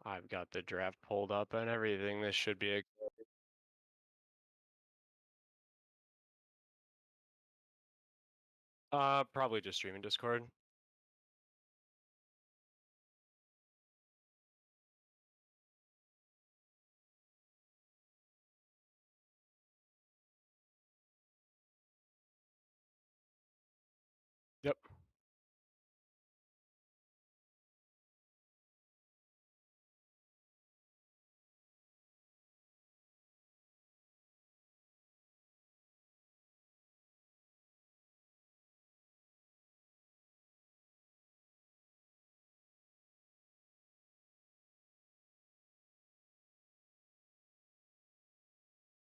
I've got the draft pulled up and everything. This should be probably just streaming Discord. Yep.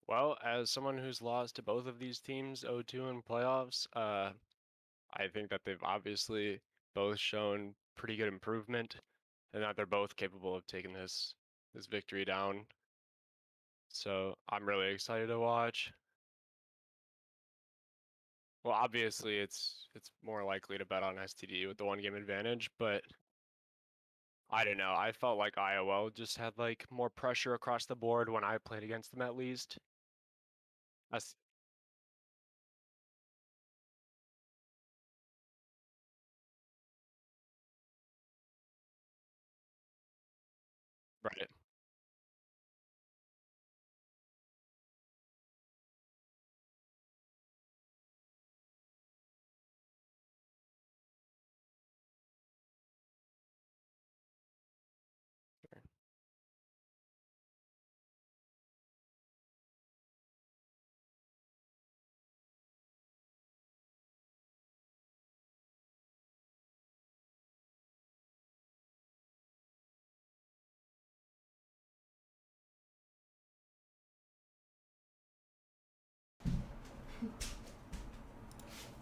Well, as someone who's lost to both of these teams, 0-2 in playoffs, I think that they've obviously both shown pretty good improvement, and that they're both capable of taking this victory down. So I'm really excited to watch. Well, obviously it's more likely to bet on STD with the 1 game advantage, but I don't know. I felt like IOL just had like more pressure across the board when I played against them at least. That's right.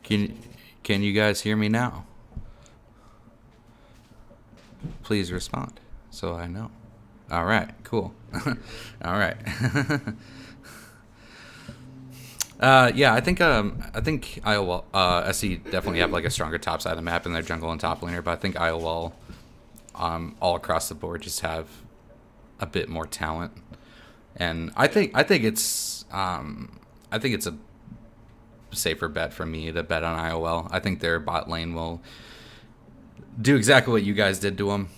Can can you guys hear me now? Please respond so I know. All right, cool. All right. Yeah, I think IOL SC definitely have like a stronger top side of the map in their jungle and top laner, but I think IOL all across the board just have a bit more talent, and I think it's a safer bet for me to bet on IOL. I think their bot lane will do exactly what you guys did to them.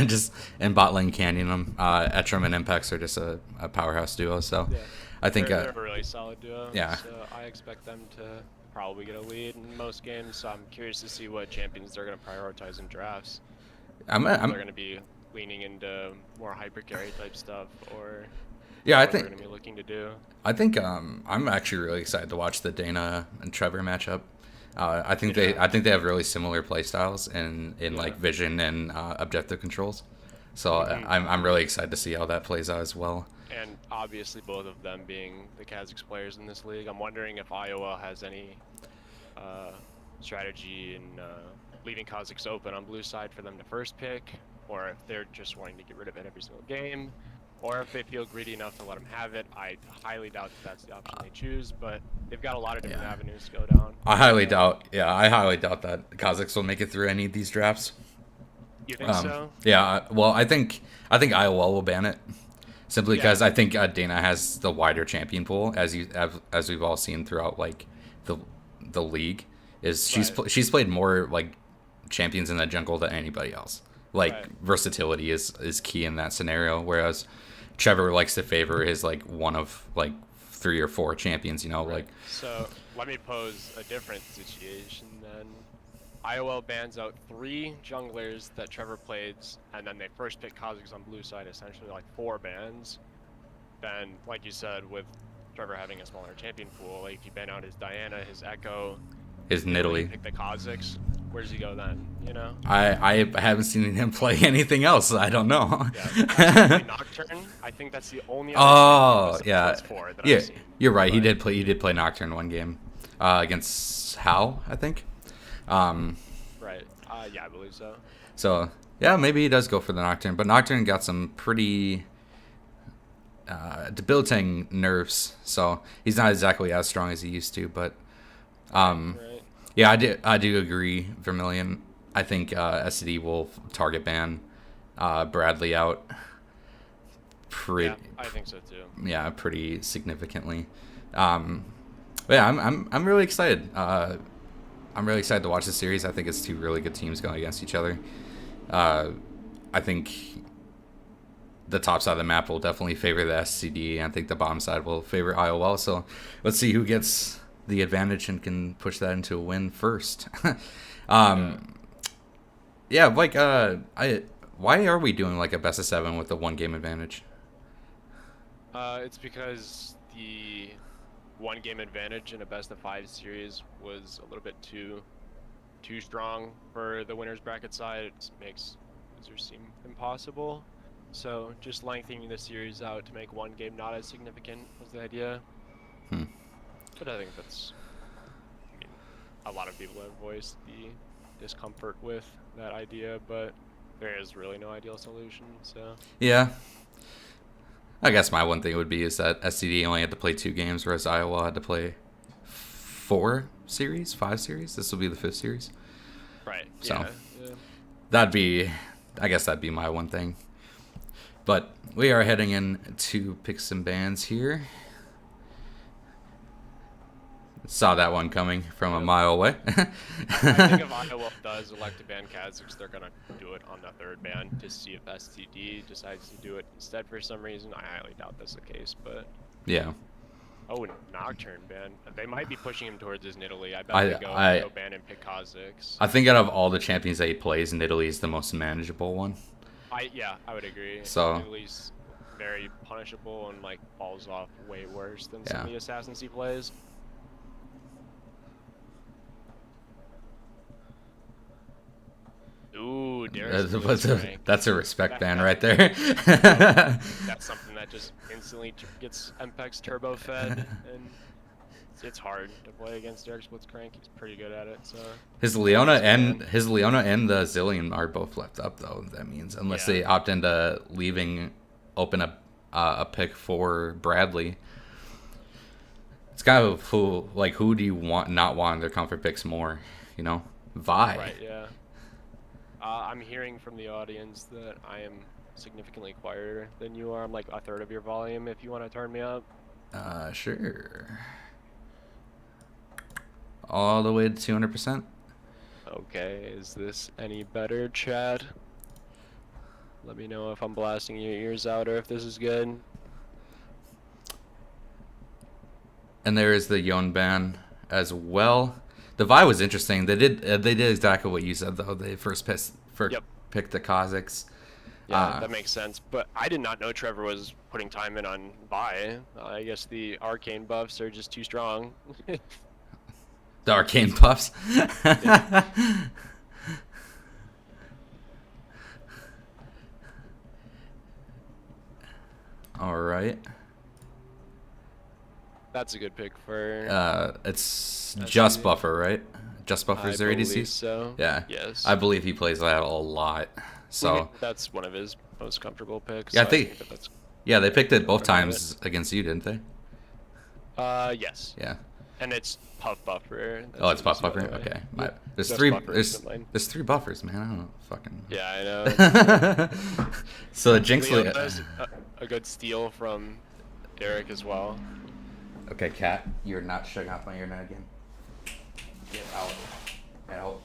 Just and bot lane canyon them. Etram and Impex are just a powerhouse duo. So Yeah. I think, They're a really solid duo. yeah, So I expect them to probably get a lead in most games. So I'm curious to see what champions they're going to prioritize in drafts. If they're I'm going to be leaning into more hyper carry type stuff, or yeah, what they're going to be looking to do. I'm actually really excited to watch the Dana and Trevor matchup. Yeah. I think they have really similar play styles in Yeah. like vision and objective controls. So hmm I'm really excited to see how that plays out as well. And obviously, both of them being the Kazakhs players in this league, I'm wondering if Iowa has any uh, strategy in leaving Kazakhs open on blue side for them to first pick, or if they're just wanting to get rid of it every single game, or if they feel greedy enough to let them have it. I highly doubt that that's the option they choose, but they've got a lot of different Yeah. avenues to go down. I highly doubt that the Kazakhs will make it through any of these drafts. You think so? Yeah, well, I think IOL will ban it simply Yeah, because I think Dana has the wider champion pool, as we've all seen throughout like the the league. Is right, she's played more like champions in the jungle than anybody else. Like right. versatility is key in that scenario, whereas Trevor likes to favor his like one of like 3 or 4 champions. You know, Right. like So let me pose a different situation then. IOL bans out 3 junglers that Trevor plays, and then they first pick Kha'Zix on blue side, essentially like 4 bans. Then, like you said, with Trevor having a smaller champion pool, like if you ban out his Diana, his Echo, his and then you Nidalee. pick the Kha'Zix, where does he go then? You know? I haven't seen him play anything else. I don't know. Yeah. Actually, he played Nocturne. I think that's the only other champion Oh besides yeah, 4 that yeah. I've seen. You're right. But He did play Nocturne 1 game against Hal, I think. right. Yeah, I believe so. So yeah, maybe he does go for the Nocturne, but Nocturne got some pretty debilitating nerfs, so he's not exactly as strong as he used to. But Right, right. yeah, I do agree, Vermilion. I think SCD will target ban Bradley out pretty, Yeah, I think so too. yeah, pretty significantly. But yeah, I'm really excited. I'm really excited to watch the series. I think it's two really good teams going against each other. I think the top side of the map will definitely favor the SCD. I think the bottom side will favor IOL. So let's see who gets the advantage and can push that into a win first. Yeah, like why are we doing like a best of 7 with the 1 game advantage? It's because the 1 game advantage in a best of 5 series was a little bit too strong for the winners bracket side. It makes losers seem impossible. So just lengthening the series out to make 1 game not as significant was the idea. But I think that's, I mean, a lot of people have voiced the discomfort with that idea, but there is really no ideal solution. So Yeah. I guess my one thing would be is that STD only had to play 2 games, whereas Iowa had to play 5 series. This will be the 5th series. right, So yeah. that'd be, I guess that'd be my one thing. But we are heading in to pick some bands here. Saw that one coming from a mile away. I think if Iowa does elect to ban Kazakhs, they're gonna do it on the 3rd ban to see if STD decides to do it instead for some reason. I highly doubt that's the case, but Yeah. oh, Nocturne ban. They might be pushing him towards his Nidalee. I bet they go ban and pick Kazakhs. I think out of all the champions that he plays, Nidalee is the most manageable one. Yeah, I would agree. So Nidalee's very punishable and like falls off way worse than some of the assassins he plays. Ooh, that's a respect ban right there. That's something that just instantly gets MPEX turbo fed, and it's hard to play against Derek Blitzcrank. He's pretty good at it. So his Leona and the Zillion are both left up though. That means unless they opt into leaving open a pick for Bradley. It's kind of who do you not want in their comfort picks more? You know, Vi. Right. Yeah. I'm hearing from the audience that I am significantly quieter than you are. I'm like a third of your volume if you want to turn me up. Sure. All the way to 200%. Okay, is this any better, Chad? Let me know if I'm blasting your ears out or if this is good. And there is the Yon ban as well. The Vi was interesting. They did exactly what you said though. They first picked the Kazakhs. Yeah, that makes sense. But I did not know Trevor was putting time in on Vi. I guess the arcane buffs are just too strong. The arcane buffs. All right. That's a good pick for. It's just buffer, right? Just buffers their ADCs. So. Yeah. Yes. I believe he plays that a lot. So that's one of his most comfortable picks. Yeah, so I think that's. Yeah, they picked it both times against you, didn't they? Yes. Yeah. And it's puff buffer. Oh, it's puff buffer. Okay. There's Just three. buffers There's 3 buffers, man. I don't know. Fucking. Yeah, I know. So the Jinx. Leona's a good steal from Derek as well. Okay, Cat, you're not shutting off my internet again. Get out. Out.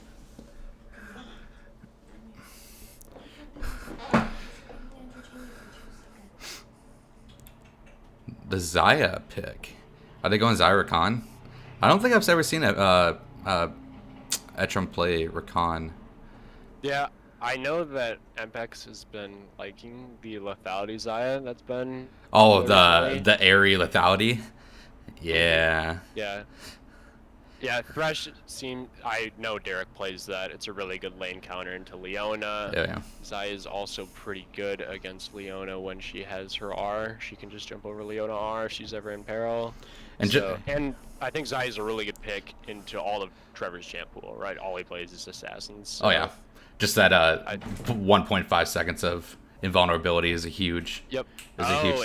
The Xayah pick. Are they going Xayah Rakan? I don't think I've ever seen Etram play Rakan. Yeah, I know that MPEX has been liking the lethality Xayah. That's been. Oh, the airy lethality. Yeah. Yeah. Yeah, Thresh I know Derek plays that. It's a really good lane counter into Leona. Yeah. Xayah is also pretty good against Leona when she has her R. She can just jump over Leona R if she's ever in peril. And I think Xayah is a really good pick into all of Trevor's champ pool, right? All he plays is assassins. So oh yeah. Just that 1.5 seconds of invulnerability is a huge huge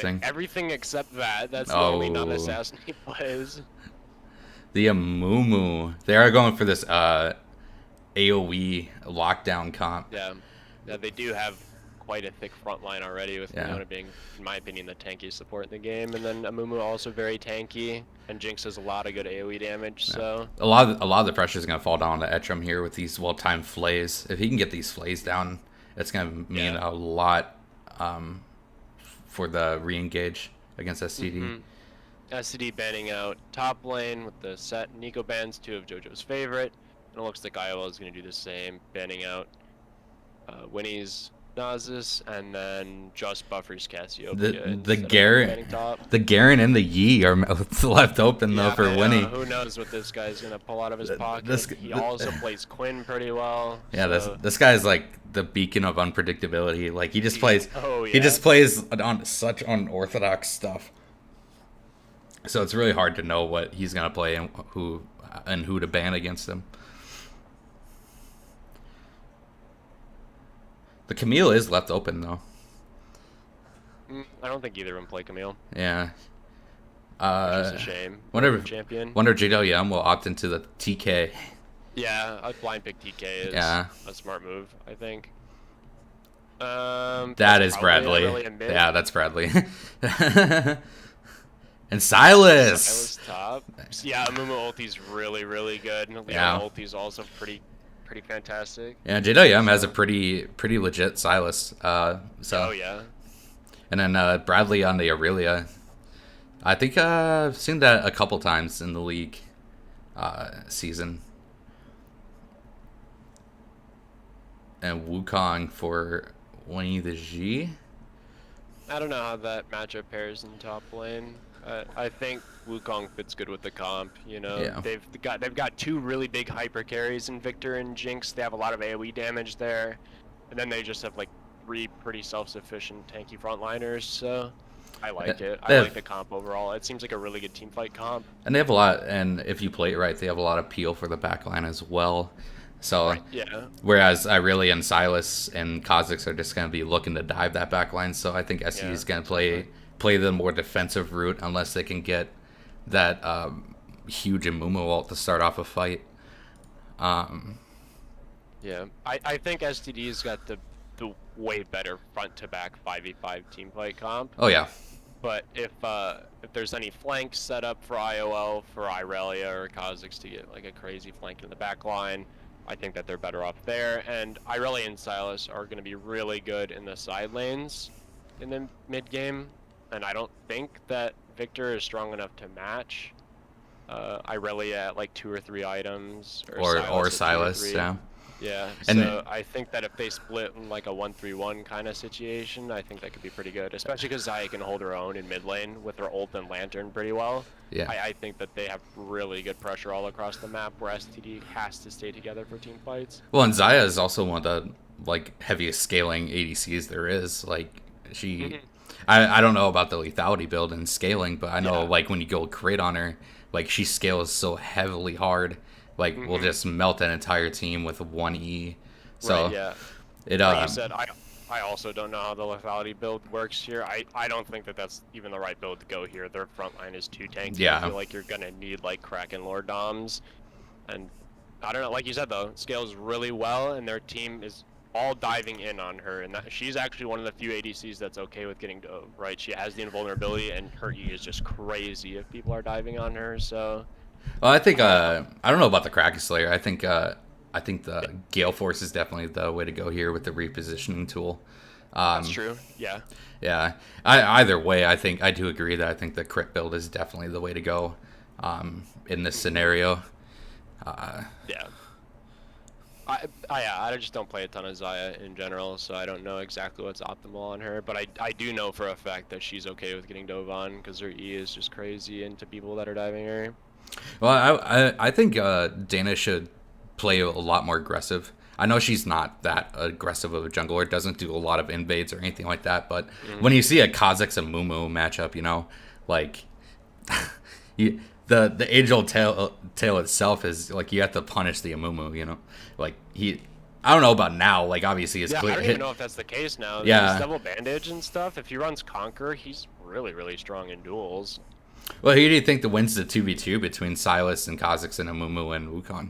thing. Everything except that. That's the only non-assassin he plays. The Amumu. They are going for this AoE lockdown comp. Yeah, they do have quite a thick front line already, with Yeah. Leona being, in my opinion, the tankiest support in the game, and then Amumu also very tanky, and Jinx has a lot of good AoE damage. Yeah. So A lot of the pressure is going to fall down to Etcham here with these well-timed flays. If he can get these flays down, it's going to mean a lot for the re-engage against STD. STD banning out top lane with the set Nico bans, 2 of JoJo's favorite, and it looks like IOL is going to do the same, banning out Winnie's Nasus, and then just buffers Cassiopeia. The Garen and the Yi are left open though for Winnie. Who knows what this guy's gonna pull out of his pocket? He also plays Quinn pretty well. Yeah, so. this guy's like the beacon of unpredictability. Like he just plays. Oh, yeah. He just plays on such unorthodox stuff. So it's really hard to know what he's gonna play and who to ban against him. The Camille is left open though. I don't think either of them play Camille. Yeah. Which is a shame. Wonder JWM will opt into the TK. Yeah, a blind pick TK is a smart move, I think. That is Bradley. Yeah, that's Bradley. And Silas. Silas top. Yeah, Amumu ulti's really good. Yeah. Ulti's also pretty fantastic. Yeah, JWM has a pretty legit Silas. So. Oh yeah. And then Bradley on the Aurelia. I think I've seen that a couple times in the league season. And Wukong for Winnie the G. I don't know how that matchup pairs in top lane. I think Wukong fits good with the comp. You know, Yeah. they've got 2 really big hyper carries in Victor and Jinx. They have a lot of AoE damage there, and then they just have like 3 pretty self-sufficient tanky frontliners. So I like it. I like the comp overall. It seems like a really good team fight comp. And they have a lot. And if you play it right, they have a lot of peel for the backline as well. So Right, yeah. Whereas Irelia and Silas and Kha'Zix are just going to be looking to dive that backline. So I think SE is going to play the more defensive route unless they can get that huge Amumu ult to start off a fight. Yeah, I think STD's got the way better front to back 5v5 team fight comp. Oh yeah. But if there's any flanks set up for IOL, for Irelia or Kha'Zix to get like a crazy flank in the back line, I think that they're better off there. And Irelia and Silas are going to be really good in the side lanes in the mid game. And I don't think that Victor is strong enough to match Irelia at like 2 or 3 items. Or Silas, yeah. Yeah, And so I think that if they split in like a 1-3-1 kind of situation, I think that could be pretty good, especially because Xayah can hold her own in mid lane with her ult and lantern pretty well. Yeah. I think that they have really good pressure all across the map where STD has to stay together for team fights. Well, and Xayah is also one of the like heaviest scaling ADCs there is. Like she, I don't know about the lethality build and scaling, but I know like when you go crit on her, like she scales so heavily hard. Like will just melt an entire team with 1E. So right, yeah. Like you said, I also don't know how the lethality build works here. I don't think that that's even the right build to go here. Their front line is too tanky. Yeah. I feel like you're gonna need like Kraken Lord Doms, and I don't know. Like you said though, scales really well, and their team is all diving in on her, and she's actually one of the few ADCs that's okay with getting dove. Right? She has the invulnerability, and her E is just crazy if people are diving on her. So. Well, I think I don't know about the Kraken Slayer. I think the Gale Force is definitely the way to go here with the repositioning tool. That's true. Yeah. Yeah. Either way, I do agree that I think the crit build is definitely the way to go in this scenario. Yeah. I just don't play a ton of Xayah in general, so I don't know exactly what's optimal on her. But I do know for a fact that she's okay with getting dove on because her E is just crazy into people that are diving her. Well, I think Dana should play a lot more aggressive. I know she's not that aggressive of a jungler, doesn't do a lot of invades or anything like that, but when you see a Kha'Zix and Mumu matchup, you know, like the age-old tale itself is like you have to punish the Amumu, you know, like I don't know about now, like obviously it's clear. I don't even know if that's the case now. Yeah, His double bandage and stuff. If he runs Conquer, he's really strong in duels. Well, who do you think wins the 2v2 between Silas and Kha'Zix and Amumu and Wukong?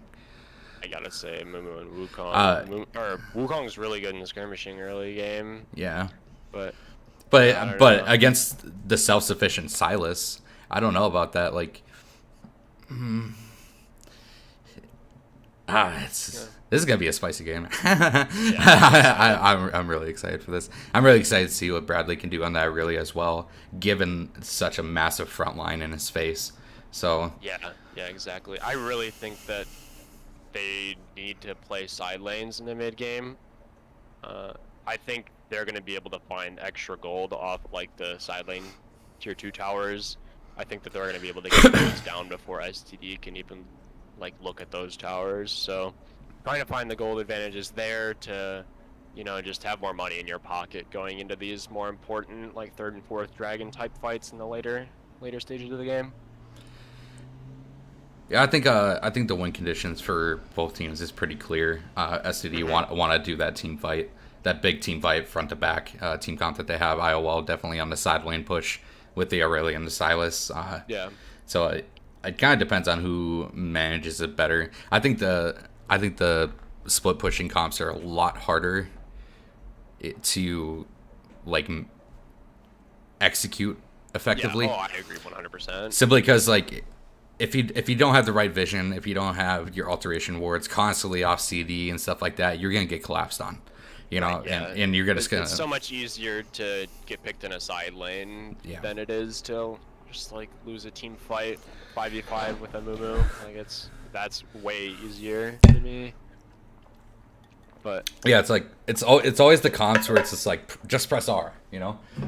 I gotta say Mumu and Wukong. Uh, Wukong's really good in the skirmishing early game, yeah. but I But don't know. against the self-sufficient Silas, I don't know about that. Like, Yeah. this is gonna be a spicy game. Yeah, I'm really excited for this. I'm really excited to see what Bradley can do on that really as well, given such a massive front line in his face. So yeah, exactly. I really think that they need to play side lanes in the mid game. I think they're going to be able to find extra gold off like the side lane tier 2 towers. I think that they're going to be able to get those down before STD can even like look at those towers. So trying to find the gold advantages there to, just have more money in your pocket going into these more important like 3rd and 4th dragon type fights in the later stages of the game. yeah, I think the win conditions for both teams is pretty clear. STD want to do that team fight, that big team fight front to back team comp that they have. IOL definitely on the side lane push with the Aurelia and the Silas. Yeah. So it kind of depends on who manages it better. I think the split pushing comps are a lot harder to like execute effectively. Yeah, I agree 100%. Simply because like if you don't have the right vision, if you don't have your alteration wards constantly off CD and stuff like that, you're gonna get collapsed on. Right, yeah. And you're just gonna. It's so much easier to get picked in a side lane than it is to just like lose a team fight 5v5 with a Mumu. Like that's way easier to me. But yeah, it's like it's always the comps where it's just like just press R,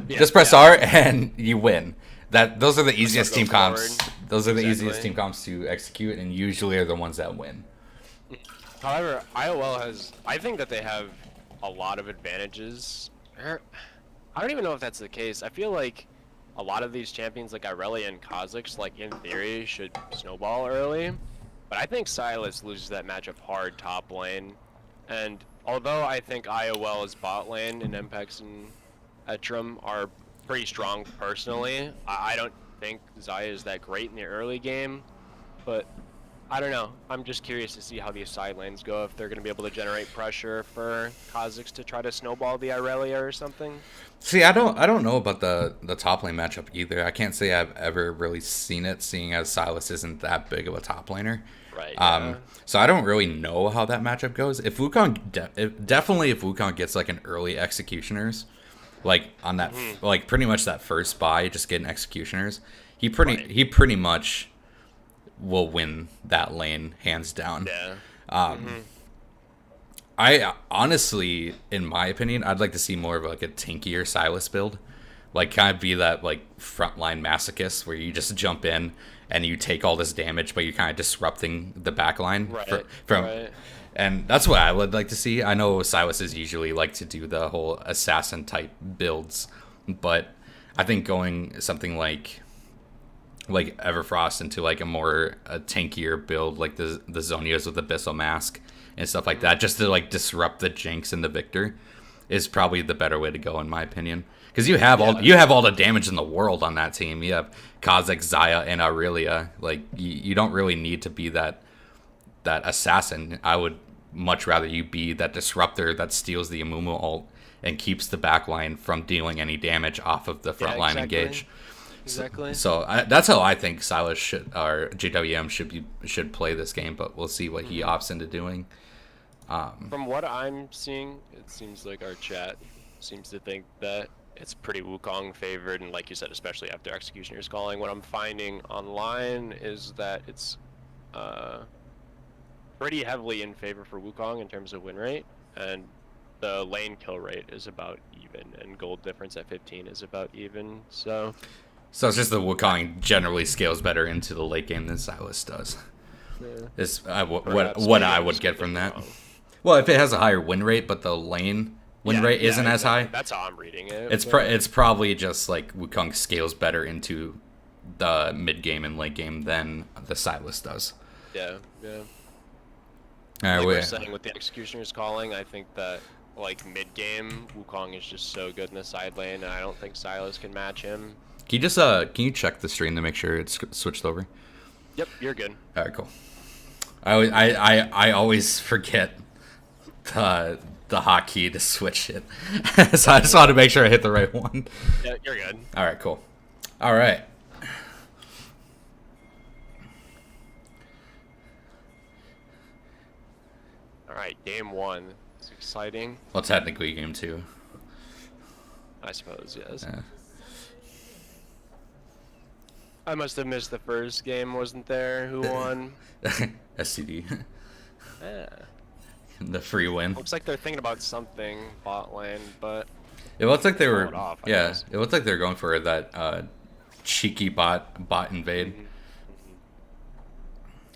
just press R and you win. Those are the easiest team comps. Those are the easiest team comps to execute, and usually are the ones that win. However, IOL I think that they have a lot of advantages. I don't even know if that's the case. I feel like a lot of these champions like Irelia and Kha'Zix, like in theory, should snowball early. But I think Silas loses that matchup hard top lane. And although I think IOL's bot lane and Mpex and Etram are pretty strong personally, I don't think Xayah is that great in the early game. But I don't know. I'm just curious to see how these side lanes go, if they're going to be able to generate pressure for Kha'Zix to try to snowball the Irelia or something. See, I don't know about the top lane matchup either. I can't say I've ever really seen it, seeing as Silas isn't that big of a top laner. Right. Yeah. So I don't really know how that matchup goes. If Wukong, definitely if Wukong gets like an early Executioners, like on that, like pretty much that first buy, just getting Executioners, he pretty much will win that lane hands down. Yeah. I honestly, in my opinion, I'd like to see more of like a tankier Silas build, like kind of be that like frontline masochist where you just jump in and you take all this damage, but you're kind of disrupting the backline Right. And that's what I would like to see. I know Silas is usually like to do the whole assassin type builds, but I think going something like Everfrost into like a tankier build, like the Zonias with Abyssal Mask and stuff like that, just to like disrupt the Jinx and the Victor, is probably the better way to go in my opinion. Because you have all the damage in the world on that team. You have Kha'Zix, Xayah, and Aurelia. Like you don't really need to be that assassin. I would much rather you be that disruptor that steals the Amumu ult and keeps the backline from dealing any damage off of the front line engage. Exactly. So that's how I think Silas JWM should play this game, but we'll see what he opts into doing. From what I'm seeing, it seems like our chat seems to think that it's pretty Wukong favored, and like you said, especially after Executioner's calling. What I'm finding online is that it's pretty heavily in favor for Wukong in terms of win rate, and the lane kill rate is about even, and gold difference at 15 is about even. So it's just that Wukong generally scales better into the late game than Silas does. Yeah. Is what I would get from that. Well, if it has a higher win rate, but the lane win rate isn't as high. That's how I'm reading it. It's probably just like Wukong scales better into the mid game and late game than the Silas does. Yeah. All right, like we're saying with the Executioner's calling, I think that like mid game, Wukong is just so good in the side lane, and I don't think Silas can match him. Can you check the stream to make sure it's switched over? Yep, you're good. All right, cool. I always forget the hotkey to switch it. So I just wanted to make sure I hit the right one. Yeah, you're good. All right, cool. All right. All right, game one. It's exciting. Well, technically game two. I suppose, yes. Yeah. I must have missed the first game, wasn't there? Who won? STD. Yeah. The free win. Looks like they're thinking about something bot lane, but It looks like they were. pull it off, I Yeah, guess. it looks like they're going for that cheeky bot invade.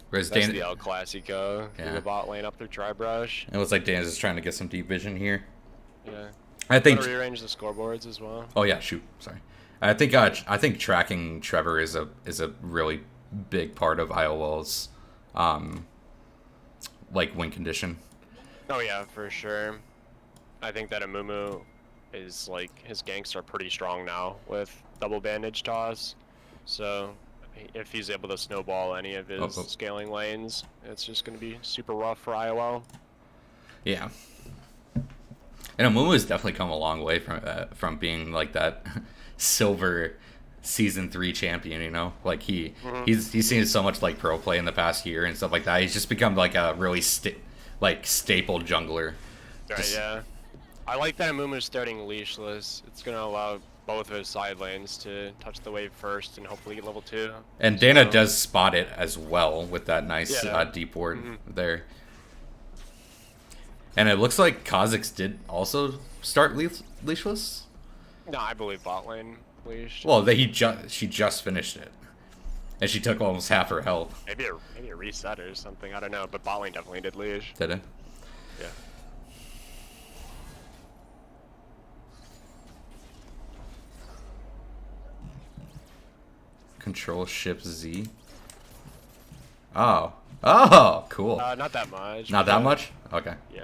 Whereas That's Dan, the El Clasico. Yeah. Yeah. The bot lane up their tri-brush. it looks like Dan's just trying to get some deep vision here. Yeah. I think. Gotta rearrange the scoreboards as well. Oh yeah, shoot. Sorry. I think tracking Trevor is a really big part of IOL's like win condition. Oh yeah, for sure. I think that Amumu is like his ganks are pretty strong now with double bandage toss. So if he's able to snowball any of his scaling lanes, it's just going to be super rough for IOL. Yeah. And Amumu has definitely come a long way from being like that silver season 3 champion, you know? Like he's seen so much like pro play in the past year and stuff like that. He's just become like a really staple jungler. Right, yeah. I like that Amumu's starting leashless. It's going to allow both of his side lanes to touch the wave first and hopefully get level 2. And Dana does spot it as well with that nice deep ward there. And it looks like Kha'Zix did also start leashless. No, I believe bot lane leashed. Well, she just finished it, and she took almost half her health. Maybe a reset or something. I don't know, but bot lane definitely did leash. Did it? Yeah. Control Shift Z. Oh, cool. Not that much. Not that much? Okay. Yeah.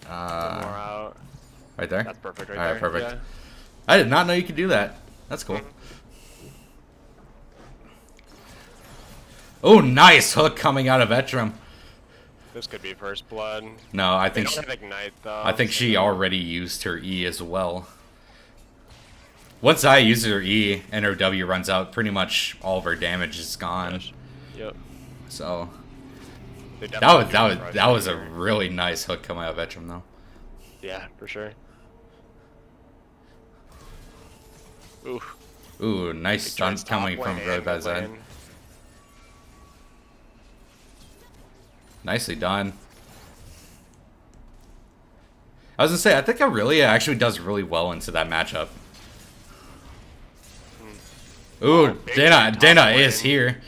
More Uh, out. right there? That's perfect right All right, there. perfect. Yeah. I did not know you could do that. That's cool. Oh, nice hook coming out of Etram. This could be first blood. No, I They think don't have ignite though. I think she already used her E as well. Once I use her E and her W runs out, pretty much all of her damage is gone. Yep. So They that definitely was a really nice hook coming out of Etram though. Yeah, for sure. Ooh. Ooh, nice stun coming from really bad side. Nicely done. I was gonna say, I think Aurelia actually does really well into that matchup. Ooh, Dana is here.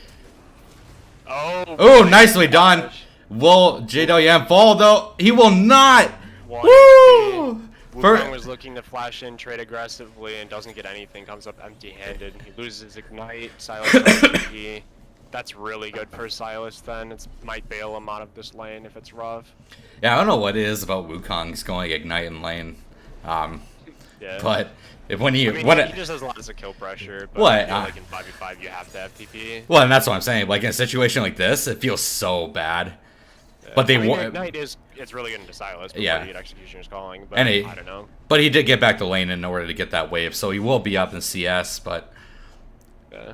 Oh, nicely done. Will JWM fall though? He will not. Woo! Woo! Wukong was looking to flash in, trade aggressively, and doesn't get anything. Comes up empty-handed. He loses ignite. Silas TP. That's really good for Silas. Then it might bail him out of this lane if it's rough. Yeah, I don't know what it is about Wukong's going ignite in lane. Yeah. But when he he just has lots of kill pressure. But What? I feel like in 5v5 you have to have TP. well, and that's what I'm saying. Like in a situation like this, it feels so bad. But they ignite it's really good into Silas. Yeah. The Executioner's calling, but And I don't know. But he did get back to lane in order to get that wave, so he will be up in CS. But Yeah.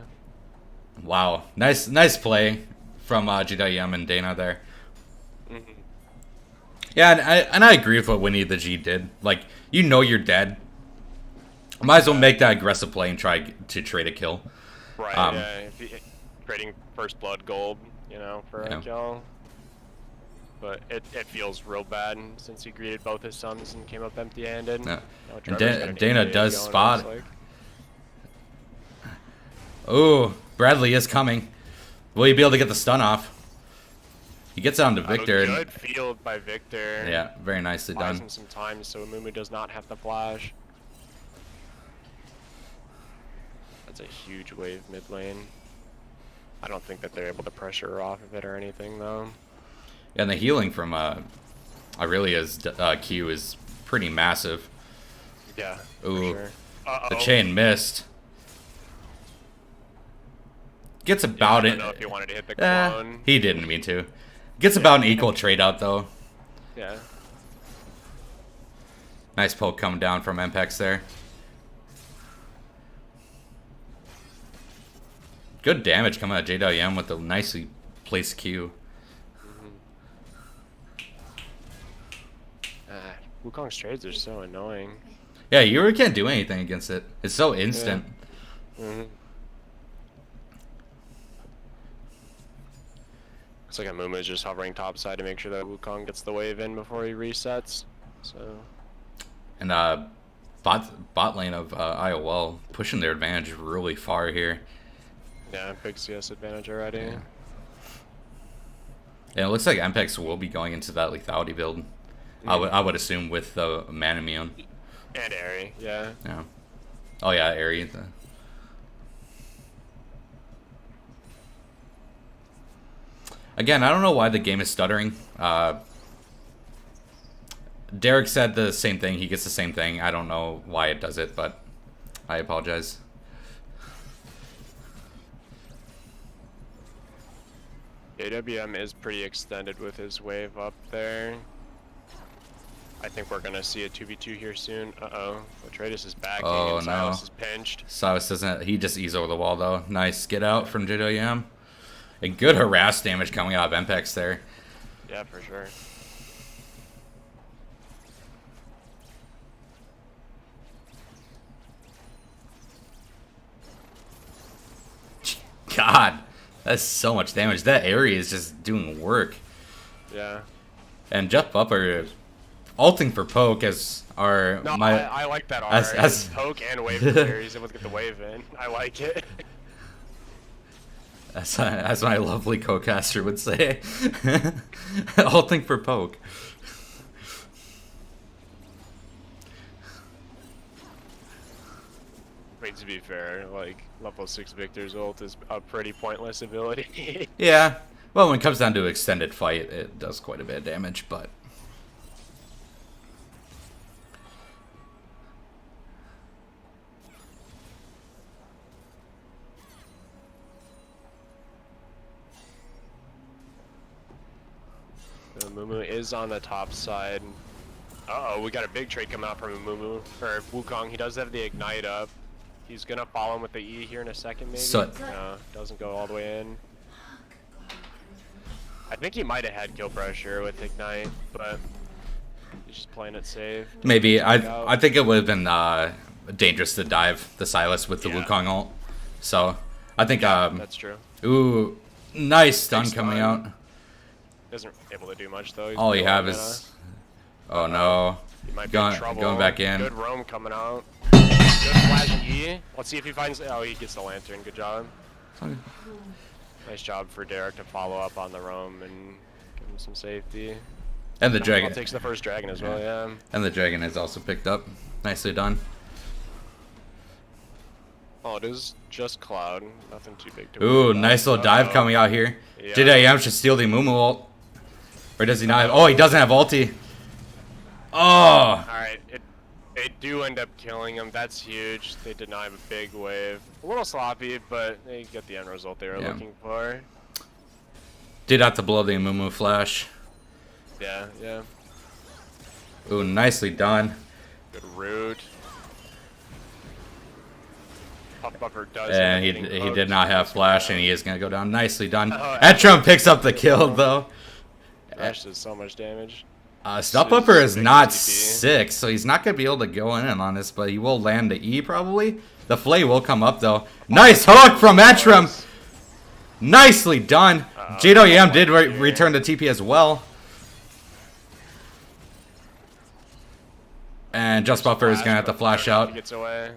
wow, nice play from GWM and Dana there. Yeah, and I agree with what Winnie the G did. Like, you know you're dead. Might as well make that aggressive play and try to trade a kill. Right, yeah. Trading first blood gold, you know, for a kill. But it feels real bad since he greeted both his sons and came up empty-handed. Yeah. Now And Dana does going, spot. like. Oh, Bradley is coming. Will he be able to get the stun off? He gets on to Victor. Good field by Victor. Yeah, very nicely Buys done. him some time so Mumu does not have to flash. That's a huge wave mid lane. I don't think that they're able to pressure her off of it or anything though. Yeah, and the healing from Aurelia's Q is pretty massive. Yeah, Ooh, for sure. the chain missed. Gets about I it. don't know if he wanted to hit the clone. He didn't mean to. Gets about an equal trade out though. Yeah. Nice poke coming down from Mpex there. Good damage coming out of JWM with a nicely placed Q. Wukong's trades are so annoying. Yeah, you really can't do anything against it. It's so instant. Yeah. Looks like Amumu is just hovering topside to make sure that Wukong gets the wave in before he resets. So. And bot lane of IOL pushing their advantage really far here. Yeah, big CS advantage already. Yeah. And it looks like Mpex will be going into that lethality build. I would assume with the man immune. And Airy, yeah. Yeah. Oh yeah, Airy. Again, I don't know why the game is stuttering. Derek said the same thing. He gets the same thing. I don't know why it does it, but I apologize. AWM is pretty extended with his wave up there. I think we're gonna see a 2v2 here soon. Uh-oh. Atreides is backing and Silas is pinched. Silas doesn't, he just eased over the wall though. Nice get out from JWM. A good harass damage coming out of Mpex there. Yeah, for sure. God, that's so much damage. That area is just doing work. Yeah. And Jeff Bupper ulting for poke as our I like that R. As poke and wave here. He's able to get the wave in. I like it. As my lovely co-caster would say. Ulting for poke. Wait, to be fair, like, level 6 Victor's ult is a pretty pointless ability. Yeah. Well, when it comes down to extended fight, it does quite a bit of damage, but... Mumu is on the top side. Uh-oh, we got a big trade coming out from Mumu, or Wukong. He does have the ignite up. He's gonna follow him with the E here in a second, maybe? So, no, doesn't go all the way in. I think he might have had kill pressure with ignite, but he's just playing it safe. Maybe. I think it would have been dangerous to dive the Silas with the Wukong ult. So, I think... that's true. Ooh, nice stun coming out. Isn't able to do much, though. All you have is... Oh, no. He might be in trouble. Going back in. Good roam coming out. Good flash E. Let's see if he finds... Oh, he gets the lantern. Good job. Okay. Nice job for Derek to follow up on the roam and give him some safety. And the dragon takes the first dragon as well, yeah. And the dragon is also picked up. Nicely done. Oh, it is just Cloud. Nothing too big to Ooh, worry about. nice little dive coming out here. Yeah. JWM should steal the Mumu ult. Or does he not have... Oh, he doesn't have ulti. Oh! Alright, they do end up killing him. That's huge. They did not have a big wave. A little sloppy, but they get the end result they were looking for. Did have to blow the Mumu flash. Yeah, yeah. Ooh, nicely done. Good root. Buffer does. And he did not have flash, and he is going to go down. Nicely done. Etrum picks up the kill, though. Flash does so much damage. Stop Buffer is not 6, so he's not going to be able to go in on this, but he will land the E probably. The Flay will come up, though. Nice hook from Etrum. Nicely done. JWM did return the TP as well. And Just Buffer is going to have to flash out. He gets away.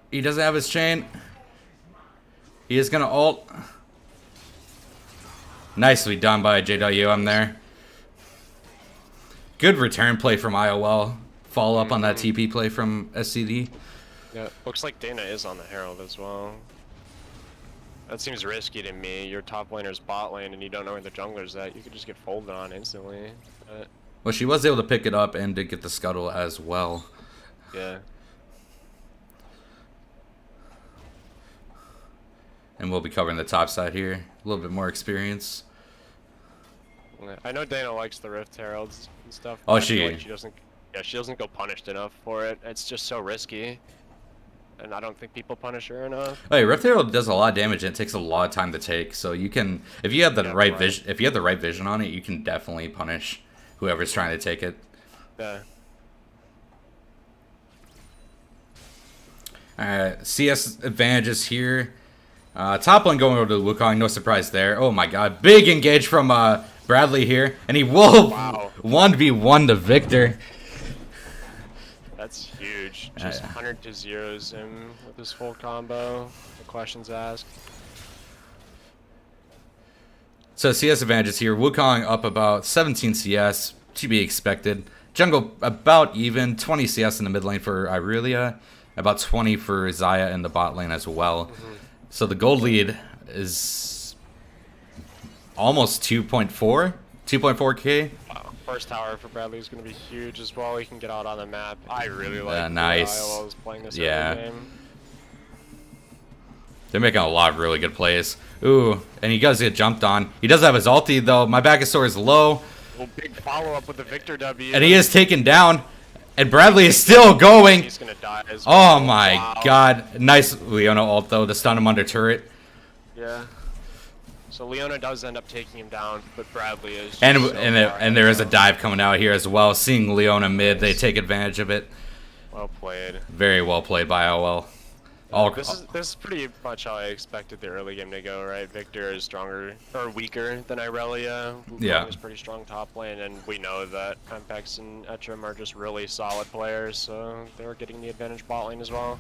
He doesn't have his chain. He is going to ult. Nicely done by JWM there. Good return play from IOL. Follow up on that TP play from STD. Yeah, looks like Dana is on the Herald as well. That seems risky to me. Your top laner's bot lane and you don't know where the jungler's at. You could just get folded on instantly. But... Well, she was able to pick it up and did get the scuttle as well. Yeah. And we'll be covering the top side here. A little bit more experience. I know Dana likes the Rift Heralds and stuff. Oh, but I feel she- like she doesn't. Yeah, she doesn't go punished enough for it. It's just so risky, and I don't think people punish her enough. Hey, Rift Herald does a lot of damage and it takes a lot of time to take. So you can, if you have the Yeah, right right. vision, if you have the right vision on it, you can definitely punish whoever's trying to take it. Yeah. CS advantages here. Top lane going over to the Wukong, no surprise there. Oh my god, big engage from Bradley here, and he will Wow. 1v1 the Victor. That's huge. Just 100 to 0s him with his full combo. The questions asked. So CS advantages here. Wukong up about 17 CS, to be expected. Jungle about even, 20 CS in the mid lane for Irelia, about 20 for Xayah in the bot lane as well. So the gold lead is almost 2.4K. Wow. First tower for Bradley is going to be huge as well. He can get out on the map. I really like nice. the IOL is playing this Yeah. early game. They're making a lot of really good plays. Ooh, and he does get jumped on. He does have his ulti though. My Bagasaur is low, Well, big follow up with the Victor W. and he is taken down. And Bradley is still going. He's gonna die as Oh well. my Wow. god. Nice Leona ult though to stun him under turret. Yeah. So Leona does end up taking him down, but Bradley is. Just And so far and there is a ahead. dive coming out here as well. Seeing Leona mid, they take advantage of it. Well played. Very well played by IOL. This is pretty much how I expected the early game to go, right? Victor is stronger or weaker than Irelia. Wukong Yeah. is pretty strong top lane, and we know that Mpex and Etrim are just really solid players, so they're getting the advantage bot lane as well.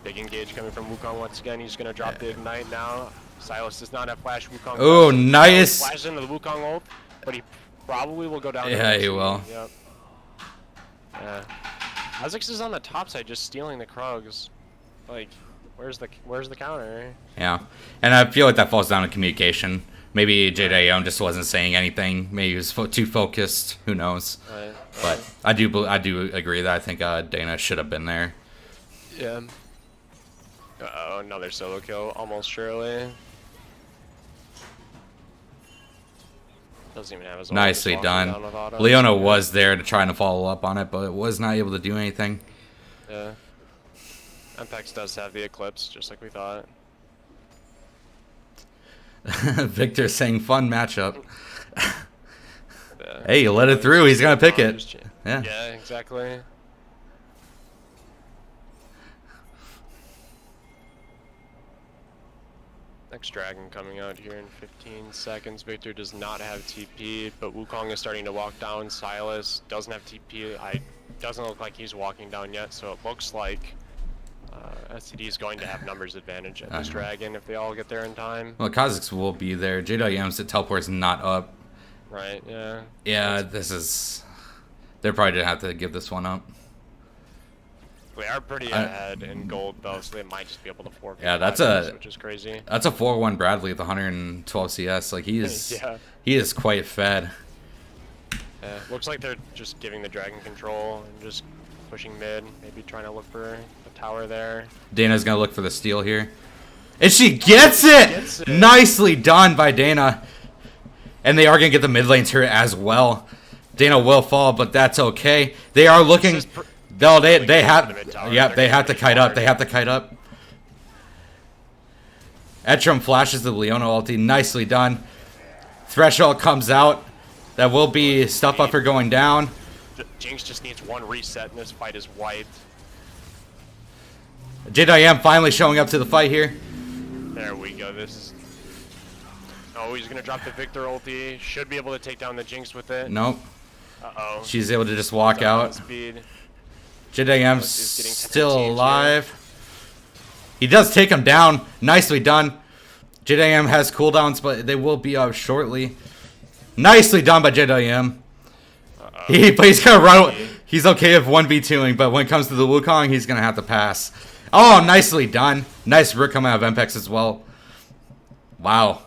Big engage coming from Wukong once again. He's gonna drop the ignite now. Silas does not have flash. Wukong. Oh, does. nice. Flash into the Wukong ult, but he probably will go down. Yeah, to he LT. will. Yep. Yeah. Kha'Zix is on the top side, just stealing the Krugs. Like, where's the counter? Yeah, and I feel like that falls down to communication. Maybe JDM just wasn't saying anything. Maybe he was too focused. Who knows? Right. But I do agree that I think Dana should have been there. Yeah. Uh-oh, another solo kill, almost surely. Doesn't even have his ult, Nicely just walking done. down with autos. Leona was there to try and follow up on it, but was not able to do anything. Yeah. Mpex does have the Eclipse, just like we thought. Victor saying fun matchup. Yeah. Hey, you let it through. He's gonna pick it. Just Yeah. Yeah, exactly. Next dragon coming out here in 15 seconds. Victor does not have TP, but Wukong is starting to walk down. Silas doesn't have TP. Doesn't look like he's walking down yet, so it looks like STD is going to have numbers advantage at this dragon if they all get there in time. Well, Kha'Zix will be there. JDM's teleport's not up. Right, yeah. Yeah, this is. They're probably gonna have to give this one up. We are pretty ahead in gold though, so they might just be able to forfeit. Yeah, that's items, a- which is crazy. That's a 4-1 Bradley with 112 CS. Like he is. Yeah. He is quite fed. Yeah, looks like they're just giving the dragon control and just pushing mid, maybe trying to look for a tower there. Dana's gonna look for the steal here, and she gets it. Gets it. Nicely done by Dana. And they are gonna get the mid lane turret as well. Dana will fall, but that's okay. They are looking. This is No, they going have. for the mid tower. Yeah, They're they have to getting kite up. hard. They have to kite up. Etrim flashes the Leona ulti. Nicely done. Threshold comes out. That will be stuff up for going down. Jinx just needs one reset and this fight is wiped. JDM finally showing up to the fight here. There we go. This is. Oh, he's gonna drop the Victor ulti. Should be able to take down the Jinx with it. Nope. Uh-oh. She's able to just walk Up out. Speed. JDM's Is getting still 10 teams alive. He does take him down. Nicely done. JDM has cooldowns, but they will be up shortly. Nicely done by JDM. But he's gonna run. He's okay with 1v2ing, but when it comes to the Wukong, he's gonna have to pass. Oh, nicely done. Nice rook coming out of Mpex as well. Wow.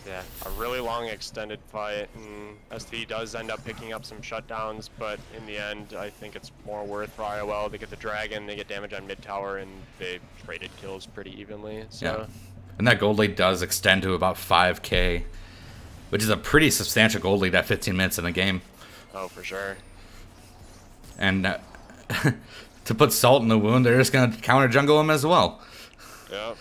Yeah, a really long extended fight, and STD does end up picking up some shutdowns, but in the end, I think it's more worth for IOL. They get the dragon, they get damage on mid tower, and they traded kills pretty evenly. So Yeah. And that gold lead does extend to about 5k. which is a pretty substantial gold lead at 15 minutes in the game. Oh, for sure. And to put salt in the wound, they're just going to counter jungle him as well. Yep.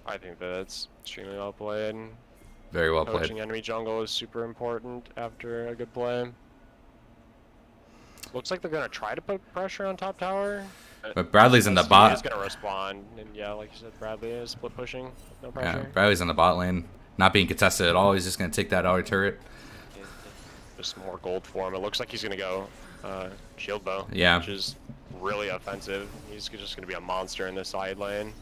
I think that it's extremely well played. Very well played. Poaching enemy jungle is super important after a good play. Looks like they're gonna try to put pressure on top tower. But Bradley's in the STD bot. is gonna respond, and yeah, like you said, Bradley is split pushing, no Yeah, pressure. Bradley's in the bot lane, not being contested at all. He's just going to take that outer turret. Just more gold for him. It looks like he's gonna go shield bow. Yeah. Which is really offensive. He's just gonna be a monster in this side lane.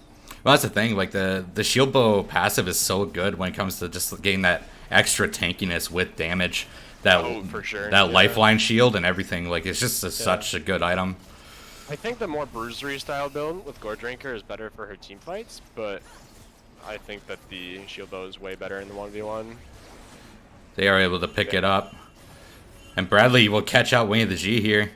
Well, that's the thing. Like the shield bow passive is so good when it comes to just getting that extra tankiness with damage. That for sure. That lifeline shield and everything. Like it's just such a good item. I think the more bruisery style build with Gore Drinker is better for her team fights, but I think that the shield bow is way better in the 1v1. They are able to pick it up. And Bradley will catch out Winnie the G here.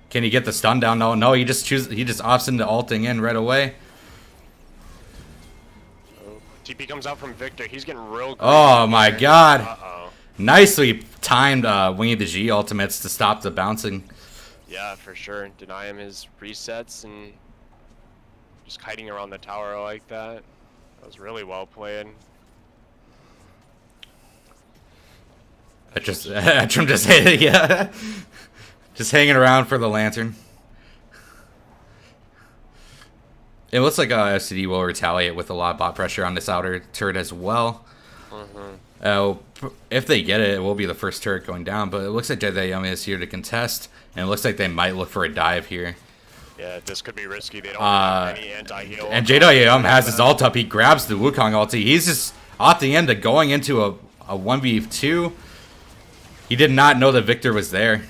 Can he get the stun down? No, he just opts into ulting in right away. Oh, TP comes out from Victor. He's getting real. Oh my god. Uh-oh. Nicely timed Winnie the G ultimates to stop the bouncing. Yeah, for sure. Deny him his resets and just hiding around the tower like that. That was really well played. Etrim just yeah. Just hanging around for the lantern. It looks like STD will retaliate with a lot of bot pressure on this outer turret as well. If they get it, it will be the first turret going down, but it looks like JDM is here to contest, and it looks like they might look for a dive here. Yeah, this could be risky. They don't have any anti-heal. And JDM has his ult up. He grabs the Wukong ulti. He's just opting into going into a 1v2. He did not know that Victor was there.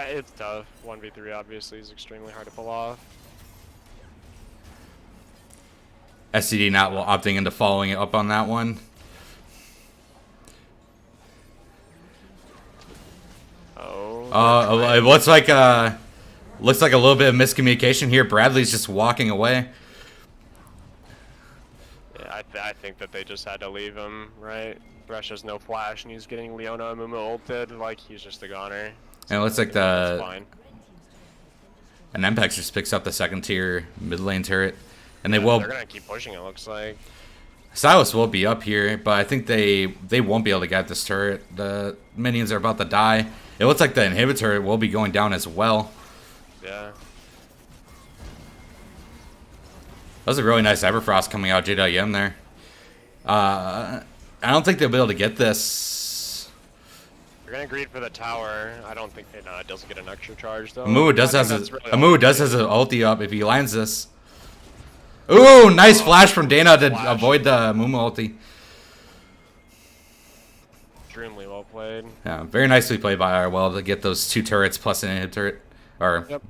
It's tough. 1v3 obviously is extremely hard to pull off. STD not opting into following it up on that one. It looks like a little bit of miscommunication here. Bradley's just walking away. Yeah, I think that they just had to leave him, right? Thresh has no flash, and he's getting Leona and Mumu ulted like he's just a goner. And it looks like and Mpex just picks up the second tier mid lane turret, and they're gonna keep pushing. It looks like Silas will be up here, but I think they won't be able to get this turret. The minions are about to die. It looks like the inhibitor will be going down as well. Yeah. That was a really nice Everfrost coming out JWM there. I don't think they'll be able to get this. They're gonna greed for the tower. I don't think it doesn't get an extra charge though. Amu does has an ulti up if he lands this. Ooh, nice flash from Dana to avoid the Mumu ulti. Extremely well played. Yeah, very nicely played by IOL to get those 2 turrets plus an inhib turret. Or, yep.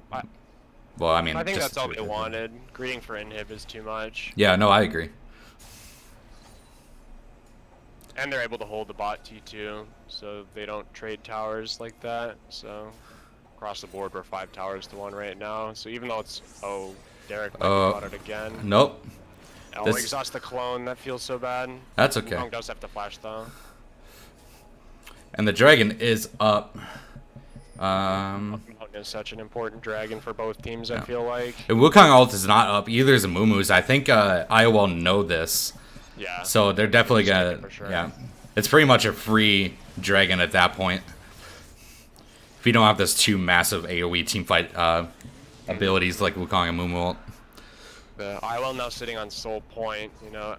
well, I mean, I think that's all they wanted. Greeting for inhib is too much. Yeah, no, I agree. And they're able to hold the bot T2, so they don't trade towers like that. So across the board, we're 5 towers to 1 right now. So even though it's Derek got it again. Nope. I'll exhaust the clone. That feels so bad. That's okay. Wukong does have to flash though. And the dragon is up. Mountain is such an important dragon for both teams. I feel like. And Wukong ult is not up either. Is a Mumu's. I think IOL know this. Yeah. So they're definitely gonna. Sure. Yeah. It's pretty much a free dragon at that point. If you don't have those 2 massive AoE teamfight abilities like Wukong and Mumu ult. The IOL now sitting on Soul Point. You know,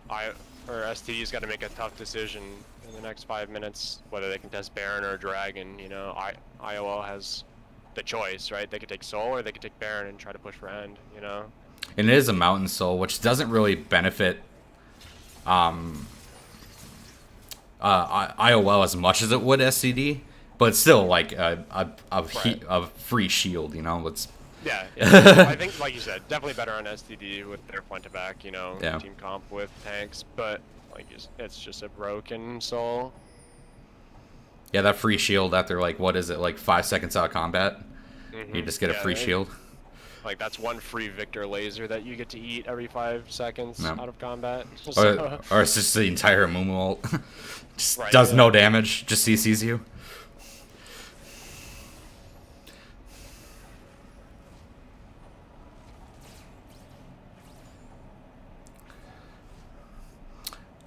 STD's got to make a tough decision in the next 5 minutes whether they can test Baron or Dragon. You know, IOL has the choice, right? They could take Soul or they could take Baron and try to push for end. You know. And it is a Mountain Soul, which doesn't really benefit IOL as much as it would STD, but it's still like a free shield, you know. Yeah, I think, like you said, definitely better on STD with their point to back, you know, team comp with tanks, but like it's just a broken soul. Yeah, that free shield after like what is it, like 5 seconds out of combat, you just get a free shield. Like, that's one free Victor laser that you get to eat every 5 seconds No. out of combat. Or it's just the entire Mumu ult. Just Right, does yeah. no damage, just CCs you.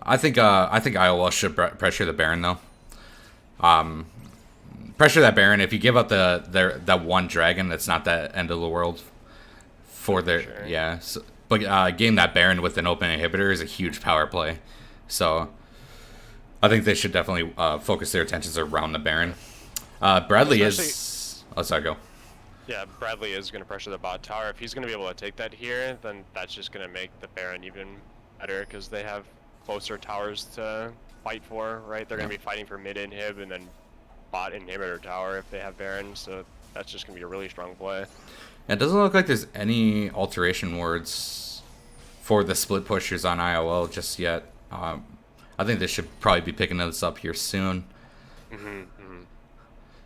I think IOL should pressure the Baron though. Pressure that Baron. If you give up that one dragon, that's not the end of the world for their Sure. yeah. So, but game that Baron with an open inhibitor is a huge power play. So I think they should definitely focus their attentions around the Baron. Bradley is. Oh, sorry, go. Yeah, Bradley is going to pressure the bot tower. If he's going to be able to take that here, then that's just going to make the Baron even better because they have closer towers to fight for, right? They're going to be fighting for mid inhib and then bot inhibitor tower if they have Baron, so that's just going to be a really strong play. It doesn't look like there's any alteration words for the split pushers on IOL just yet. I think they should probably be picking this up here soon.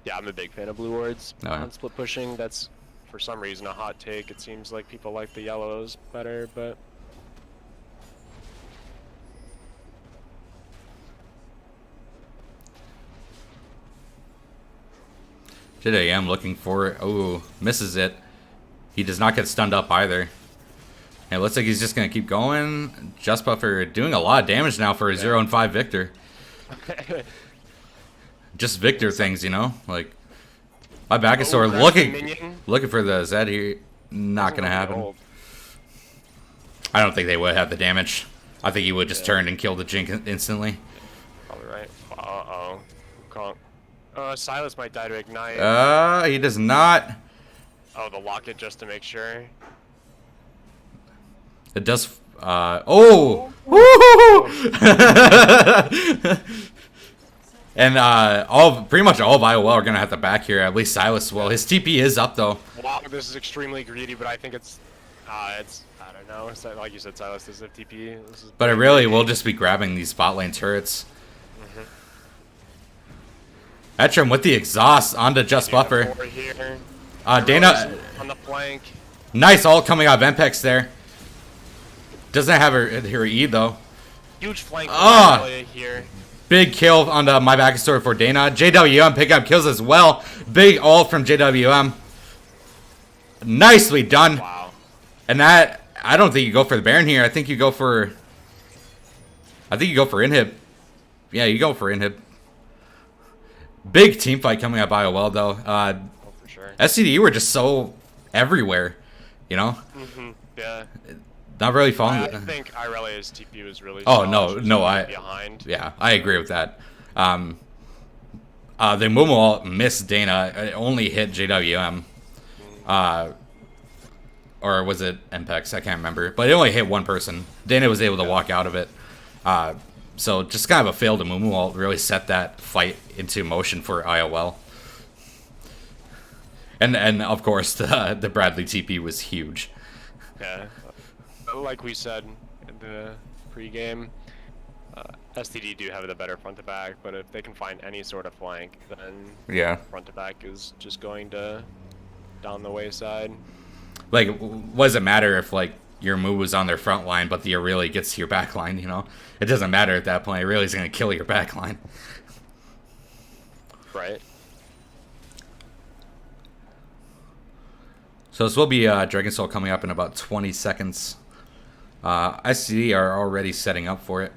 Yeah, I'm a big fan of blue wards Oh, yeah. on split pushing. That's, for some reason, a hot take. It seems like people like the yellows better, but... JDM looking for it. Oh, misses it. He does not get stunned up either. And it looks like he's just going to keep going. Just Buffer doing a lot of damage now for a 0 and 5 Victor. Just Victor things, you know? Like, my Backusaur looking for the Z here. Not going to happen. I don't think they would have the damage. I think he would just turn and kill the Jink instantly. Probably right. Silas might die to ignite. He does not. Oh, the locket just to make sure. It does. Oh! Woo! And pretty much all of IOL are gonna have to back here. At least Silas will. His TP is up though. Wow, this is extremely greedy, but I think it's I don't know. It's like you said, Silas does have TP. But it really will just be grabbing these bot lane turrets. Etrim with the exhaust onto Just Buffer. Dana on the flank. Nice ult coming out of Mpex there. Doesn't have her E though. Huge flank here. Big kill on my Backusaur for Dana. JWM picking up kills as well. Big ult from JWM. Nicely done. Wow. And that, I don't think you go for the Baron here. I think you go for inhib. Yeah, you go for inhib. Big team fight coming up IOL though. For sure. STD were just so everywhere, you know. Yeah. Not really falling. I think Irelia's TP was really. Oh no, behind. Yeah, I agree with that. The Mumu missed Dana. It only hit JWM. Or was it Mpex? I can't remember. But it only hit one person. Dana was able to walk out of it. So just kind of a fail to Mumu ult really set that fight into motion for IOL. And of course the Bradley TP was huge. Yeah. Like we said in the pregame, STD do have the better front to back, but if they can find any sort of flank, then front to back is just going to down the wayside. Like, what does it matter if like your move was on their front line, but the Aurelia gets to your back line, you know? It doesn't matter at that point. Aurelia's going to kill your back line. Right. So this will be Dragon Soul coming up in about 20 seconds. SCD are already setting up for it.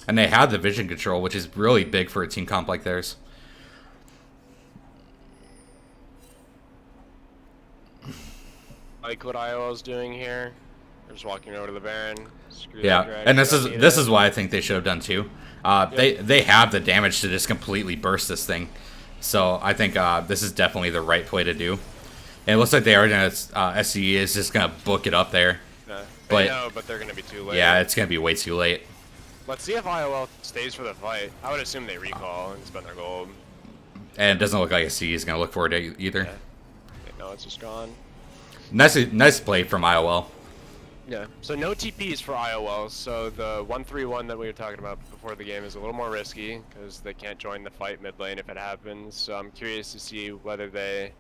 And they have the vision control, which is really big for a team comp like theirs. Like what IOL's doing here. They're just walking over to the Baron. Yeah, and this is why I think they should have done too. They have the damage to just completely burst this thing. So I think this is definitely the right play to do. And it looks like they are gonna SCE is just gonna book it up there. But they're gonna be too late. Yeah, it's gonna be way too late. Let's see if IOL stays for the fight. I would assume they recall and spend their gold. And it doesn't look like SCE is gonna look for it either. Yeah. No, it's just gone. Nice play from IOL. Yeah. So no TPs for IOL. So the 1-3-1 that we were talking about before the game is a little more risky because they can't join the fight mid lane if it happens. So I'm curious to see whether they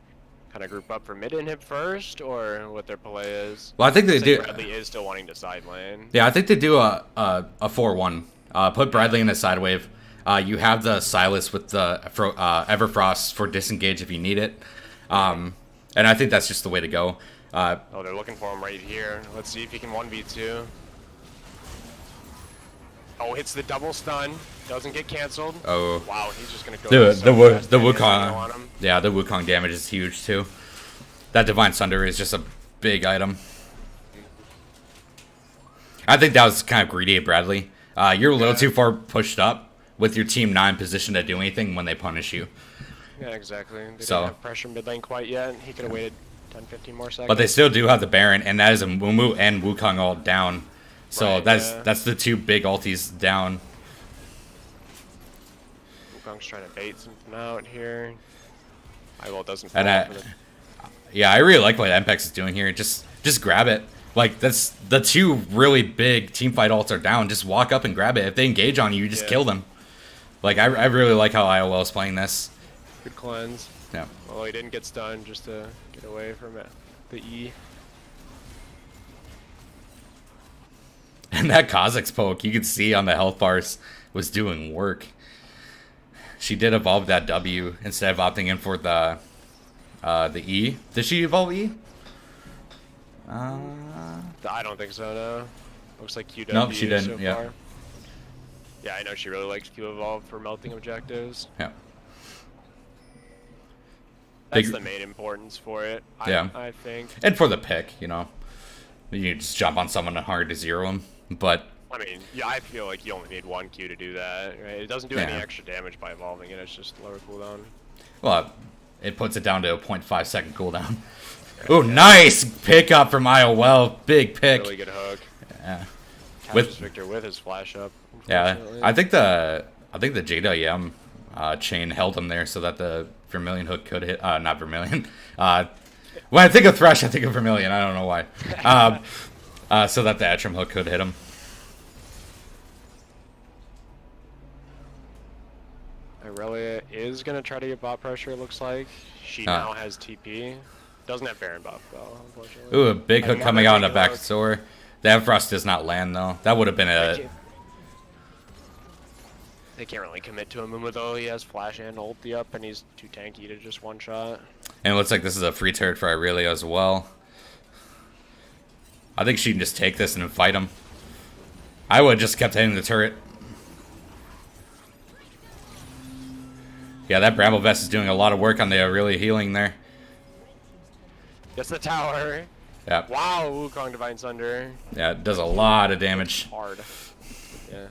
kind of group up for mid inhib first, or what their play is. Well, I think they Looks like do. Bradley is still wanting to side lane. Yeah, I think they do a 4-1. Put Bradley in the side wave. You have the Silas with the Everfrost for disengage if you need it. And I think that's just the way to go. Oh, they're looking for him right here. Let's see if he can 1v2. Oh, hits the double stun. Doesn't get canceled. Oh. Wow, he's just gonna go. The on Wukong. him. Yeah, the Wukong damage is huge too. That Divine Sunder is just a big item. I think that was kind of greedy of Bradley. You're a little too far pushed up with your team not in position to do anything when they punish you. Yeah, exactly. They So- didn't have pressure mid lane quite yet. He could have waited 10, 15 more seconds. But they still do have the Baron, and that is a Mumu and Wukong all down. So Right, that's the two big ultis down. Wukong's trying to bait something out here. IOL doesn't fall And for the... yeah, I really like what Mpex is doing here. Just grab it. Like, that's the two really big team fight ults are down. Just walk up and grab it. If they engage on you, just kill them. Like, I really like how IOL is playing this. Good cleanse. Yeah. Well, he didn't get stunned just to get away from it. The E. And that Kha'Zix poke, you could see on the health bars, was doing work. She did evolve that W instead of opting in for the E. Did she evolve E? I don't think so, no. Looks like QW Nope, she didn't, so yeah. far. Yeah, I know she really likes Q evolve for melting objectives. Yeah. That's Big- the main importance for it. Yeah. I think. And for the pick, you know. You just jump on someone hard to zero them. But I mean, yeah, I feel like you only need one Q to do that, right? It doesn't do any Yeah. extra damage by evolving it, it's just lower cooldown. well, it puts it down to a 0.5 second cooldown. Oh, nice pickup from IOL. Big pick. Really good hook. Yeah. Catches Victor with his flash up. Yeah. unfortunately. I think the JWM chain held him there so that the Vermilion hook could hit. Not Vermilion. When I think of Thresh, I think of Vermilion. I don't know why. So that the Etrim hook could hit him. Irelia is going to try to get bot pressure, it looks like. She now has TP. Doesn't have Baron buff, though, unfortunately. Ooh, a big hook And coming one out on the big back hook. door. The Evfrost does not land, though. That would have been a... They can't really commit to him, though. He has flash and ulti up, and he's too tanky to just one shot. And it looks like this is a free turret for Irelia as well. I think she can just take this and fight him. I would have just kept hitting the turret. Yeah, that Bramble Vest is doing a lot of work on the Irelia healing there. Gets the tower. Yeah, Wow, Wukong Divine Sunder. yeah, it does a lot of damage. Hard. Yeah.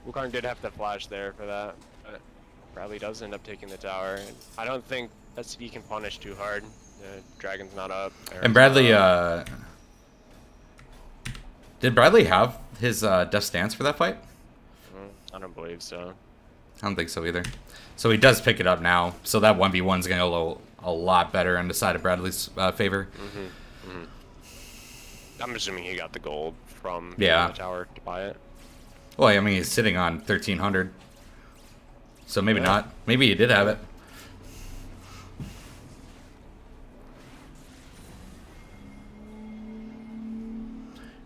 Wukong did have to flash there for that, but Bradley does end up taking the tower. And I don't think STD can punish too hard. Dragon's not up. And Bradley, did Bradley have his Death Stance for that fight? I don't believe so. I don't think so either. So he does pick it up now. So that 1v1 is going to go a lot better on the side of Bradley's favor. I'm assuming he got the gold from Yeah. the tower to buy it. Well, I mean, he's sitting on 1,300. So maybe Yeah. not. Maybe he did have it.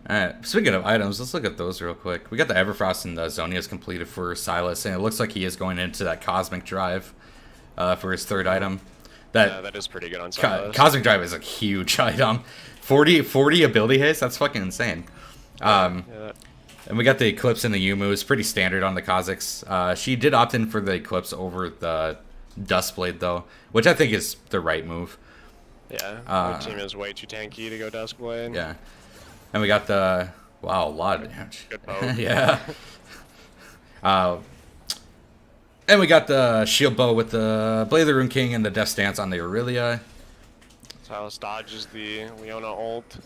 Alright, speaking of items, let's look at those real quick. We got the Everfrost and the Zonia's completed for Silas, and it looks like he is going into that Cosmic Drive for his third item. Yeah, that is pretty good on Silas. Cosmic Drive is a huge item. 40 ability hits, that's fucking insane. Yeah, And we got the Eclipse and the Yumu. It's pretty standard on the Kha'Zix. She did opt in for the Eclipse over the Duskblade, though, which I think is the right move. yeah. Our team is way too tanky to go Duskblade. Yeah. And we got the... Wow, a lot of damage. Good poke. Yeah. And we got the Shield Bow with the Blade of the Rune King and the Death Stance on the Aurelia. Silas dodges the Leona ult.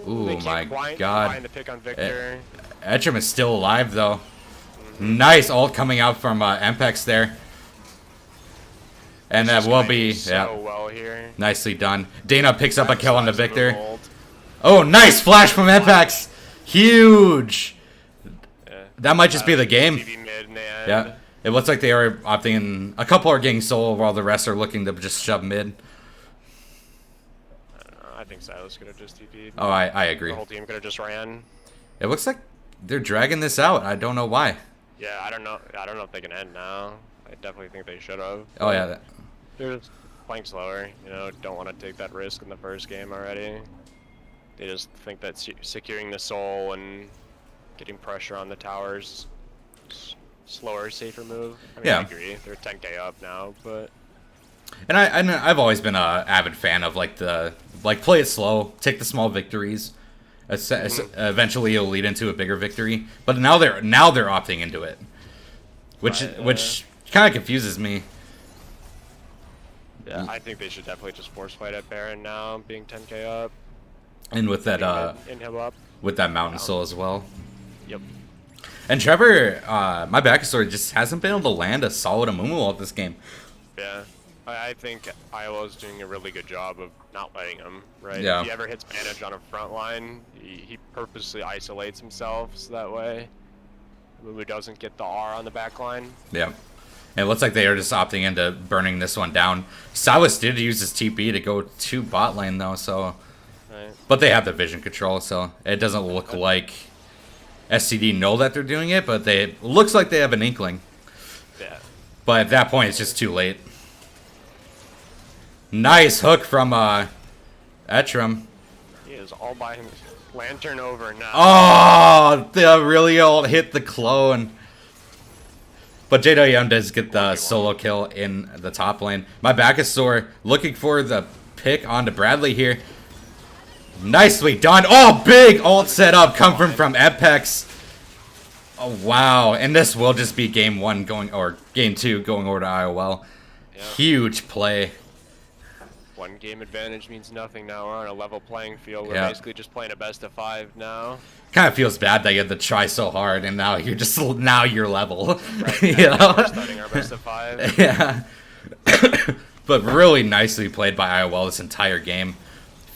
Ooh, They can't my find god. the pick on Victor. Etrim is still alive, though. Nice ult coming out from Mpex there. And that will be... so well here. Nicely done. Dana picks up a kill on the Silas Victor. ult. Oh, nice flash from Mpex. Huge. Yeah. That might just be the game. TV mid and Yeah. It looks like they are opting in. A couple are getting solo while the rest are looking to just shove mid. I don't know. I think Silas could have just TP'd. Oh, I The agree. whole team could have just ran. It looks like they're dragging this out. I don't know why. Yeah, I don't know. I don't know if they can end now. I definitely think they should have. Oh yeah. They're just playing slower. You know, don't want to take that risk in the first game already. They just think that securing the soul and getting pressure on the towers, slower, safer move. I mean, Yeah. I agree. They're 10k up now, but And I've always been a avid fan of like play it slow, take the small victories. Eventually, it'll lead into a bigger victory. But now they're opting into it, which kind of confuses me. yeah, I think they should definitely just force fight at Baron now, being 10k up. And with that Inhib up. with that mountain soul as well. Yep. And Trevor, my backstory just hasn't been able to land a solid Amumu at this game. Yeah. I think IOL is doing a really good job of not letting him, right? Yeah. If he ever hits manage on a front line, he purposely isolates himself so that way Mumu doesn't get the R on the back line. Yeah. And it looks like they are just opting into burning this one down. Silas did use his TP to go to bot lane though, so Right. but they have the vision control, so it doesn't look like STD know that they're doing it, but it looks like they have an inkling. Yeah. But at that point, it's just too late. Nice hook from Etram. He is all by himself. Lantern over now. Oh, they really all hit the clone. But JWM does get the solo kill in the top lane. My back is sore. Looking for the pick onto Bradley here. Nicely done. Oh, big ult set up coming from Apex. Oh, wow. And this will just be game 1 going, or game 2 going over to IOL. Yep. Huge play. 1 game advantage means nothing now. We're on a level playing field. We're Yeah. basically just playing a best of 5 now. Kind of feels bad that you had to try so hard and now you're just, now you're level. Right. You know? We're starting our best of 5. Yeah. But really nicely played by IOL this entire game.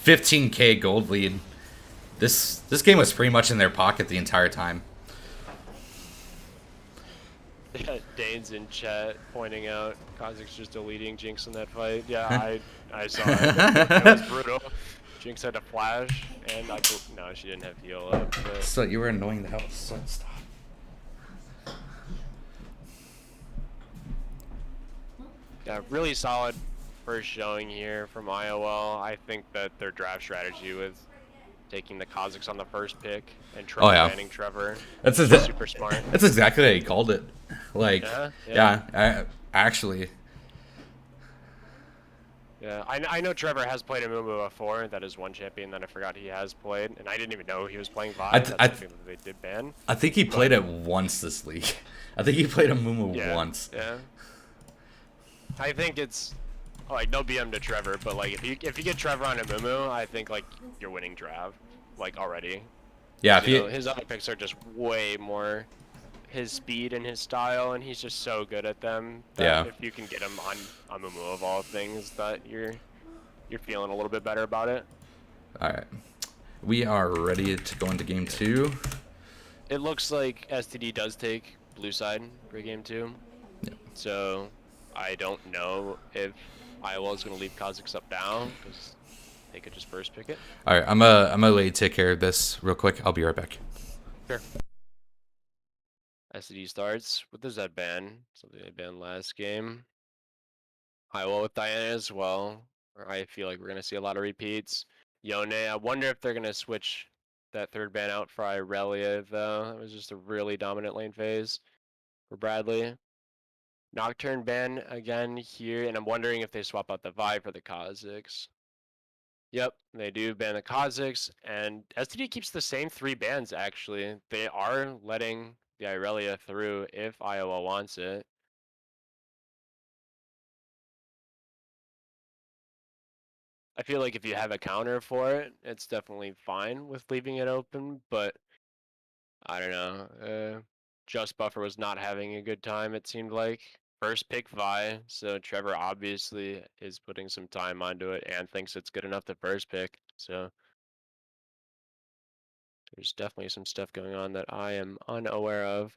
15k gold lead. This game was pretty much in their pocket the entire time. Dane's in chat pointing out Kha'Zix just deleting Jinx in that fight. Yeah, I saw it. That was brutal. Jinx had a flash, and no, she didn't have heal up. But So you were annoying the hell. So stop. yeah, really solid first showing here from IOL. I think that their draft strategy with taking the Kha'Zix on the first pick and banning Trevor That's super smart. That's exactly how you called it. Like, Yeah. actually. Yeah, I know Trevor has played Amumu before. That is one champion that I forgot he has played, and I didn't even know he was playing Vi. That's something that they did ban. I think he played it once this league. I think he played Amumu once. Yeah. I think it's like no BM to Trevor, but like if you get Trevor on Amumu, I think like you're winning draft like already. Yeah, His other picks are just way more his speed and his style, and he's just so good at them. That if you can get him on Amumu of all things, that you're feeling a little bit better about it. All right, we are ready to go into game 2. It looks like STD does take blue side for game 2. Yeah. So I don't know if IOL is going to leave Kha'Zix up down because they could just first pick it. All right, I'm gonna let you take care of this real quick. I'll be right back. Sure. STD starts with the Zed ban, something they banned last game. IOL with Diana as well. Or I feel like we're going to see a lot of repeats. Yone, I wonder if they're going to switch that third ban out for Irelia, though. That was just a really dominant lane phase for Bradley. Nocturne ban again here, and I'm wondering if they swap out the Vi for the Kha'Zix. Yep, they do ban the Kha'Zix, and STD keeps the same 3 bans, actually. They are letting the Irelia through if IOL wants it. I feel like if you have a counter for it, it's definitely fine with leaving it open, but I don't know. Just Buffer was not having a good time, it seemed like. First pick Vi, so Trevor obviously is putting some time onto it and thinks it's good enough to first pick. So there's definitely some stuff going on that I am unaware of.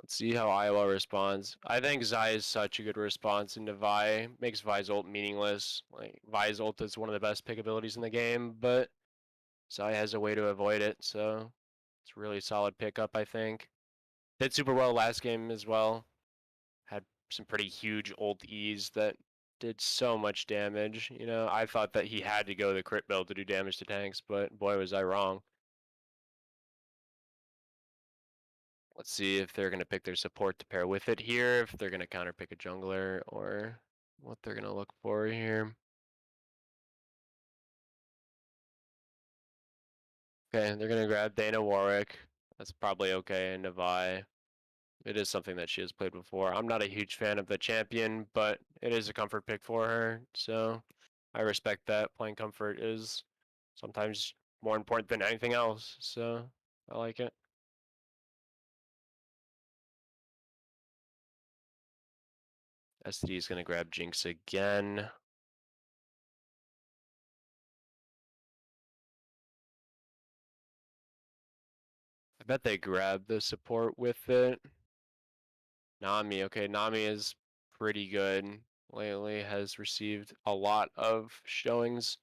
Let's see how IOL responds. I think Zai is such a good response into Vi. Makes Vi's ult meaningless. Like, Vi's ult is one of the best pick abilities in the game, but Zai has a way to avoid it, so it's a really solid pickup, I think. Did super well last game as well. Had some pretty huge ult E's that did so much damage. You know, I thought that he had to go the crit build to do damage to tanks, but boy was I wrong. Let's see if they're going to pick their support to pair with it here, if they're going to counter pick a jungler, or what they're going to look for here. Okay, they're going to grab Dana Warwick. That's probably okay, and Navi. It is something that she has played before. I'm not a huge fan of the champion, but it is a comfort pick for her, so I respect that. Playing comfort is sometimes more important than anything else, so I like it. STD is going to grab Jinx again. I bet they grab the support with it. Nami, okay, Nami is pretty good lately, has received a lot of showings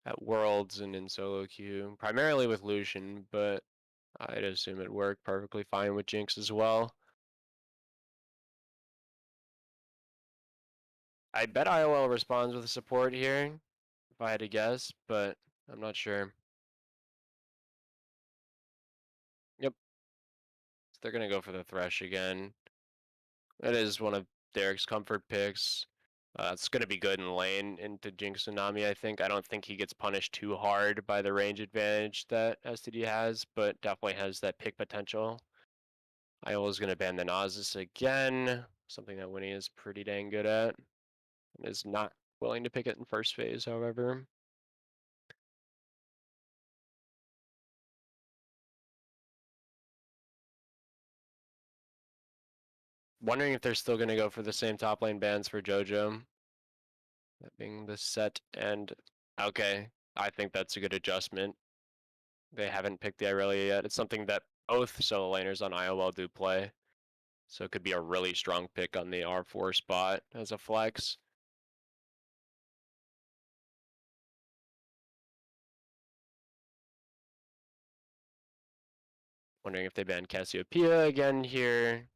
at Worlds and in solo queue, primarily with Lucian, but I'd assume it worked perfectly fine with Jinx as well. I bet IOL responds with support here, if I had to guess, but I'm not sure. Yep, so they're gonna go for the Thresh again. That is one of Derek's comfort picks. It's going to be good in lane into Jinx and Nami, I think. I don't think he gets punished too hard by the range advantage that STD has, but definitely has that pick potential. IOL is going to ban the Nasus again, something that Winnie is pretty dang good at, and is not willing to pick it in first phase, however. Wondering if they're still going to go for the same top lane bans for JoJo. That being the set and okay, I think that's a good adjustment. They haven't picked the Irelia yet. It's something that both solo laners on IOL do play. So it could be a really strong pick on the R4 spot as a flex. Wondering if they ban Cassiopeia again here.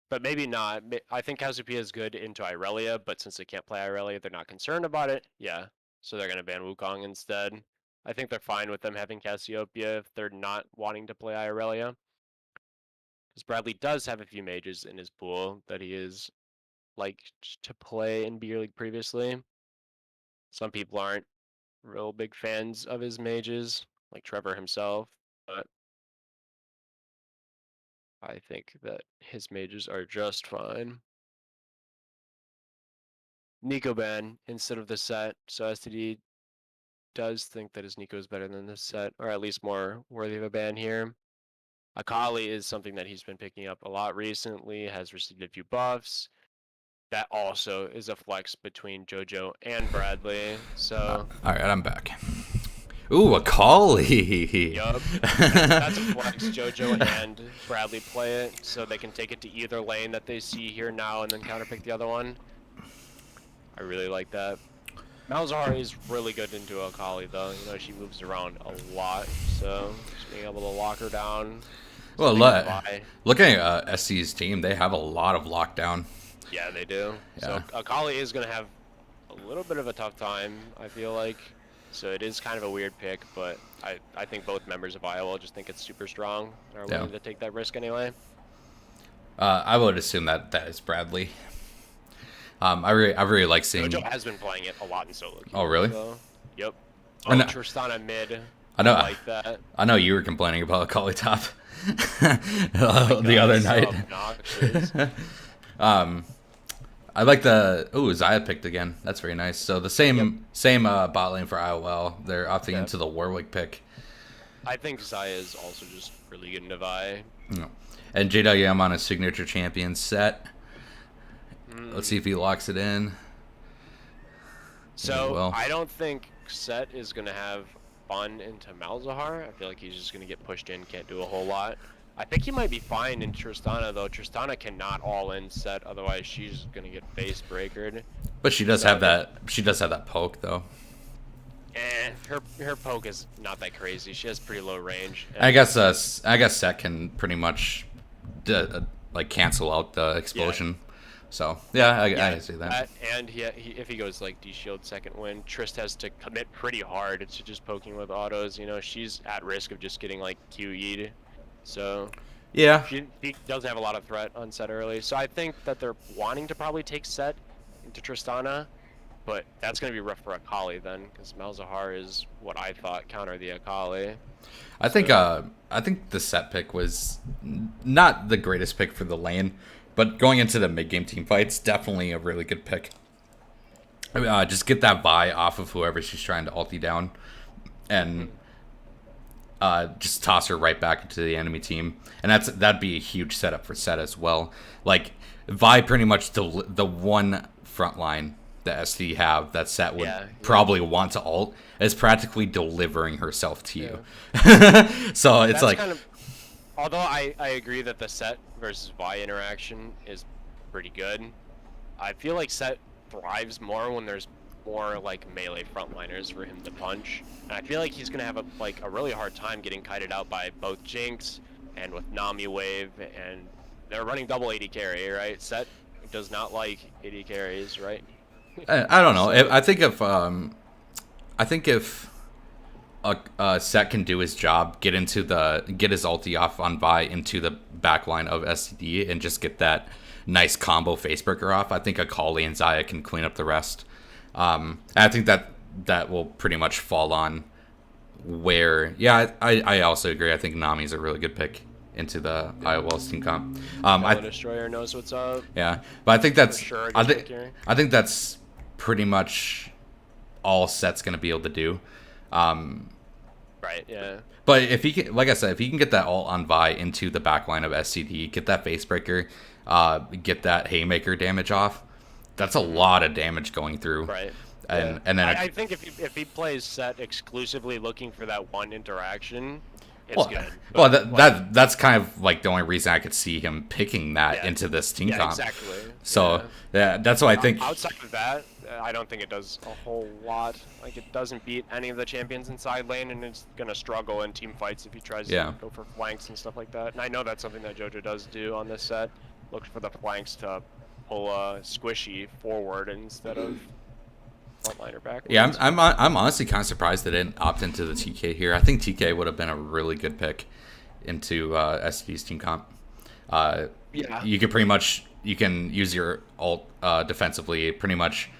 But maybe not. I think Cassiopeia is good into Irelia, but since they can't play Irelia, they're not concerned about it. Yeah, so they're going to ban Wukong instead. I think they're fine with them having Cassiopeia if they're not wanting to play Irelia. Because Bradley does have a few mages in his pool that he is liked to play in Beer League previously. Some people aren't real big fans of his mages, like Trevor himself, but I think that his mages are just fine. Nico ban instead of the set, so STD does think that his Nico is better than this set, or at least more worthy of a ban here. Akali is something that he's been picking up a lot recently, has received a few buffs. That also is a flex between JoJo and Bradley, so... Alright, I'm back. Ooh, Akali! Yup, that's a flex. JoJo and Bradley play it, so they can take it to either lane that they see here now and then counterpick the other one. I really like that. Malzahar is really good into Akali though, you know, she moves around a lot, so just being able to lock her down. Well, looking at SC's team, they have a lot of lockdown. Yeah, they do. Yeah. So Akali is going to have a little bit of a tough time, I feel like. So it is kind of a weird pick, but I think both members of IOL just think it's super strong and are willing to take that risk anyway. I would assume that is Bradley. I really like seeing. JoJo has been playing it a lot in solo queue. Oh really? So, yep. Oh, Tristana mid. I know. I like that. I know you were complaining about Akali top Oh the other night. I like the Zaya picked again. That's very nice. So the same bot lane for IOL. They're opting into the Warwick pick. I think Zaya is also just really good in Navi. No. And JWM on a signature champion set. Let's see if he locks it in. So I don't think Set is gonna have fun into Malzahar. I feel like he's just gonna get pushed in, can't do a whole lot. I think he might be fine in Tristana though. Tristana cannot all in set, otherwise she's gonna get face breakered. But she does So have that. She does have that poke though. her poke is not that crazy. She has pretty low range. I guess. I guess Set can pretty much, like cancel out the explosion. So yeah, I see that. And if he goes like D-shield second win, Trist has to commit pretty hard to just poking with autos. You know, she's at risk of just getting like QE'd. So Yeah. she doesn't have a lot of threat on set early. So I think that they're wanting to probably take set into Tristana, but that's going to be rough for Akali then, because Malzahar is what I thought counter the Akali. I think the Set pick was not the greatest pick for the lane, but going into the mid game team fights, definitely a really good pick. Just get that Vi off of whoever she's trying to ulti down, and just toss her right back into the enemy team, and that'd be a huge setup for Set as well. Like Vi, pretty much the one front line that SD have that Set would probably want to ult is practically delivering herself to you. So it's like, although I agree that the Set versus Vi interaction is pretty good, I feel like Set thrives more when there's more like melee frontliners for him to punch, and I feel like he's gonna have a really hard time getting kited out by both Jinx and with Nami wave, and they're running double AD carry, right? Set does not like AD carries, right? I don't know. I think if Set can do his job, get his ulti off on Vi into the backline of STD and just get that nice combo facebreaker off, I think Akali and Xayah can clean up the rest. I think that will pretty much fall on where. Yeah, I also agree. I think Nami's a really good pick into the IOL team comp. Destroyer knows what's up. Yeah, but I think that's sure I think that's pretty much all Set's gonna be able to do. Right. Yeah. But if he can, like I said, if he can get that ult on Vi into the backline of SCD, get that facebreaker, get that haymaker damage off, that's a lot of damage going through. Right. And then I think if he plays Set exclusively looking for that one interaction, it's good. But, that's kind of like the only reason I could see him picking that into this team comp. Exactly. So that's why I think. Outside of that, I don't think it does a whole lot. Like, it doesn't beat any of the champions in side lane, and it's gonna struggle in team fights if he tries to go for flanks and stuff like that. And I know that's something that JoJo does do on this set. Look for the flanks to pull Squishy forward instead of frontliner backwards. Yeah, I'm honestly kind of surprised they didn't opt into the TK here. I think TK would have been a really good pick into SV's team comp. You could you can use your ult defensively, pretty much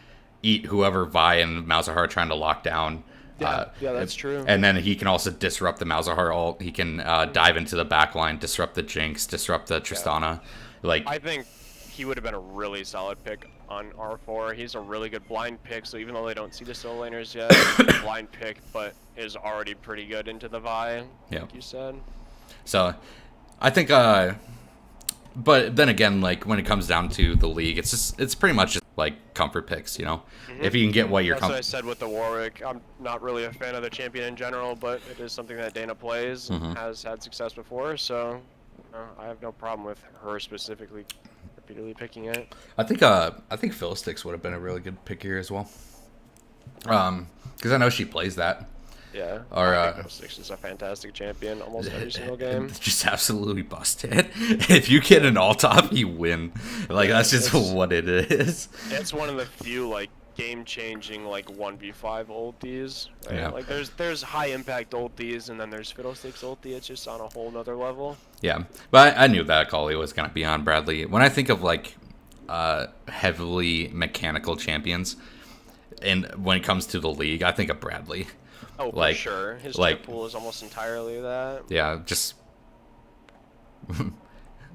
eat whoever Vi and Malzahar are trying to lock down. Yeah, that's true. And then he can also disrupt the Malzahar ult. He can dive into the backline, disrupt the Jinx, disrupt the Tristana. I think he would have been a really solid pick on R4. He's a really good blind pick, so even though they don't see the solo laners yet, he's a blind pick, but is already pretty good into the Vi, like you said. So, I think, but then again, like, when it comes down to the league, it's pretty much just, like, comfort picks, you know? If you can get what you're That's what I said with the Warwick. I'm not really a fan of the champion in general, but it is something that Dana plays, has had success before, so I have no problem with her specifically repeatedly picking it. I think Fiddlesticks would have been a really good pick here as well. Because I know she plays that. Yeah. Or Fiddlesticks is a fantastic champion almost every single game. Just absolutely busted. If you get an alt off, you win. Like, that's just what it is. It's one of the few like game-changing like 1v5 ultis. Right? Yeah. Like there's high impact ultis, and then there's Fiddlesticks ulti. It's just on a whole nother level. Yeah, but I knew that Akali was gonna be on Bradley. When I think of like heavily mechanical champions, and when it comes to the league, I think of Bradley. Oh, for sure. His chip pool is almost entirely that. Yeah, just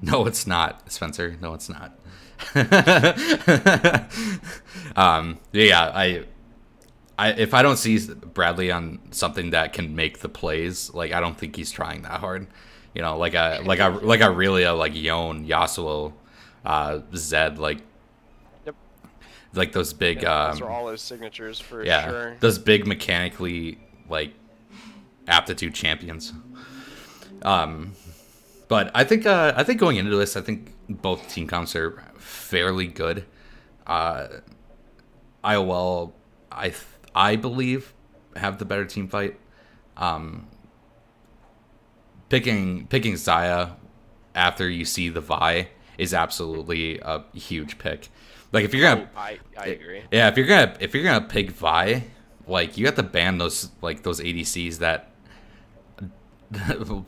no, it's not, Spencer. No, it's not. I if I don't see Bradley on something that can make the plays, like, I don't think he's trying that hard. You know, like Aurelia, like Yone, Yasuo, Zed, like those big. Those are all his signatures for sure. Those big mechanically like aptitude champions. But But I think going into this, I think both team comps are fairly good. Uh, IOL, I believe, have the better team fight. Um, picking Zaya after you see the Vi is absolutely a huge pick. Like if you're gonna, I agree. yeah, if you're gonna pick Vi, like you have to ban those ADCs that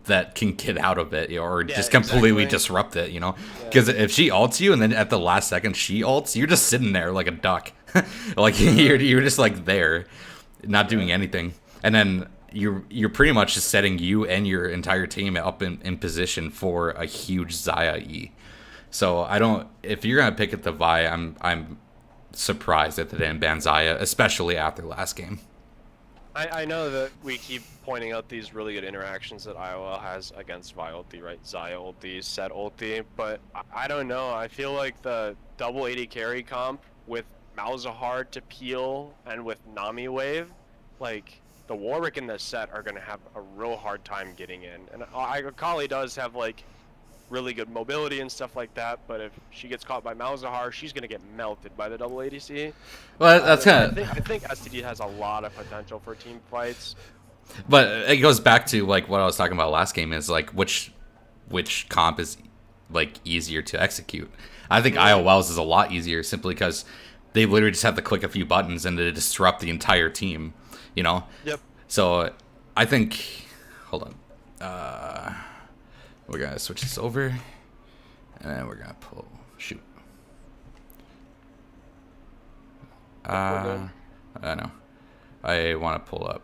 that can get out of it, or Yeah, just completely exactly. disrupt it, you know? Yeah. Because if she ults you and then at the last second she ults, you're just sitting there like a duck. Like you're just like there, not doing anything. And then you're pretty much just setting you and your entire team up in position for a huge Zaya E. So I don't, if you're gonna pick at the Vi, I'm surprised that they didn't ban Zaya, especially after last game. I know that we keep pointing out these really good interactions that IOL has against Vi ulti, right? Zaya ulti, Set ulti, but I don't know. I feel like the double 80 carry comp with Malzahar to peel and with Nami wave, like the Warwick and the Set are gonna have a real hard time getting in. And Akali does have like really good mobility and stuff like that, but if she gets caught by Malzahar, she's gonna get melted by the double ADC. Well, that's kind of. I think STD has a lot of potential for team fights. But it goes back to like what I was talking about last game is like which comp is like easier to execute. I think IOL's is a lot easier simply because they literally just have to click a few buttons and they disrupt the entire team, you know? Yep. So I think, hold on, we're gonna switch this over and then we're gonna pull, shoot. I know. I want to pull up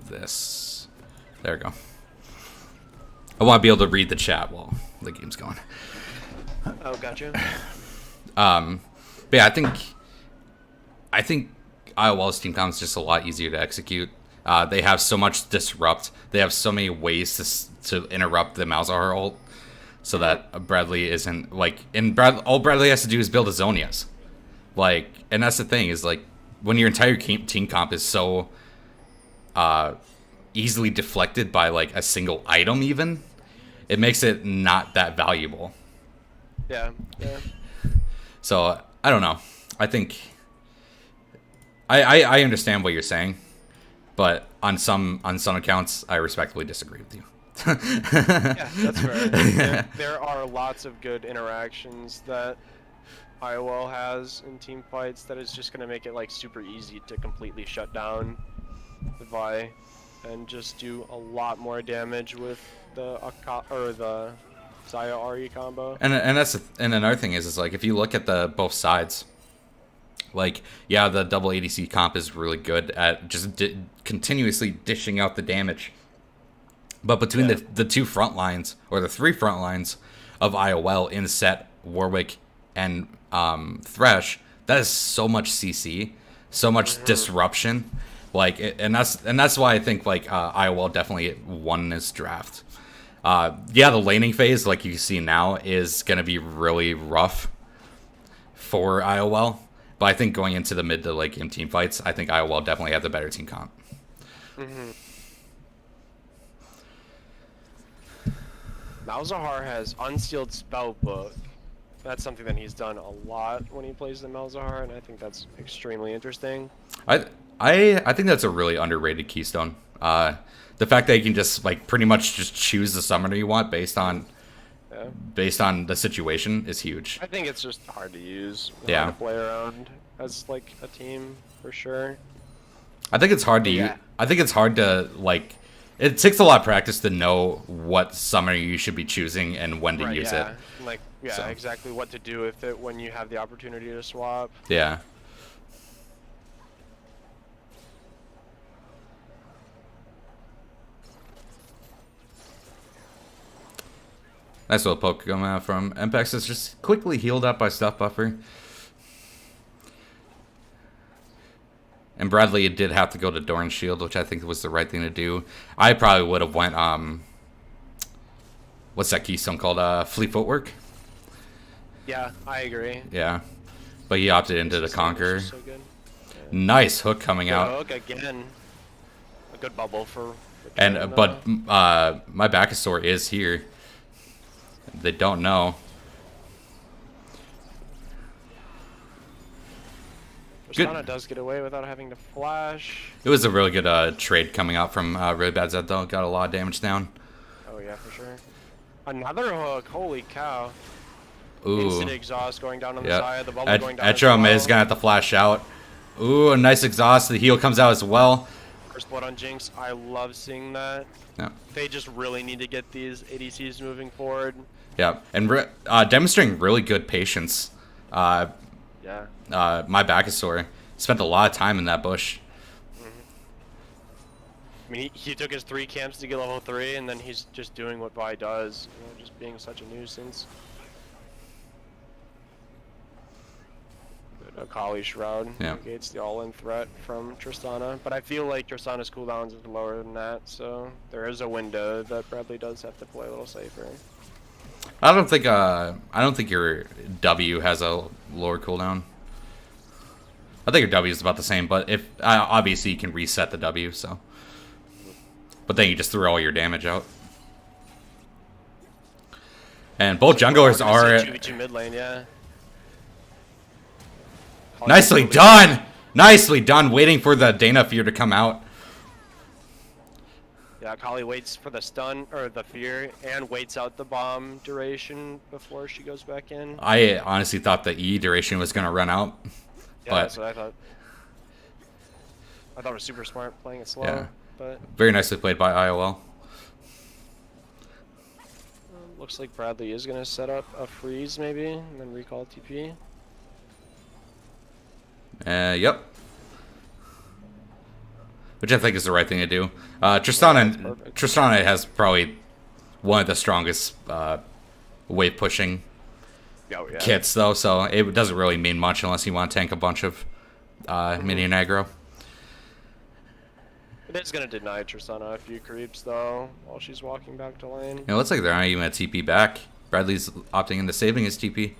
this. There we go. I want to be able to read the chat while the game's going. Oh, gotcha. But yeah, I think IOL's team comp is just a lot easier to execute. They have so much disrupt. They have so many ways to interrupt the Malzahar ult, so that Bradley isn't like. And all Bradley has to do is build a Zonias. Like, and that's the thing is like when your entire team comp is so easily deflected by like a single item, even it makes it not that valuable. Yeah. So I don't know. I think I understand what you're saying, but on some accounts, I respectfully disagree with you. Yeah, that's fair. There are lots of good interactions that IOL has in team fights that is just gonna make it like super easy to completely shut down the Vi and just do a lot more damage with the Zaya RE combo. And another thing is like if you look at the both sides, like yeah, the double ADC comp is really good at just continuously dishing out the damage. But between the two front lines or the three front lines of IOL in Set, Warwick, and Thresh, that is so much CC, so much disruption, like, and that's why I think like IOL definitely won this draft. Yeah, the laning phase, like you see now, is gonna be really rough for IOL, but I think going into the mid to late game team fights, I think IOL definitely have the better team comp. Malzahar has unsealed spellbook. That's something that he's done a lot when he plays the Malzahar, and I think that's extremely interesting. I think that's a really underrated keystone. The fact that you can just like pretty much just choose the summoner you want based on the situation is huge. I think it's just hard to use. Yeah. To play around as like a team for sure. I think it's hard to I think it's hard to like. It takes a lot of practice to know what summoner you should be choosing and when to use it. Like exactly what to do with it when you have the opportunity to swap. Yeah. Nice little poke coming out from Mpex is just quickly healed up by Stuff Buffer. And Bradley did have to go to Dorn's Shield, which I think was the right thing to do. I probably would have went, what's that keystone called? Fleet Footwork? Yeah, I agree. Yeah. But he opted into the Conqueror. So good. Nice hook coming out. Hook again. A good bubble for And but my Backusaur is here. They don't know. Tristana does get away without having to flash. It was a really good trade coming out from Really Bad Zed, though. Got a lot of damage down. Oh, yeah, for sure. Another hook. Holy cow. Ooh. Instant exhaust going down on the side. The bubble going down Etrom as well. is going to have to flash out. Ooh, a nice exhaust. The heal comes out as well. First blood on Jinx. I love seeing that. Yeah. They just really need to get these ADCs moving forward. Yeah, and demonstrating really good patience. Yeah. My Backusaur spent a lot of time in that bush. I mean, he took his 3 camps to get level 3, and then he's just doing what Vi does, you know, just being such a nuisance. But Akali Shroud negates the all-in threat from Tristana, but I feel like Tristana's cooldowns is lower than that, so there is a window that Bradley does have to play a little safer. I don't think your W has a lower cooldown. I think your W is about the same, but if obviously you can reset the W, so. But then you just threw all your damage out. And both junglers are 2v2 mid lane, yeah. nicely done. Nicely done. Waiting for the Dana Fear to come out. Yeah, Kali waits for the stun or the fear and waits out the bomb duration before she goes back in. I honestly thought the E duration was gonna run out. Yeah, but that's what I thought. I thought it was super smart playing it slow. Yeah. But very nicely played by IOL. looks like Bradley is gonna set up a freeze maybe and then recall TP. Yep. Which I think is the right thing to do. Tristana has probably one of the strongest wave pushing kits, though, so it doesn't really mean much unless you want to tank a bunch of minion aggro. It is going to deny Tristana a few creeps, though, while she's walking back to lane. It looks like they're not even at TP back. Bradley's opting into saving his TP.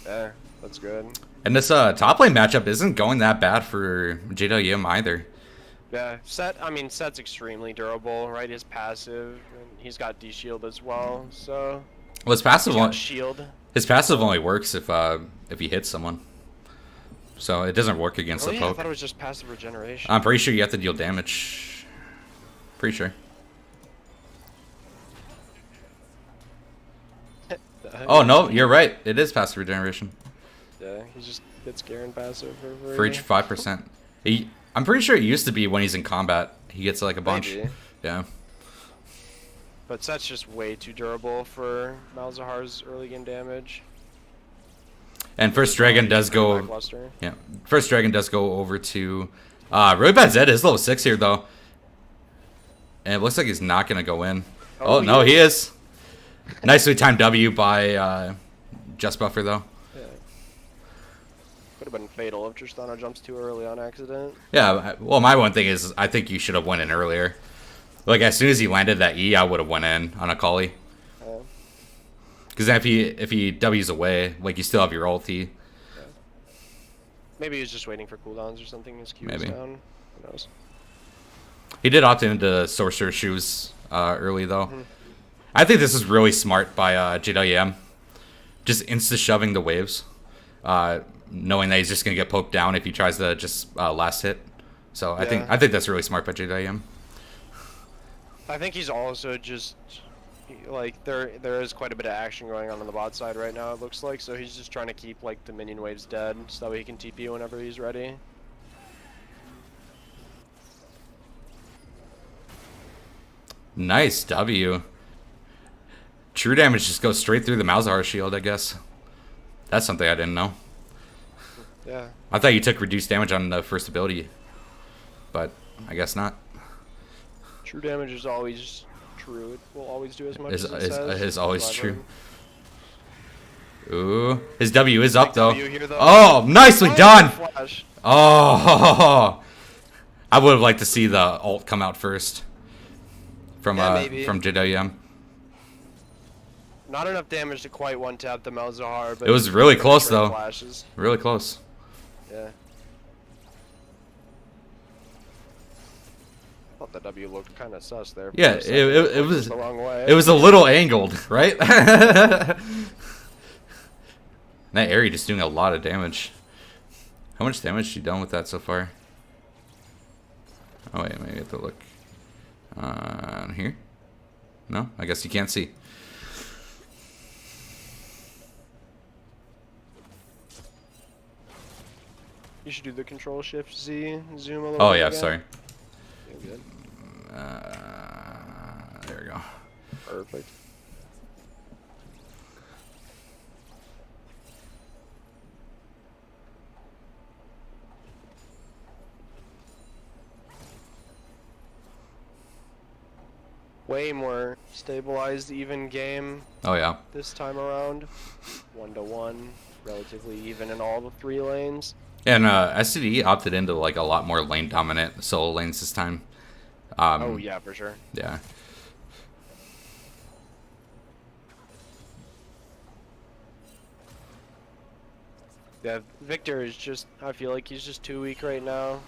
Yeah, that's good. And this top lane matchup isn't going that bad for JWM either. Yeah, Set's extremely durable, right? His passive, and he's got D-shield as well, so... Well, his passive shield. His passive only works if he hits someone. So it doesn't work against the poke. I thought it was just passive regeneration. I'm pretty sure you have to deal damage. Pretty sure. Oh, no, you're right. It is passive regeneration. Yeah, he just gets Garen passive for each 5%. I'm pretty sure it used to be when he's in combat. He gets like a bunch. Maybe. Yeah. But Set's just way too durable for Malzahar's early game damage. And First Dragon does go. Yeah. First Dragon does go over to. Really Bad Zed is level 6 here though. And it looks like he's not gonna go in. Oh no, he is. Nicely timed W by Just Buffer though. Yeah. Could have been fatal if Tristana jumps too early on accident. Yeah. Well, my one thing is I think you should have went in earlier. Like as soon as he landed that E, I would have went in on Akali. Because then if he W's away, like you still have your ulti. Yeah. Maybe he was just waiting for cooldowns or something. His Q was down. Who knows? He did opt into Sorcerer Shoes early though. I think this is really smart by JWM. Just insta-shoving the waves. Knowing that he's just going to get poked down if he tries to just last hit. So I think that's really smart by JWM. I think he's also just... Like, there is quite a bit of action going on the bot side right now, it looks like. So he's just trying to keep, like, the minion waves dead so that way he can TP whenever he's ready. Nice W. True damage just goes straight through the Malzahar shield, I guess. That's something I didn't know. Yeah. I thought you took reduced damage on the first ability, but I guess not. True damage is always true. It will always do as much as it says. Is always true. Ooh, his W is up though. Here, though. Oh, nicely done. Oh, I would have liked to see the ult come out first from JWM. Not enough damage to quite one-tap the Malzahar, but it was really close though. Flashes. Really close. Yeah. thought the W looked kind of sus there. Yeah, For a second. it was the wrong way. it was a little angled, right? That Aerie just doing a lot of damage. How much damage has she done with that so far? Oh wait, maybe I have to look here. No, I guess you can't see. You should do the Control Shift Z zoom a little. Oh bit yeah, again. sorry. You're good. There we go. Perfect. Way more stabilized, even game Oh yeah. this time around. 1-to-1, relatively even in all the 3 lanes. And STD opted into like a lot more lane dominant solo lanes this time. Oh yeah, for sure. Yeah. Yeah, Victor is just, I feel like he's just too weak right now.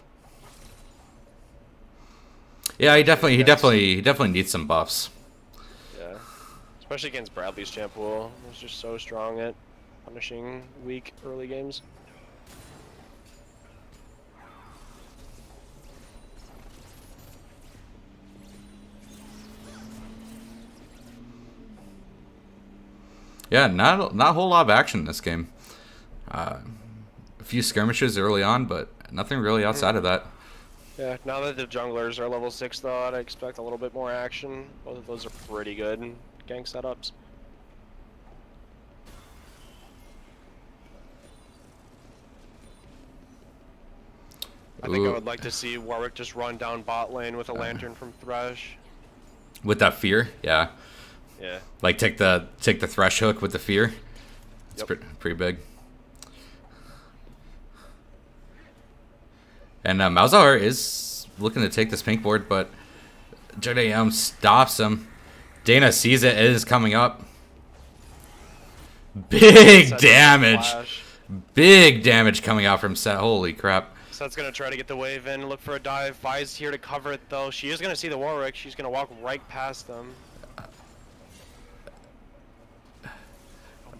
Yeah, he definitely needs some buffs. Yeah. Especially against Bradley's champ pool. He's just so strong at punishing weak early games. Yeah, not a whole lot of action in this game. A few skirmishes early on, but nothing really outside of that. Yeah, now that the junglers are level 6 though, I'd expect a little bit more action. Both of those are pretty good gank setups. I think I would like to see Warwick just run down bot lane with a lantern from Thresh. With that fear, yeah. Yeah. Like take the Thresh hook with the fear. It's Yep. pretty big. And Malzahar is looking to take this pink board, but JDM stops him. Dana sees it. It is coming up. Big Set's damage. flash. Big damage coming out from Set. Holy crap. Set's gonna try to get the wave in, look for a dive. Vi's here to cover it though. She is gonna see the Warwick. She's gonna walk right past them.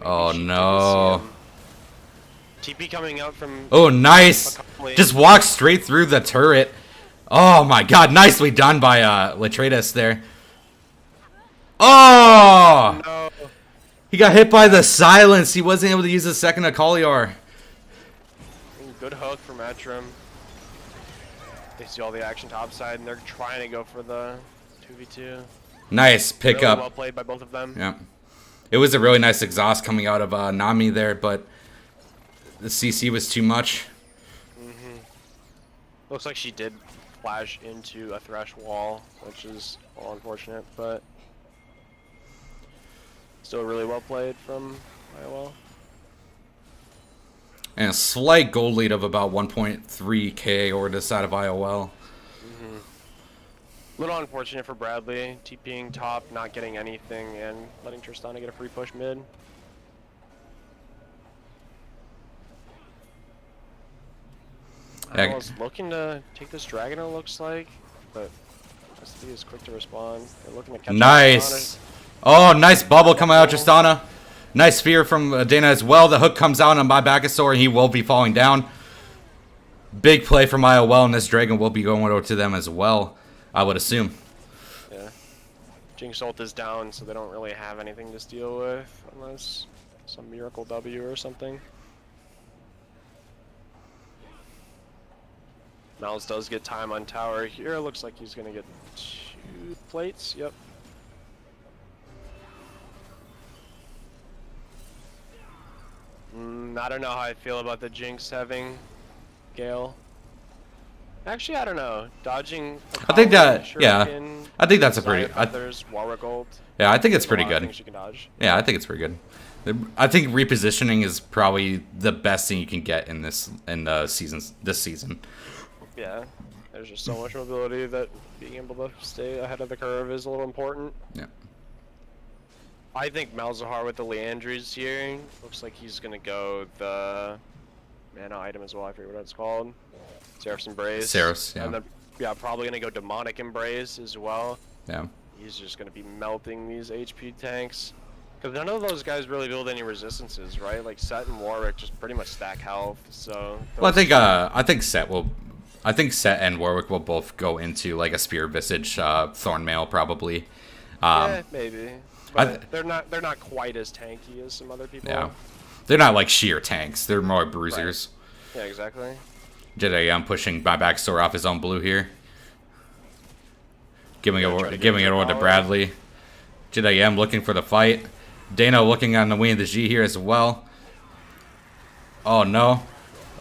Oh Maybe she no. didn't see him. TP coming out from. Oh, nice. Just walk straight through the turret. Oh my god, nicely done by Latredas there. Oh! No. He got hit by the silence. He wasn't able to use the second Akaliar. Good hook from Atrum. They see all the action topside and they're trying to go for the 2v2. Nice Really pickup. well played by both of them. Yeah. It was a really nice exhaust coming out of Nami there, but the CC was too much. Looks like she did flash into a Thresh wall, which is all unfortunate, but still really well played from IOL. And a slight gold lead of about 1.3k over the side of IOL. Little unfortunate for Bradley, TPing top, not getting anything, and letting Tristana get a free push mid. Yeah. IOL's looking to take this dragon, it looks like, but STD is quick to respond. They're looking to catch Nice. Oh, nice bubble coming out, Tristana. Nice fear from Dana as well. The hook comes out on my Backusaur, and he will be falling down. Big play from IOL, and this dragon will be going over to them as well, I would assume. Yeah. Jinx ult is down, so they don't really have anything to deal with, unless some miracle W or something. Malz does get time on tower here. Looks like he's gonna get 2 plates. Yep. I don't know how I feel about the Jinx having Gale. Actually, I don't know. Dodging. I think that, Shuriken, yeah. I think that's a pretty. Feathers, Warwick ult. Yeah, I think it's pretty A lot of good. things you can dodge. Yeah, I think it's pretty good. I think repositioning is probably the best thing you can get in this season. Yeah, there's just so much mobility that being able to stay ahead of the curve is a little important. Yeah. I think Malzahar with the Leandries here looks like he's gonna go the mana item as well. I forget what it's called. Seraph's Embrace. Seraph's, yeah. And then Yeah, probably gonna go Demonic Embrace as well. Yeah. He's just gonna be melting these HP tanks. Because none of those guys really build any resistances, right? Like Set and Warwick just pretty much stack health. So. Well, I think Set and Warwick will both go into like a Spear Visage, Thornmail probably. Yeah, maybe. But they're not quite as tanky as some other people. Yeah. They're not like sheer tanks. They're more bruisers. Right. Yeah, exactly. Jedi pushing my backstore off his own blue here. Giving it over to Bradley. Jedi looking for the fight. Dana looking on the wing of the G here as well. Oh no.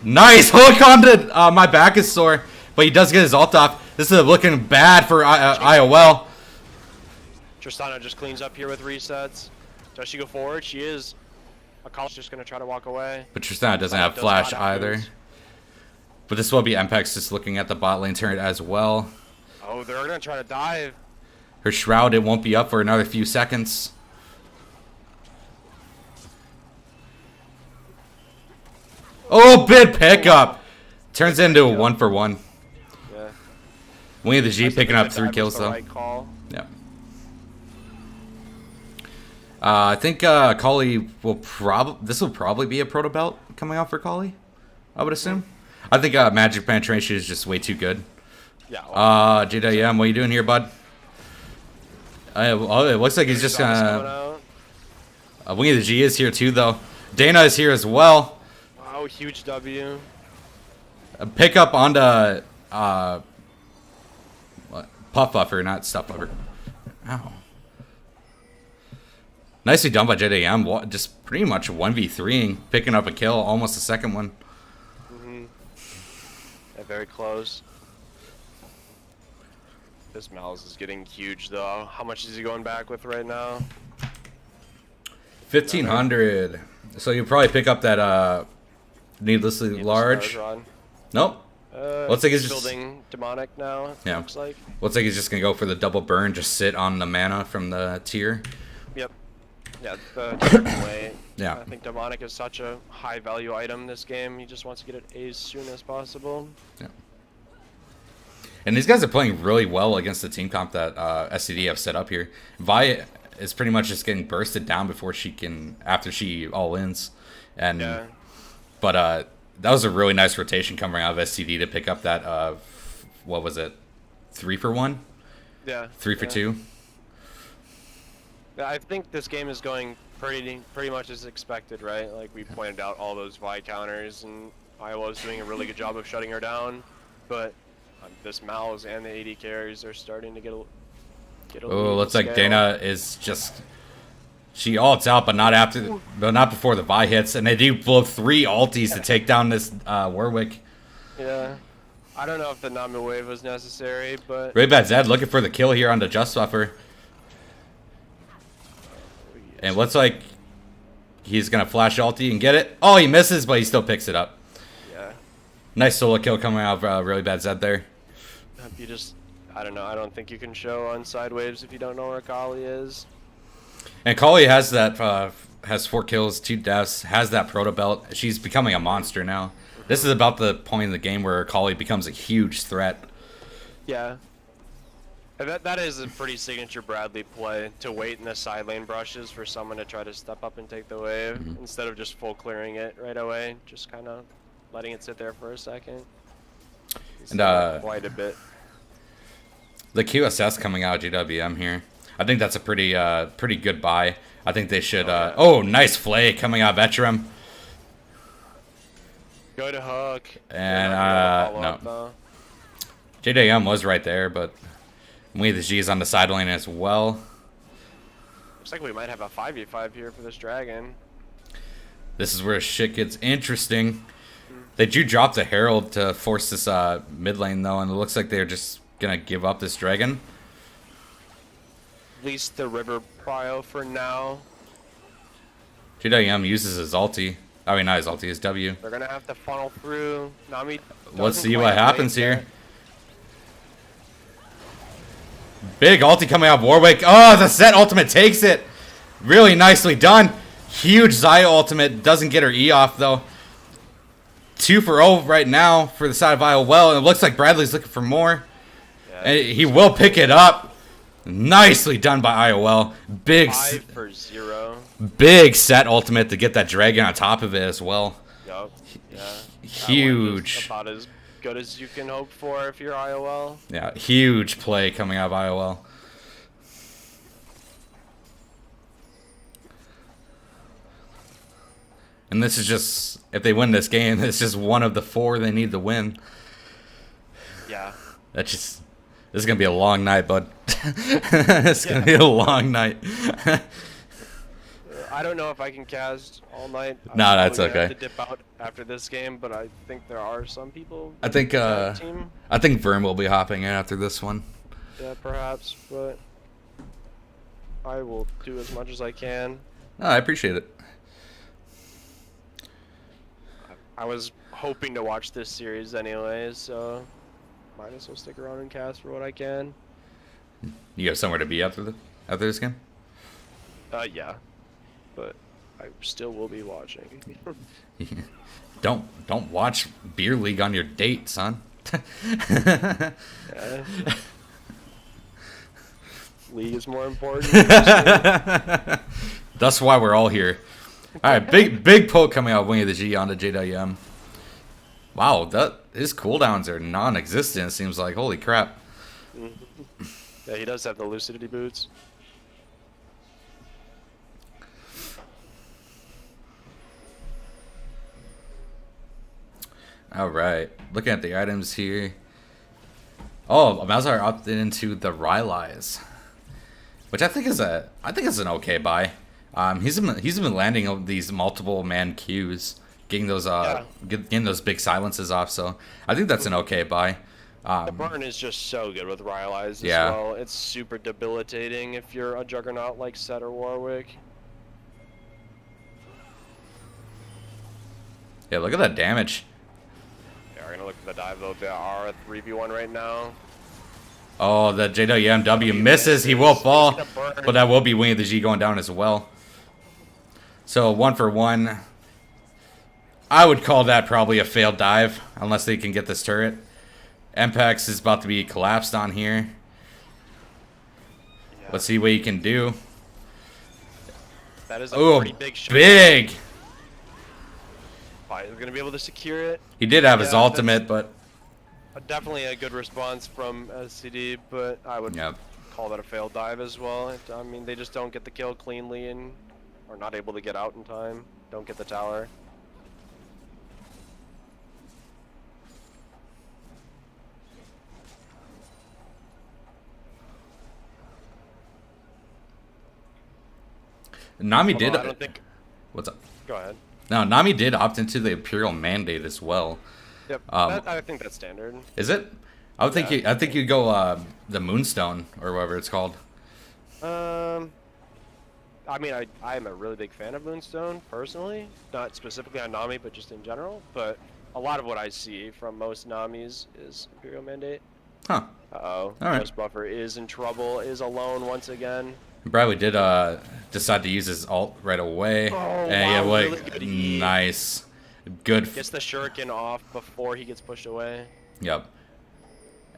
Nice hook onto my back is sore. But he does get his ult off. This is looking bad for IOL. Tristana just cleans up here with resets. Does she go forward? She is. Akali's just going to try to walk away. But Tristana doesn't have flash either. But this will be Mpex just looking at the bot lane turret as well. Oh, they're going to try to dive. Her Shroud, it won't be up for another few seconds. Oh, bid pickup! Turns into a 1-for-1. Yeah. Wing of the G picking up 3 kills though. Right call. Yeah. I think Kali will this will probably be a proto belt coming out for Kali, I would assume. I think Magic Penetration is just way too good. Yeah. JWM, what are you doing here, bud? It looks like he's just gonna. Wing of the G is here too, though. Dana is here as well. Wow, huge W. A pickup onto what? Puff Buffer, not Stuff Buffer. Ow. Nicely done by JDM. Just pretty much 1v3ing, picking up a kill, almost a second one. Yeah, very close. This Mal's is getting huge though. How much is he going back with right now? 1,500. So you'll probably pick up that needlessly large. Nope. Looks like he's just building demonic now. Yeah. Looks like. Looks like he's just gonna go for the double burn, just sit on the mana from the tier. Yep. Yeah, the different way. Yeah. I think demonic is such a high value item this game. He just wants to get it as soon as possible. Yeah. And these guys are playing really well against the team comp that STD have set up here. Vi is pretty much just getting bursted down before after she all-ins. And yeah. But that was a really nice rotation coming out of STD to pick up that what was it? 3-for-1? Yeah. 3-for-2. Yeah, I think this game is going pretty much as expected, right? Like we pointed out all those Vi counters, and Iowa is doing a really good job of shutting her down, but this Mal's and the AD carries are starting to get a Oh, looks like Dana is just she ults out, but not before the Vi hits, and they do blow 3 ultis to take down this Warwick. Yeah, I don't know if the Nami wave was necessary, but Really bad Zed looking for the kill here on the Just Buffer. And looks like he's going to flash ulti and get it. Oh, he misses, but he still picks it up. Yeah. Nice solo kill coming out of Really Bad Zed there. You just, I don't know, I don't think you can show on side waves if you don't know where Kali is. And Kali has that, has 4 kills, 2 deaths, has that proto belt. She's becoming a monster now. This is about the point in the game where Kali becomes a huge threat. Yeah. That is a pretty signature Bradley play, to wait in the side lane brushes for someone to try to step up and take the wave, instead of just full clearing it right away, just kind of letting it sit there for a second. And quite a bit. The QSS coming out of GWM here. I think that's a pretty good buy. I think they should oh, nice flay coming out of Etcherim. Go to hook. And no. JWM was right there, but we the G is on the side lane as well. Looks like we might have a 5v5 here for this dragon. This is where shit gets interesting. They do drop the Herald to force this mid lane though, and it looks like they're just gonna give up this dragon. At least the river prio for now. JWM uses his ulti. I mean, not his ulti, his W. They're gonna have to funnel through. Nami. Let's see what happens here. Big ulti coming out of Warwick. Oh, the Set ultimate takes it. Really nicely done. Huge Xayah ultimate. Doesn't get her E off, though. 2 for 0 right now for the side of IOL. And it looks like Bradley's looking for more. And he will pick it up. Nicely done by IOL. 5 for 0. Big set ultimate to get that dragon on top of it as well. Yup. Yeah. Huge. About as good as you can hope for if you're IOL. Yeah, huge play coming out of IOL. And this is just, if they win this game, it's just one of the 4 they need to win. Yeah. This is going to be a long night, bud. It's going to be a long night. I don't know if I can cast all night. No, that's okay. Have to dip out after this game, but I think there are some people. I think Vern will be hopping in after this one. Yeah, perhaps, but I will do as much as I can. Oh, I appreciate it. I was hoping to watch this series anyways, so might as well stick around and cast for what I can. You have somewhere to be after this game? Yeah, but I still will be watching. Don't watch Beer League on your date, son. Yeah. League is more important. That's why we're all here. All right, big poke coming out of Wingy the G onto JWM. Wow, his cooldowns are non-existent. It seems like, holy crap. Yeah, he does have the lucidity boots. All right, looking at the items here. Oh, Malzahar opted into the Rylai's, which I think is an okay buy. He's been landing these multiple man Qs, getting those getting those big silences off. So I think that's an okay buy. The burn is just so good with Rylai's as well. It's super debilitating if you're a juggernaut like Set or Warwick. Yeah, look at that damage. Yeah, we're gonna look for the dive though. They are a 3v1 right now. Oh, the JWMW misses. He will fall, but that will be Wingy the G going down as well. So 1 for 1. I would call that probably a failed dive, unless they can get this turret. MPEX is about to be collapsed on here. Yeah. Let's see what he can do. That is a pretty big shot. Big! He's going to be able to secure it. He did have his ultimate, but... Definitely a good response from STD, but I would call that a failed dive as well. I mean, they just don't get the kill cleanly and are not able to get out in time. Don't get the tower. Nami did. I don't think. What's up? Go ahead. No, Nami did opt into the Imperial Mandate as well. Yep. I think that's standard. Is it? I would think I think you'd go the Moonstone or whatever it's called. I mean, I am a really big fan of Moonstone personally, not specifically on Nami, but just in general. But a lot of what I see from most Namis is Imperial Mandate. Huh. Uh-oh. All right. Ghost Buffer is in trouble, is alone once again. Bradley did decide to use his ult right away. Oh, and wow, yeah, really good E. Nice. Good. Gets the shuriken off before he gets pushed away. Yep.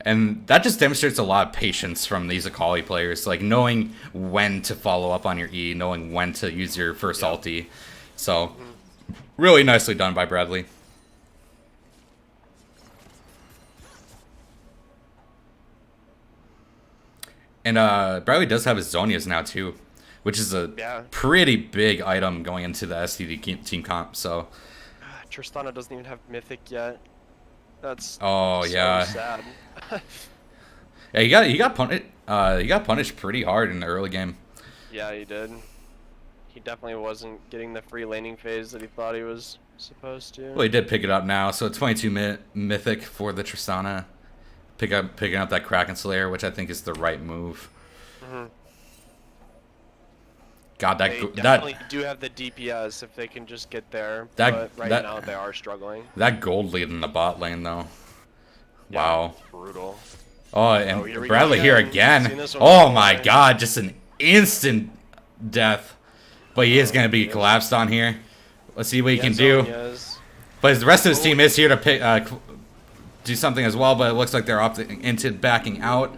And that just demonstrates a lot of patience from these Akali players, like knowing when to follow up on your E, knowing when to use your first ulti. So, really nicely done by Bradley. And Bradley does have his Zonias now too, which is a pretty big item going into the STD team comp. So Tristana doesn't even have Mythic yet. That's so sad. Yeah, he got punished. He got punished pretty hard in the early game. Yeah, he did. He definitely wasn't getting the free laning phase that he thought he was supposed to. Well, he did pick it up now, so 22 Mythic for the Tristana. Picking up that Kraken Slayer, which I think is the right move. God, they definitely do have the DPS if they can just get there. But right now they are struggling. That gold lead in the bot lane, though. Yeah, wow. Brutal. Oh, and Bradley here again. Oh my God, just an instant death. But he is going to be collapsed on here. Let's see what he can do. But the rest of his team is here to pick. do something as well, but it looks like they're opting into backing out.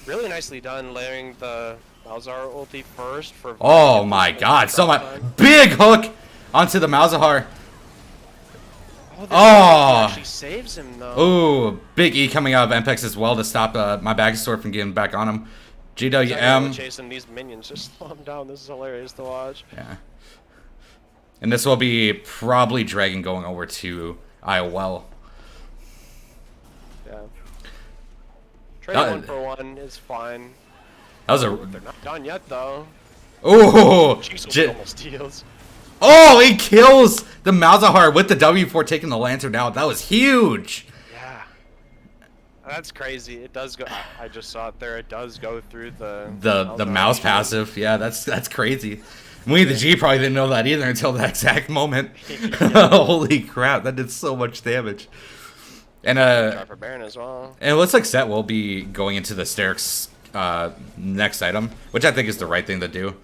Really nicely done, layering the Malzahar ulti first for. Oh my god, so much. Big hook onto the Malzahar. Oh, actually saves him though. Ooh, big E coming out of Mpex as well to stop my Baggestore from getting back on him. GWM. Chasing these minions, just slow him down. This is hilarious to watch. Yeah. And this will be probably Dragon going over to IOL. Yeah. Trade 1-for-1 is fine. That was They're not done yet though. Ooh. Almost steals. Oh, he kills the Malzahar with the W before taking the Lantern out. That was huge. Yeah. That's crazy. It does go. I just saw it there. It does go through the mouse passive. Yeah, that's crazy. We, the G, probably didn't know that either until that exact moment. Holy crap, that did so much damage. And for Baron as well. And it looks like Set will be going into the Sterix next item, which I think is the right thing to do.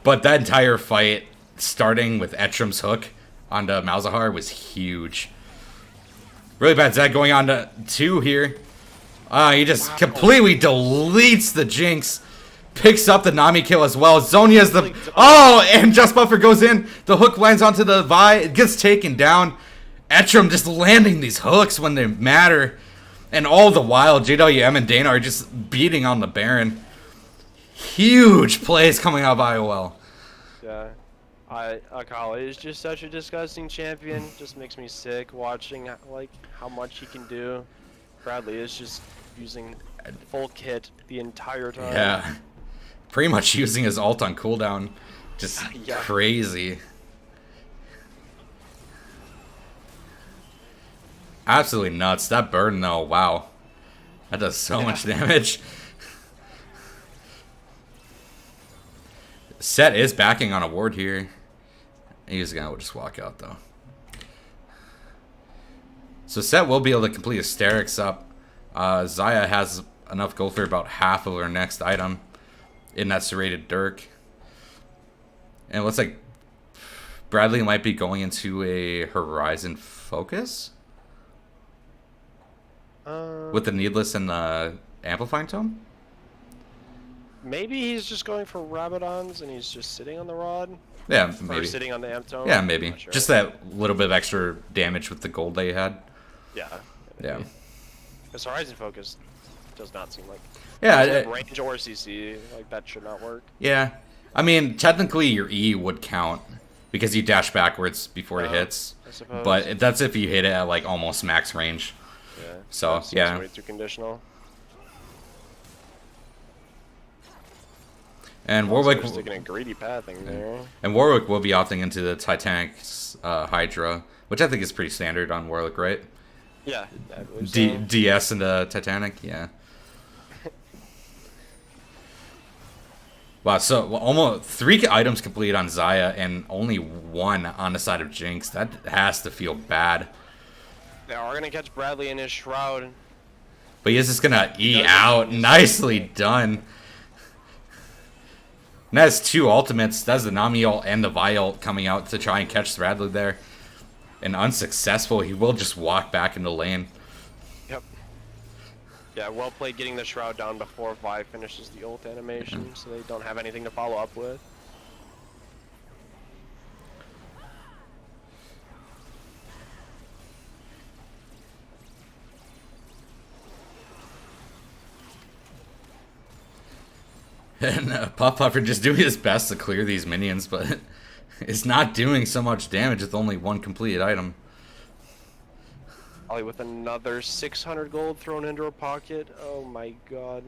But that entire fight, starting with Etrim's hook onto Malzahar, was huge. Really bad Zed going on to 2 here. He just completely deletes the Jinx. Picks up the Nami kill as well. Zonya's the... Oh, and Just Buffer goes in. The hook lands onto the Vi. It gets taken down. Etrim just landing these hooks when they matter. And all the while, JWM and Dana are just beating on the Baron. Huge plays coming out of IOL. Yeah. Akali is just such a disgusting champion. Just makes me sick watching like how much he can do. Bradley is just using full kit the entire time. Yeah. Pretty much using his ult on cooldown. Just crazy. Absolutely nuts. That burn though, wow. That does so much damage. Set is backing on a ward here. He's gonna just walk out though. So Set will be able to complete his Sterix up. Xayah has enough gold for about half of her next item in that serrated Dirk. And it looks like Bradley might be going into a Horizon focus with the Needless and the Amplifying Tome. Maybe he's just going for Rabadons and he's just sitting on the rod. Yeah, maybe. Or sitting on the Amp Tome. Yeah, maybe. Sure. Just that little bit of extra damage with the gold that you had. Yeah. Yeah. Because Horizon Focus does not seem like... Yeah. Range or CC, like that should not work. Yeah. I mean, technically your E would count because you dash backwards before it hits. I suppose. But that's if you hit it at like almost max range. Yeah. So, yeah. Way too conditional. And Warwick taking a greedy pathing there. And Warwick will be opting into the Titanic's Hydra, which I think is pretty standard on Warwick, right? Yeah, I believe so. DS into Titanic, yeah. Wow, so almost 3 items complete on Xayah and only 1 on the side of Jinx. That has to feel bad. They are gonna catch Bradley in his shroud. But he is just gonna E out. Nicely done. And that's 2 ultimates. That's the Nami ult and the Vi ult coming out to try and catch Bradley there. And unsuccessful. He will just walk back into lane. Yep. Yeah, well played getting the shroud down before Vi finishes the ult animation, so they don't have anything to follow up with. And Puff Puffer just doing his best to clear these minions, but it's not doing so much damage with only 1 completed item. Ollie with another 600 gold thrown into her pocket. Oh my god.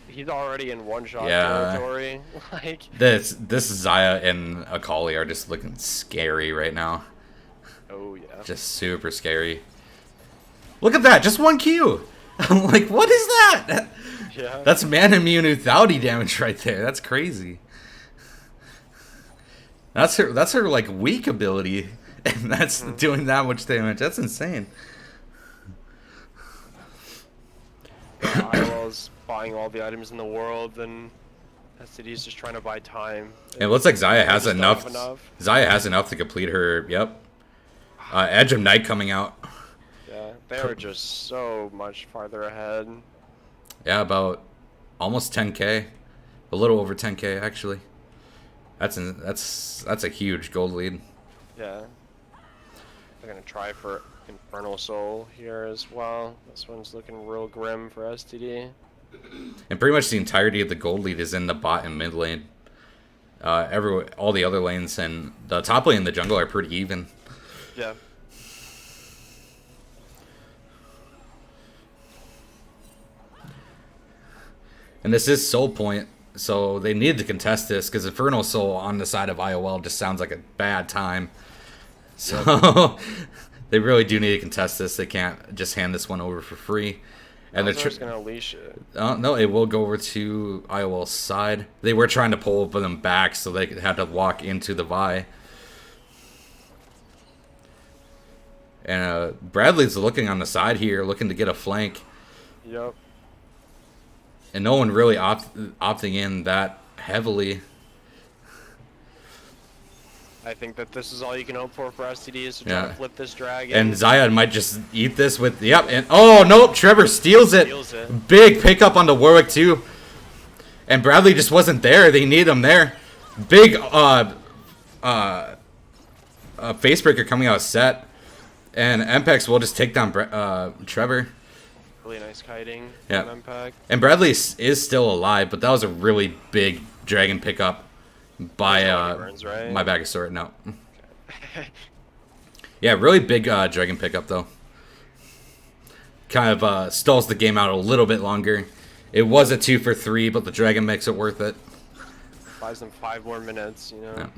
He's already in one-shot territory. Like this Xayah and Akali are just looking scary right now. Oh yeah. Just super scary. Look at that, just 1 Q. I'm like, what is that? Yeah. That's man immune lethality damage right there. That's crazy. That's her like weak ability, and that's doing that much damage. That's insane. IOL's buying all the items in the world, and STD's just trying to buy time. It looks like Xayah has Just enough. don't have enough. Xayah has enough to complete her. Yep. Edge of Night coming out. Yeah, they are just so much farther ahead. Yeah, about almost 10K, a little over 10K actually. That's a huge gold lead. Yeah. They're gonna try for Infernal Soul here as well. This one's looking real grim for STD. And pretty much the entirety of the gold lead is in the bot and mid lane. All the other lanes and the top lane and the jungle are pretty even. Yeah. And this is Soul Point, so they need to contest this because Infernal Soul on the side of IOL just sounds like a bad time. So they really do need to contest this. They can't just hand this one over for free. And they're just gonna leash it. No, it will go over to IOL's side. They were trying to pull them back, so they had to walk into the Vi. And Bradley's looking on the side here, looking to get a flank. Yep. And no one really opting in that heavily. I think that this is all you can hope for STD is to try to flip this dragon. And Zayad might just eat this with... Yep, and... Oh, nope, Trevor steals it. Big pickup onto Warwick, too. And Bradley just wasn't there. They need him there. Big facebreaker coming out set. And Mpex will just take down Trevor. Really nice kiting from Mpex. And Bradley is still alive, but that was a really big dragon pickup by burns, right? my bag of sword. No. Yeah, really big dragon pickup though. Kind of stalls the game out a little bit longer. It was a 2 for 3, but the dragon makes it worth it. Buys them 5 more minutes, you know.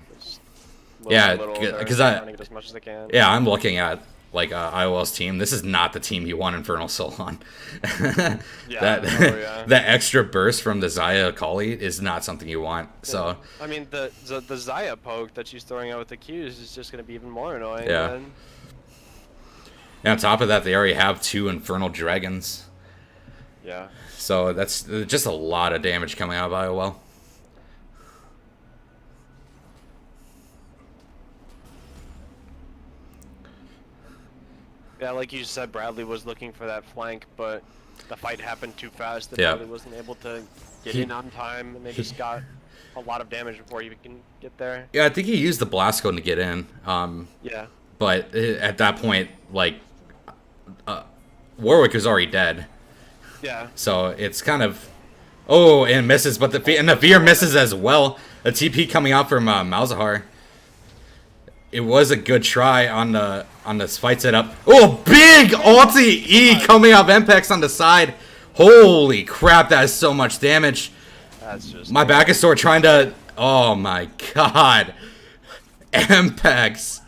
Yeah, because trying to get as much as they can. Yeah, I'm looking at like IOL's team. This is not the team you want Infernal Soul on. That extra burst from the Xayah Akali is not something you want. So I mean, the Xayah poke that she's throwing out with the Qs is just going to be even more annoying. Yeah. Then. And on top of that, they already have 2 Infernal Dragons. Yeah. So that's just a lot of damage coming out of IOL. Yeah, like you said, Bradley was looking for that flank, but the fight happened too fast that Bradley wasn't able to get in on time, and they just got a lot of damage before you can get there. Yeah, I think he used the blast cone to get in. Yeah. But at that point, like, Warwick is already dead. Yeah. So it's kind of... Oh, and misses, but the Veer misses as well. A TP coming out from Malzahar. It was a good try on this fight setup. Oh, big ulti E coming out of Mpex on the side. Holy crap, that is so much damage. That's just... My back is sore trying to... Oh my god. Mpex.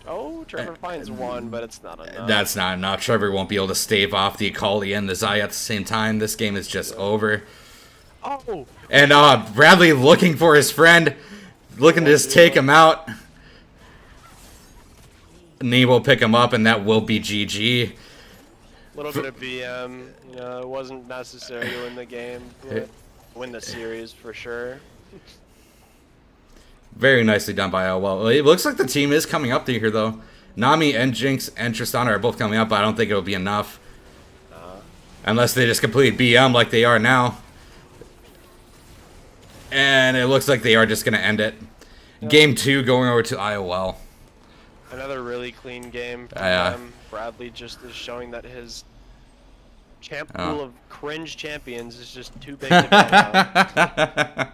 Oh, Trevor finds 1, but it's not enough. That's not enough. Trevor won't be able to stave off the Akali and the Xayah at the same time. This game is just over. Oh! And Bradley looking for his friend. Looking to just take him out. Nee will pick him up, and that will be GG. A little bit of BM. You know, it wasn't necessary to win the game, but win the series for sure. Very nicely done by IOL. It looks like the team is coming up here, though. Nami and Jinx and Tristana are both coming up, but I don't think it'll be enough. Unless they just completely BM like they are now. And it looks like they are just going to end it. Game 2 going over to IOL. Another really clean game from them. Bradley just is showing that his pool of cringe champions is just too big to ban.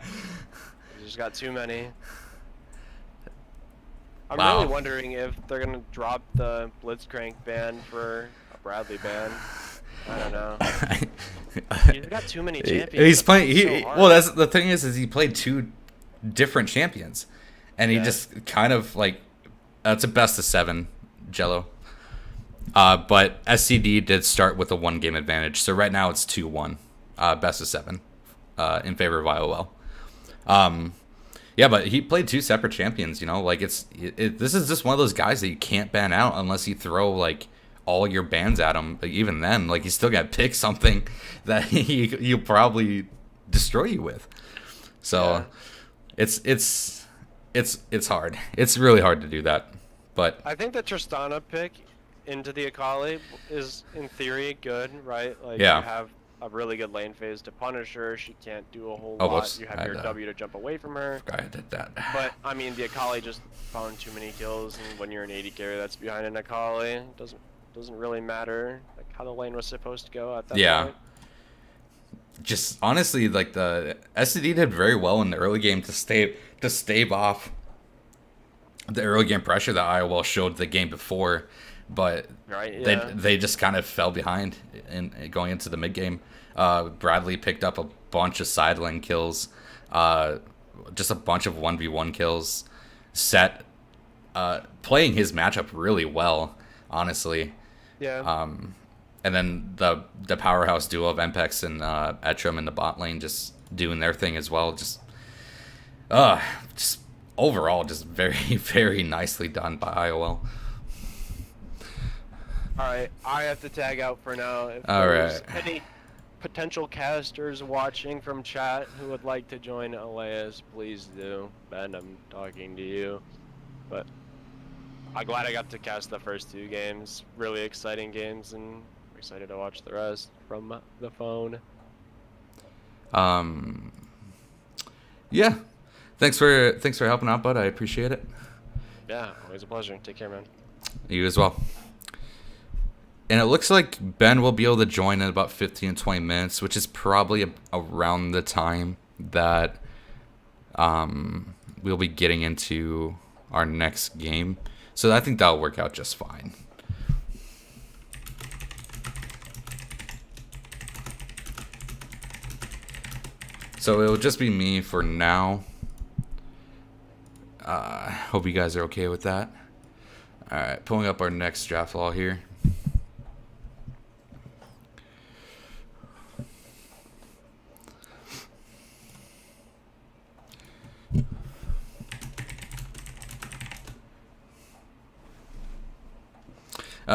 He's just got too many. I'm really wondering if they're going to drop the Blitzcrank ban for a Bradley ban. I don't know. He's got too many champions. He's playing. Well, that's the thing is he played 2 different champions, and he just kind of like it's a best of 7 Jello. But SCD did start with a 1-game advantage, so right now it's 2-1, best of 7, in favor of IOL. Yeah, but he played 2 separate champions. You know, like this is just one of those guys that you can't ban out unless you throw like all your bans at him. But even then, like, you still got to pick something that he'll probably destroy you with. So it's hard. It's really hard to do that. But I think the Tristana pick into the Akali is, in theory, good, right? Like, yeah. you have a really good lane phase to punish her. She can't do a whole Oh, lot. whoops. You have your W to jump away from her. Forgot I did that. But, I mean, the Akali just found too many kills, and when you're an 80 carry that's behind an Akali, it doesn't really matter like how the lane was supposed to go at that point. Just honestly, like the STD did very well in the early game to stave off the early game pressure that IOL showed the game before, but right, yeah. they just kind of fell behind in going into the mid game. Bradley picked up a bunch of side lane kills, just a bunch of 1v1 kills. Set playing his matchup really well, honestly. Yeah. And then the powerhouse duo of Mpex and Etrum in the bot lane just doing their thing as well. Just overall, just very, very nicely done by IOL. Alright, I have to tag out for now. If Alright. any potential casters watching from chat who would like to join Elias, please do. Ben, I'm talking to you. But I'm glad I got to cast the first 2 games. Really exciting games, and I'm excited to watch the rest from the phone. Yeah. Thanks for helping out, bud. I appreciate it. Yeah, always a pleasure. Take care, man. You as well. And it looks like Ben will be able to join in about 15 to 20 minutes, which is probably around the time that we'll be getting into our next game. So I think that'll work out just fine. So it'll just be me for now. Hope you guys are okay with that. Alright, pulling up our next draft law here.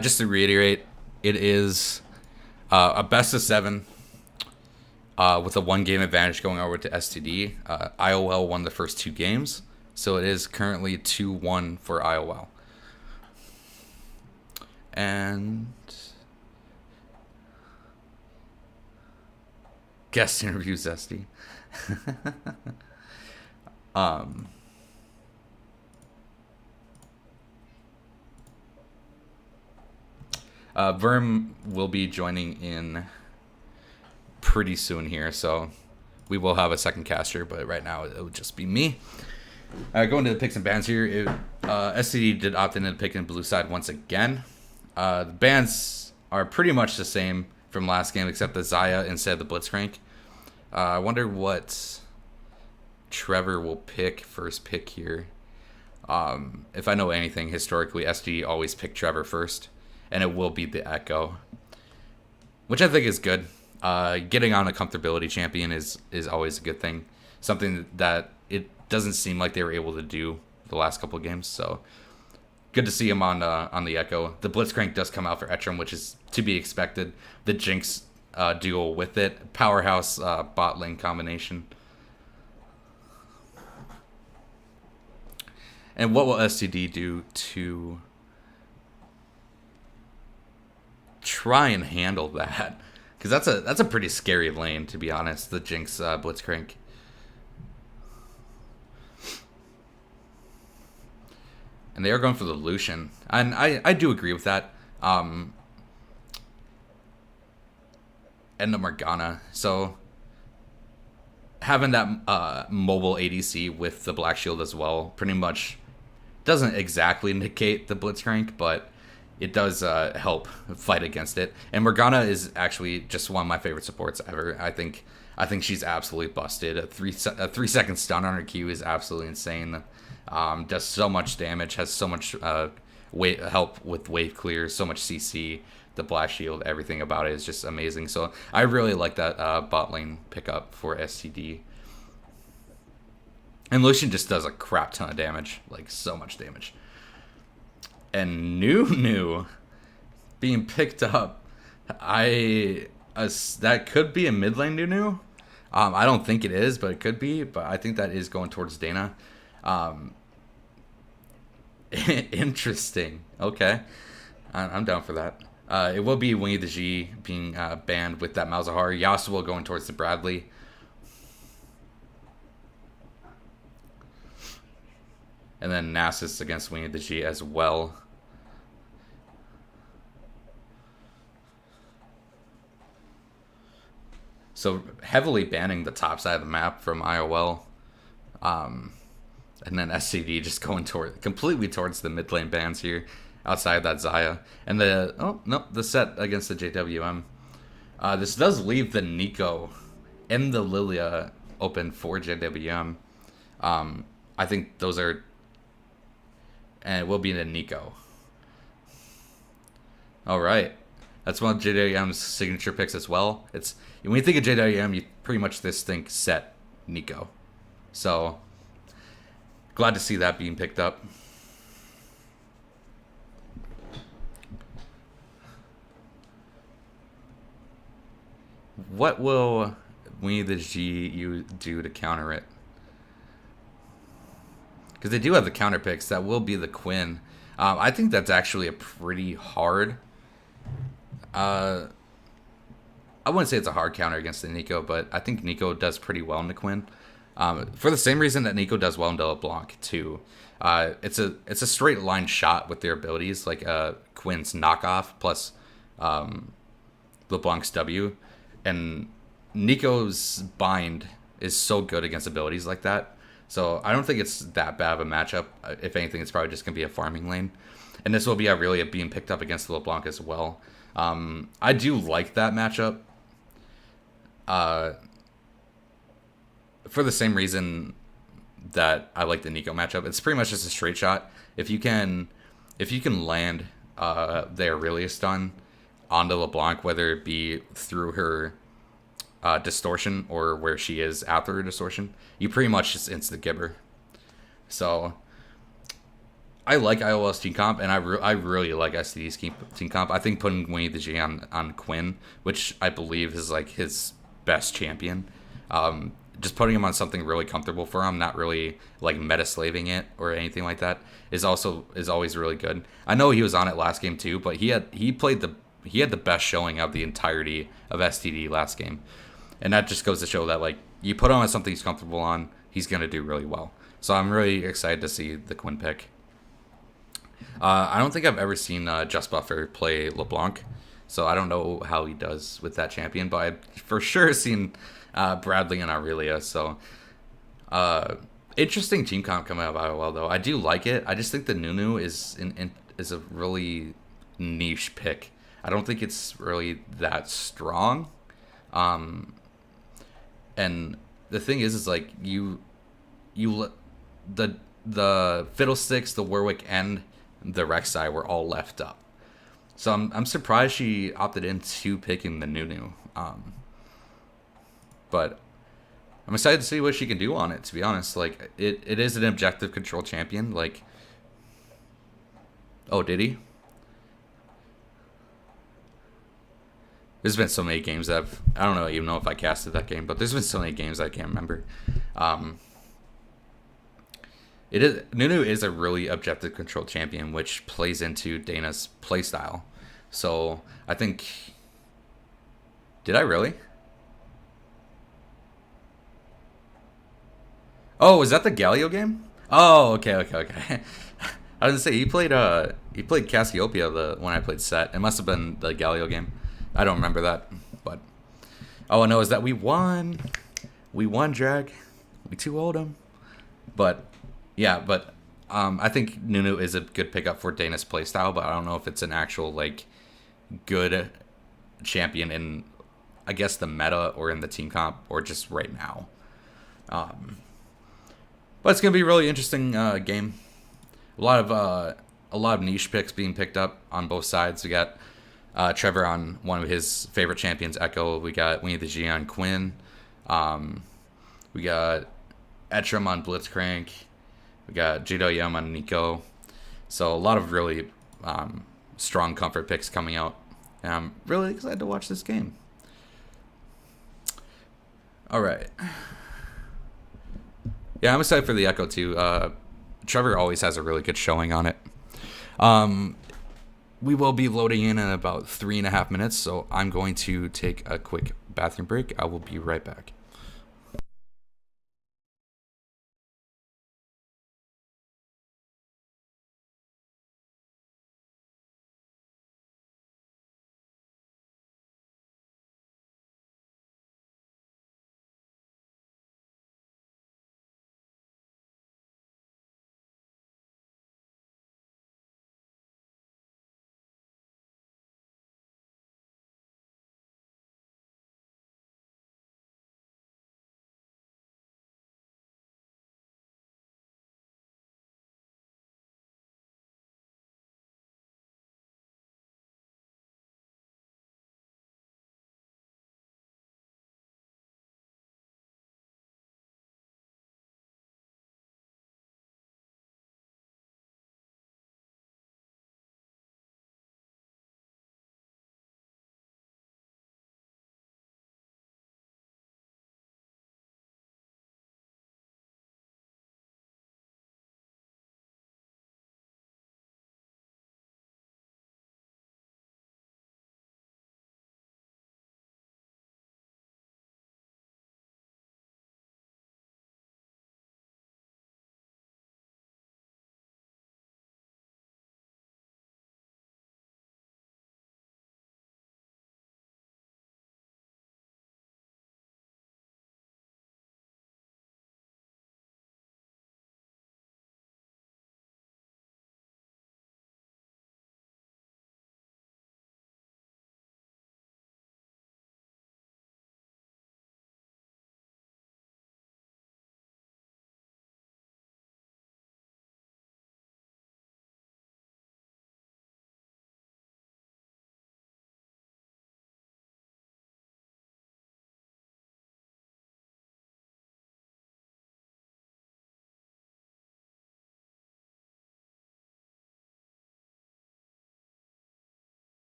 Just to reiterate, it is a best of 7 with a 1-game advantage going over to STD. IOL won the first 2 games, so it is currently 2-1 for IOL. And guest interviews SD. Verm will be joining in pretty soon here, so we will have a second caster, but right now it would just be me. Going to the picks and bans here, SCD did opt into the pick and blue side once again. The bans are pretty much the same from last game, except the Zaya instead of the Blitzcrank. I wonder what Trevor will pick first pick here. If I know anything, historically, SD always picked Trevor first, and it will be the Echo, which I think is good. Getting on a comfortability champion is always a good thing. Something that it doesn't seem like they were able to do the last couple of games. So good to see him on the Echo. The Blitzcrank does come out for Etrum, which is to be expected. The Jinx duo with it. Powerhouse bot lane combination. And what will STD do to try and handle that? Because that's a pretty scary lane, to be honest, the Jinx Blitzcrank. And they are going for the Lucian. And I do agree with that. And the Morgana. So having that mobile ADC with the Black Shield as well pretty much doesn't exactly negate the Blitzcrank, but it does help fight against it. And Morgana is actually just one of my favorite supports ever. I think she's absolutely busted. A 3-second stun on her Q is absolutely insane. Does so much damage, has so much help with wave clear, so much CC. The Black Shield, everything about it is just amazing. So I really like that bot lane pickup for STD. And Lucian just does a crap ton of damage, like so much damage. And Nunu being picked up, that could be a mid lane Nunu. I don't think it is, but it could be. But I think that is going towards Dana. Interesting. Okay. I'm down for that. It will be Winnie the G being banned with that Malzahar. Yasuo going towards the Bradley. And then Nasus against Winnie the G as well. So heavily banning the top side of the map from IOL. And then STD just going completely towards the mid lane bans here outside that Xayah. And the set against the JWM. This does leave the Nico and the Lilia open for JWM. I think those are, and it will be the Nico. All right. That's one of JWM's signature picks as well. It's when you think of JWM, you pretty much just think set Nico. So glad to see that being picked up. What will Winnie the G do to counter it? Because they do have the counter picks. That will be the Quinn. I think that's actually a pretty hard. I wouldn't say it's a hard counter against the Nico, but I think Nico does pretty well in the Quinn. For the same reason that Nico does well in LeBlanc too. It's a straight line shot with their abilities, like Quinn's knockoff plus LeBlanc's W. And Nico's bind is so good against abilities like that. So I don't think it's that bad of a matchup. If anything, it's probably just going to be a farming lane. And this will be really being picked up against LeBlanc as well. I do like that matchup. For the same reason that I like the Nico matchup. It's pretty much just a straight shot. If you can land the Aurelia stun onto LeBlanc, whether it be through her distortion or where she is after her distortion, you pretty much just insta-gib her. So I like IOL's team comp, and I really like STD's team comp. I think putting Winnie the G on Quinn, which I believe is like his best champion, just putting him on something really comfortable for him, not really like meta slaving it or anything like that, is always really good. I know he was on it last game too, but he had the best showing of the entirety of STD last game, and that just goes to show that like you put him on something he's comfortable on, he's gonna do really well. So I'm really excited to see the Quinn pick. I don't think I've ever seen Just Buffer play LeBlanc, so I don't know how he does with that champion, but I've for sure seen Bradley and Aurelia. So interesting team comp coming out of IOL though. I do like it. I just think the Nunu is a really niche pick. I don't think it's really that strong. And the thing is like the Fiddlesticks, the Warwick, and the Rek'Sai were all left up. So I'm surprised she opted into picking the Nunu. But I'm excited to see what she can do on it, to be honest. Like it is an objective control champion. Like, oh, did he? There's been so many games that I don't even know if I casted that game, but there's been so many games I can't remember. Nunu is a really objective control champion, which plays into Dana's playstyle. So I think, did I really? Oh, was that the Galio game? Oh, okay. I was gonna say he played Cassiopeia when I played Set. It must have been the Galio game. I don't remember that, but all I know is that we won. We won, Drag. We 2-0'd him. But yeah, I think Nunu is a good pickup for Dana's playstyle, but I don't know if it's an actual like good champion in, I guess, the meta or in the team comp or just right now. But it's gonna be a really interesting game. A lot of niche picks being picked up on both sides. We got Trevor on one of his favorite champions, Echo. We got Winnie the G on Quinn. We got Etram on Blitzcrank. We got JWM on Nico. So a lot of really strong comfort picks coming out. And I'm really excited to watch this game. All right. Yeah, I'm excited for the Echo too. Trevor always has a really good showing on it. We will be loading in about 3.5 minutes, so I'm going to take a quick bathroom break. I will be right back.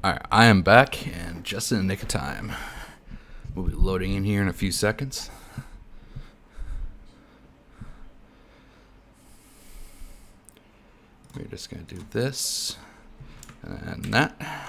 All right, I am back, and just in the nick of time. We'll be loading in here in a few seconds. We're just going to do this and that.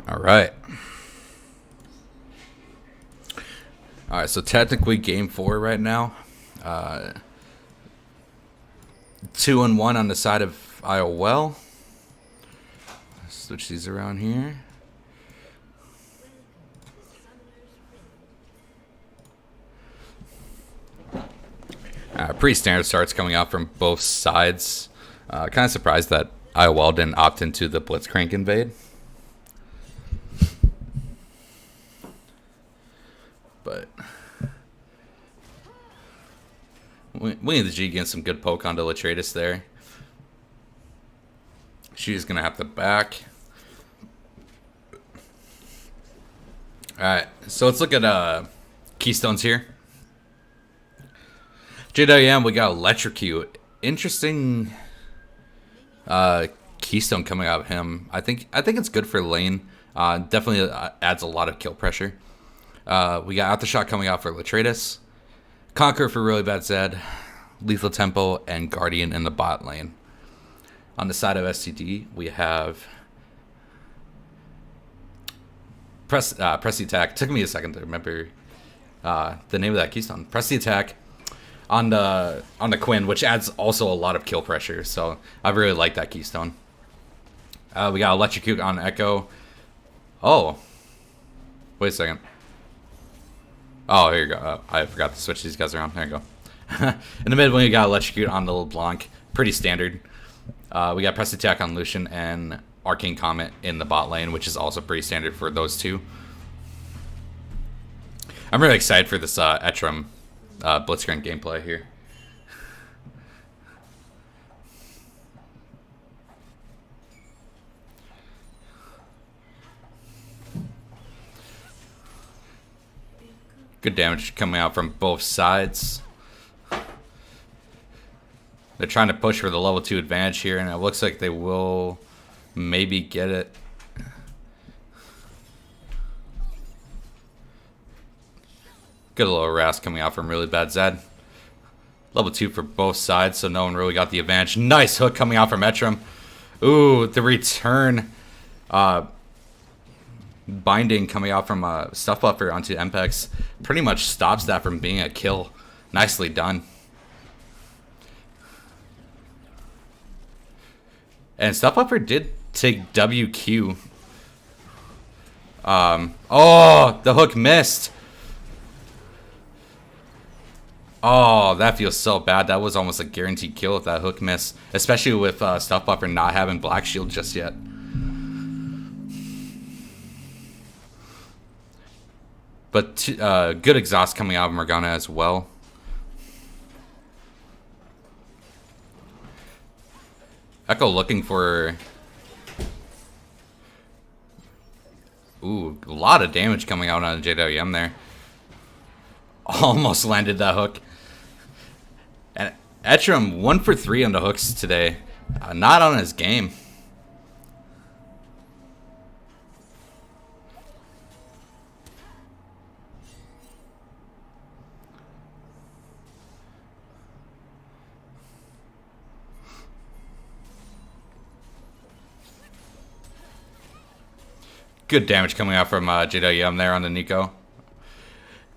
All right. All right, so technically game 4 right now. 2-1 on the side of IOL. Switch these around here. Pretty standard starts coming out from both sides. Kind of surprised that IOL didn't opt into the Blitzcrank invade. But Winnie the G getting some good poke onto Latretus there. She's gonna have to back. Alright, so let's look at keystones here. JWM, we got Electrocute. Interesting keystone coming out of him. I think it's good for lane. Definitely adds a lot of kill pressure. We got Aftershock coming out for Latretus. Conquer for really bad Zed. Lethal Tempo and Guardian in the bot lane. On the side of STD, we have Press the Attack. Took me a second to remember the name of that keystone. Press the Attack on the Quinn, which adds also a lot of kill pressure. So I really like that keystone. We got Electrocute on Echo. Oh, wait a second. Oh, here you go. I forgot to switch these guys around. There you go. In the mid lane, we got Electrocute on the LeBlanc. Pretty standard. We got Press Attack on Lucian and Arcane Comet in the bot lane, which is also pretty standard for those two. I'm really excited for this Etram Blitzcrank gameplay here. Good damage coming out from both sides. They're trying to push for the level 2 advantage here, and it looks like they will maybe get it. Good little harass coming out from really bad Zed. Level 2 for both sides, so no one really got the advantage. Nice hook coming out from Etram. Ooh, the return. Binding coming out from Stuff Buffer onto Mpex pretty much stops that from being a kill. Nicely done. And Stuff Buffer did take WQ. Oh, the hook missed. Oh, that feels so bad. That was almost a guaranteed kill if that hook missed. Especially with Stuff Buffer not having Black Shield just yet. But good exhaust coming out of Morgana as well. Echo looking for... Ooh, a lot of damage coming out on JWM there. Almost landed that hook. And Etram 1 for 3 on the hooks today. Not on his game. Good damage coming out from JWM there on the Nico.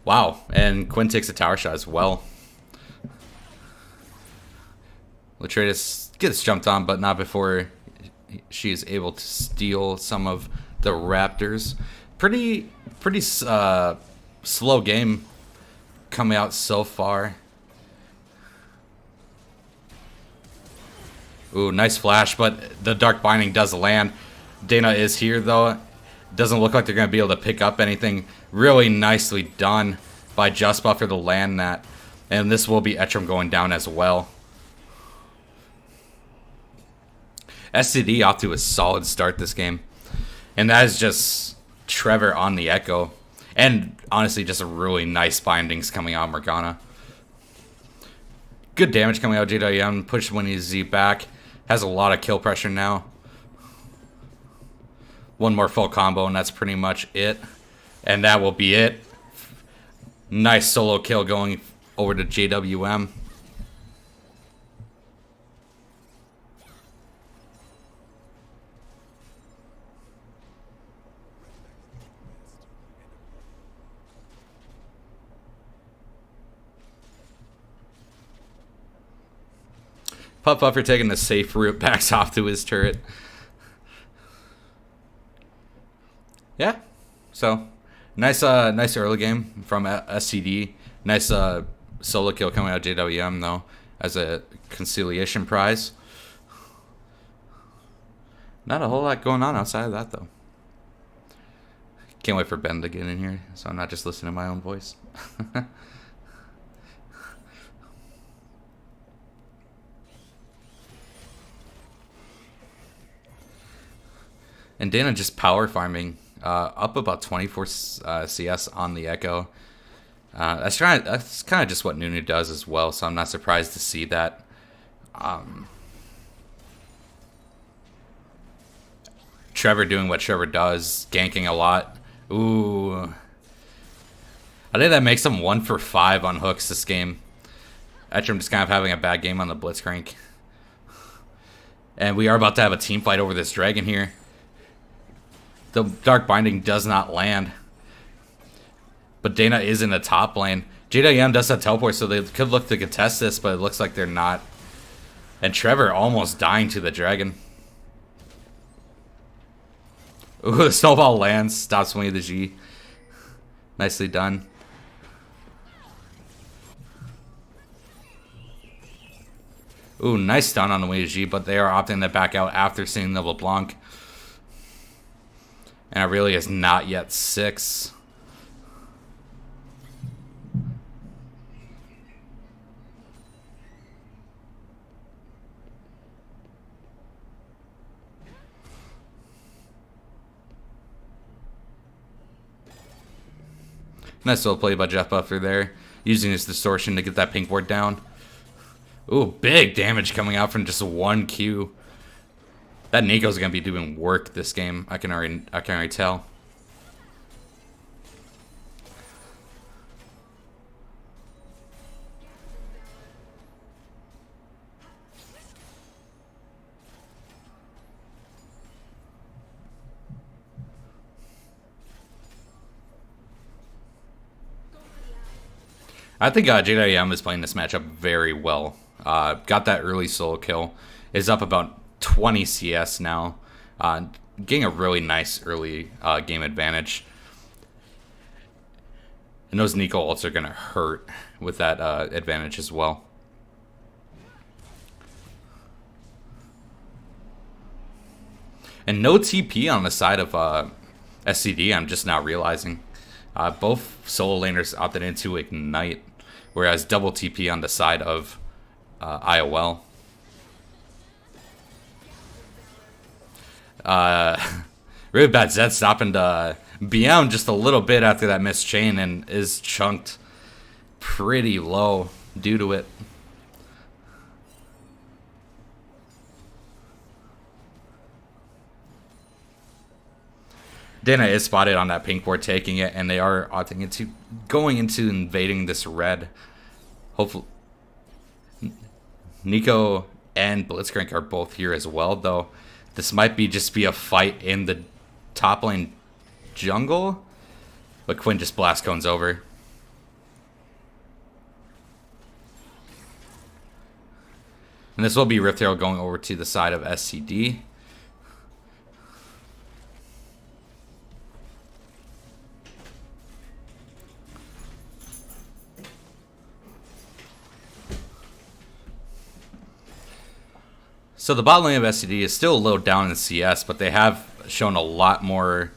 Wow, and Quinn takes a tower shot as well. Latretus gets jumped on, but not before she is able to steal some of the Raptors. Pretty slow game coming out so far. Ooh, nice flash, but the Dark Binding does land. Dana is here, though. Doesn't look like they're going to be able to pick up anything. Really nicely done by Just Buffer to land that. And this will be Etram going down as well. STD off to a solid start this game. And that is just Trevor on the Echo. And honestly, just a really nice bindings coming out of Morgana. Good damage coming out of JWM. Push Winnie's Z back. Has a lot of kill pressure now. One more full combo, and that's pretty much it. And that will be it. Nice solo kill going over to JWM. Puff Buffer taking the safe route, backs off to his turret. Yeah, so nice early game from STD. Nice solo kill coming out of JWM though as a conciliation prize. Not a whole lot going on outside of that though. Can't wait for Ben to get in here so I'm not just listening to my own voice. And Dana just power farming, up about 24 CS on the Echo. That's kind of just what Nunu does as well, so I'm not surprised to see that. Trevor doing what Trevor does, ganking a lot. Ooh. I think that makes him 1 for 5 on hooks this game. Etrim just kind of having a bad game on the Blitzcrank. And we are about to have a team fight over this dragon here. The Dark Binding does not land. But Dana is in the top lane. JWM does have teleport, so they could look to contest this, but it looks like they're not. And Trevor almost dying to the dragon. Ooh, the snowball lands, stops Winnie the G. Nicely done. Ooh, nice stun on the Winnie the G, but they are opting to back out after seeing the LeBlanc. And it really is not yet 6. Nice little play by Jeff Buffer there, using his distortion to get that pink ward down. Ooh, big damage coming out from just 1 Q. That Nico's gonna be doing work this game. I can already tell. I think JWM is playing this matchup very well. Got that early solo kill. Is up about 20 CS now. Getting a really nice early game advantage. And those Nico ults are going to hurt with that advantage as well. And no TP on the side of STD, I'm just now realizing. Both solo laners opted into Ignite, whereas double TP on the side of IOL. Really bad Zed stopping to BM just a little bit after that missed chain and is chunked pretty low due to it. Dana is spotted on that pink board taking it, and they are opting into going into invading this red. Hopefully, Nico and Blitzcrank are both here as well, though. This might just be a fight in the top lane jungle, but Quinn just blast cones over. And this will be Rift Herald going over to the side of STD. So the bot lane of STD is still a little down in CS, but they have shown a lot more.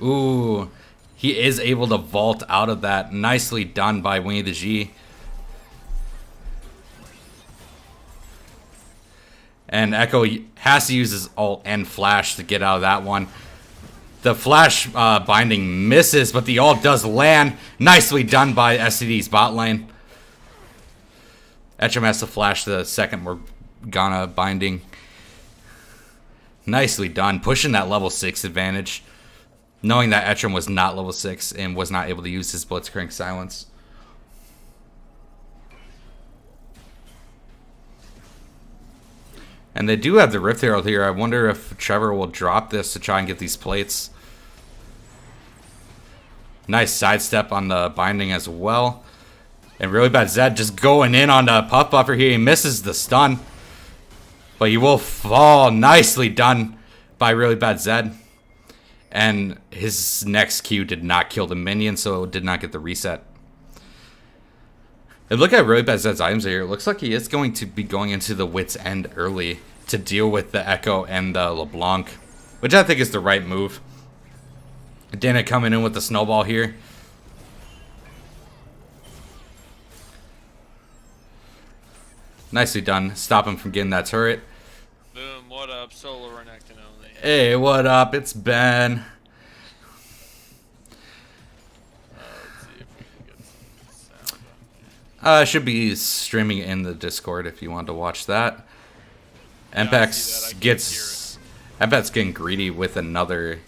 Ooh, he is able to vault out of that. Nicely done by Winnie the G. And Echo has to use his ult and flash to get out of that one. The flash binding misses, but the ult does land. Nicely done by STD's bot lane. Etrim has to flash the second Morgana binding. Nicely done. Pushing that level 6 advantage. Knowing that Etrim was not level 6 and was not able to use his Blitzcrank silence. And they do have the Rift Herald here. I wonder if Trevor will drop this to try and get these plates. Nice sidestep on the binding as well. And really bad Zed just going in on the Puff Buffer here. He misses the stun. But he will fall. Nicely done by really bad Zed. And his next Q did not kill the minion, so it did not get the reset. And look at really bad Zed's items here. It looks like he is going to be going into the Wit's End early to deal with the Echo and the LeBlanc, which I think is the right move. Dana coming in with the snowball here. Nicely done. Stop him from getting that turret. Boom. What up, Solar Renekton only? Hey, what up? It's Ben. Let's see if we can get some sound on here. I should be streaming in the Discord if you want to watch that. Yeah, I see that. I Mpex can't gets Mpex getting greedy with another.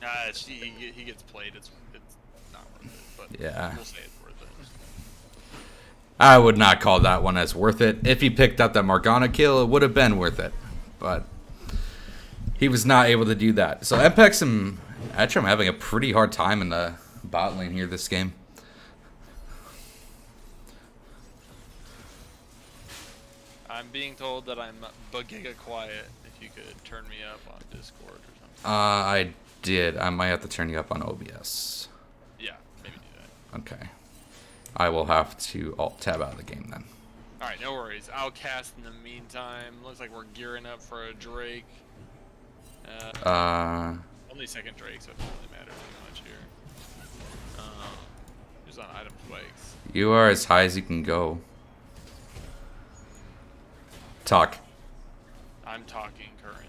He gets played. It's not worth it, but Yeah. we'll say it's worth it. I would not call that one as worth it. If he picked up that Morgana kill, it would have been worth it. But he was not able to do that. So Mpex and Etcham having a pretty hard time in the bot lane here this game. I'm being told that I'm giga quiet. If you could turn me up on Discord or something. I did. I might have to turn you up on OBS. Yeah, maybe do that. Okay. I will have to alt tab out of the game then. All right, no worries. I'll cast in the meantime. Looks like we're gearing up for a Drake. Only second Drake, so it doesn't really matter too much here. Who's on item spikes? You are as high as you can go. Talk. I'm talking currently.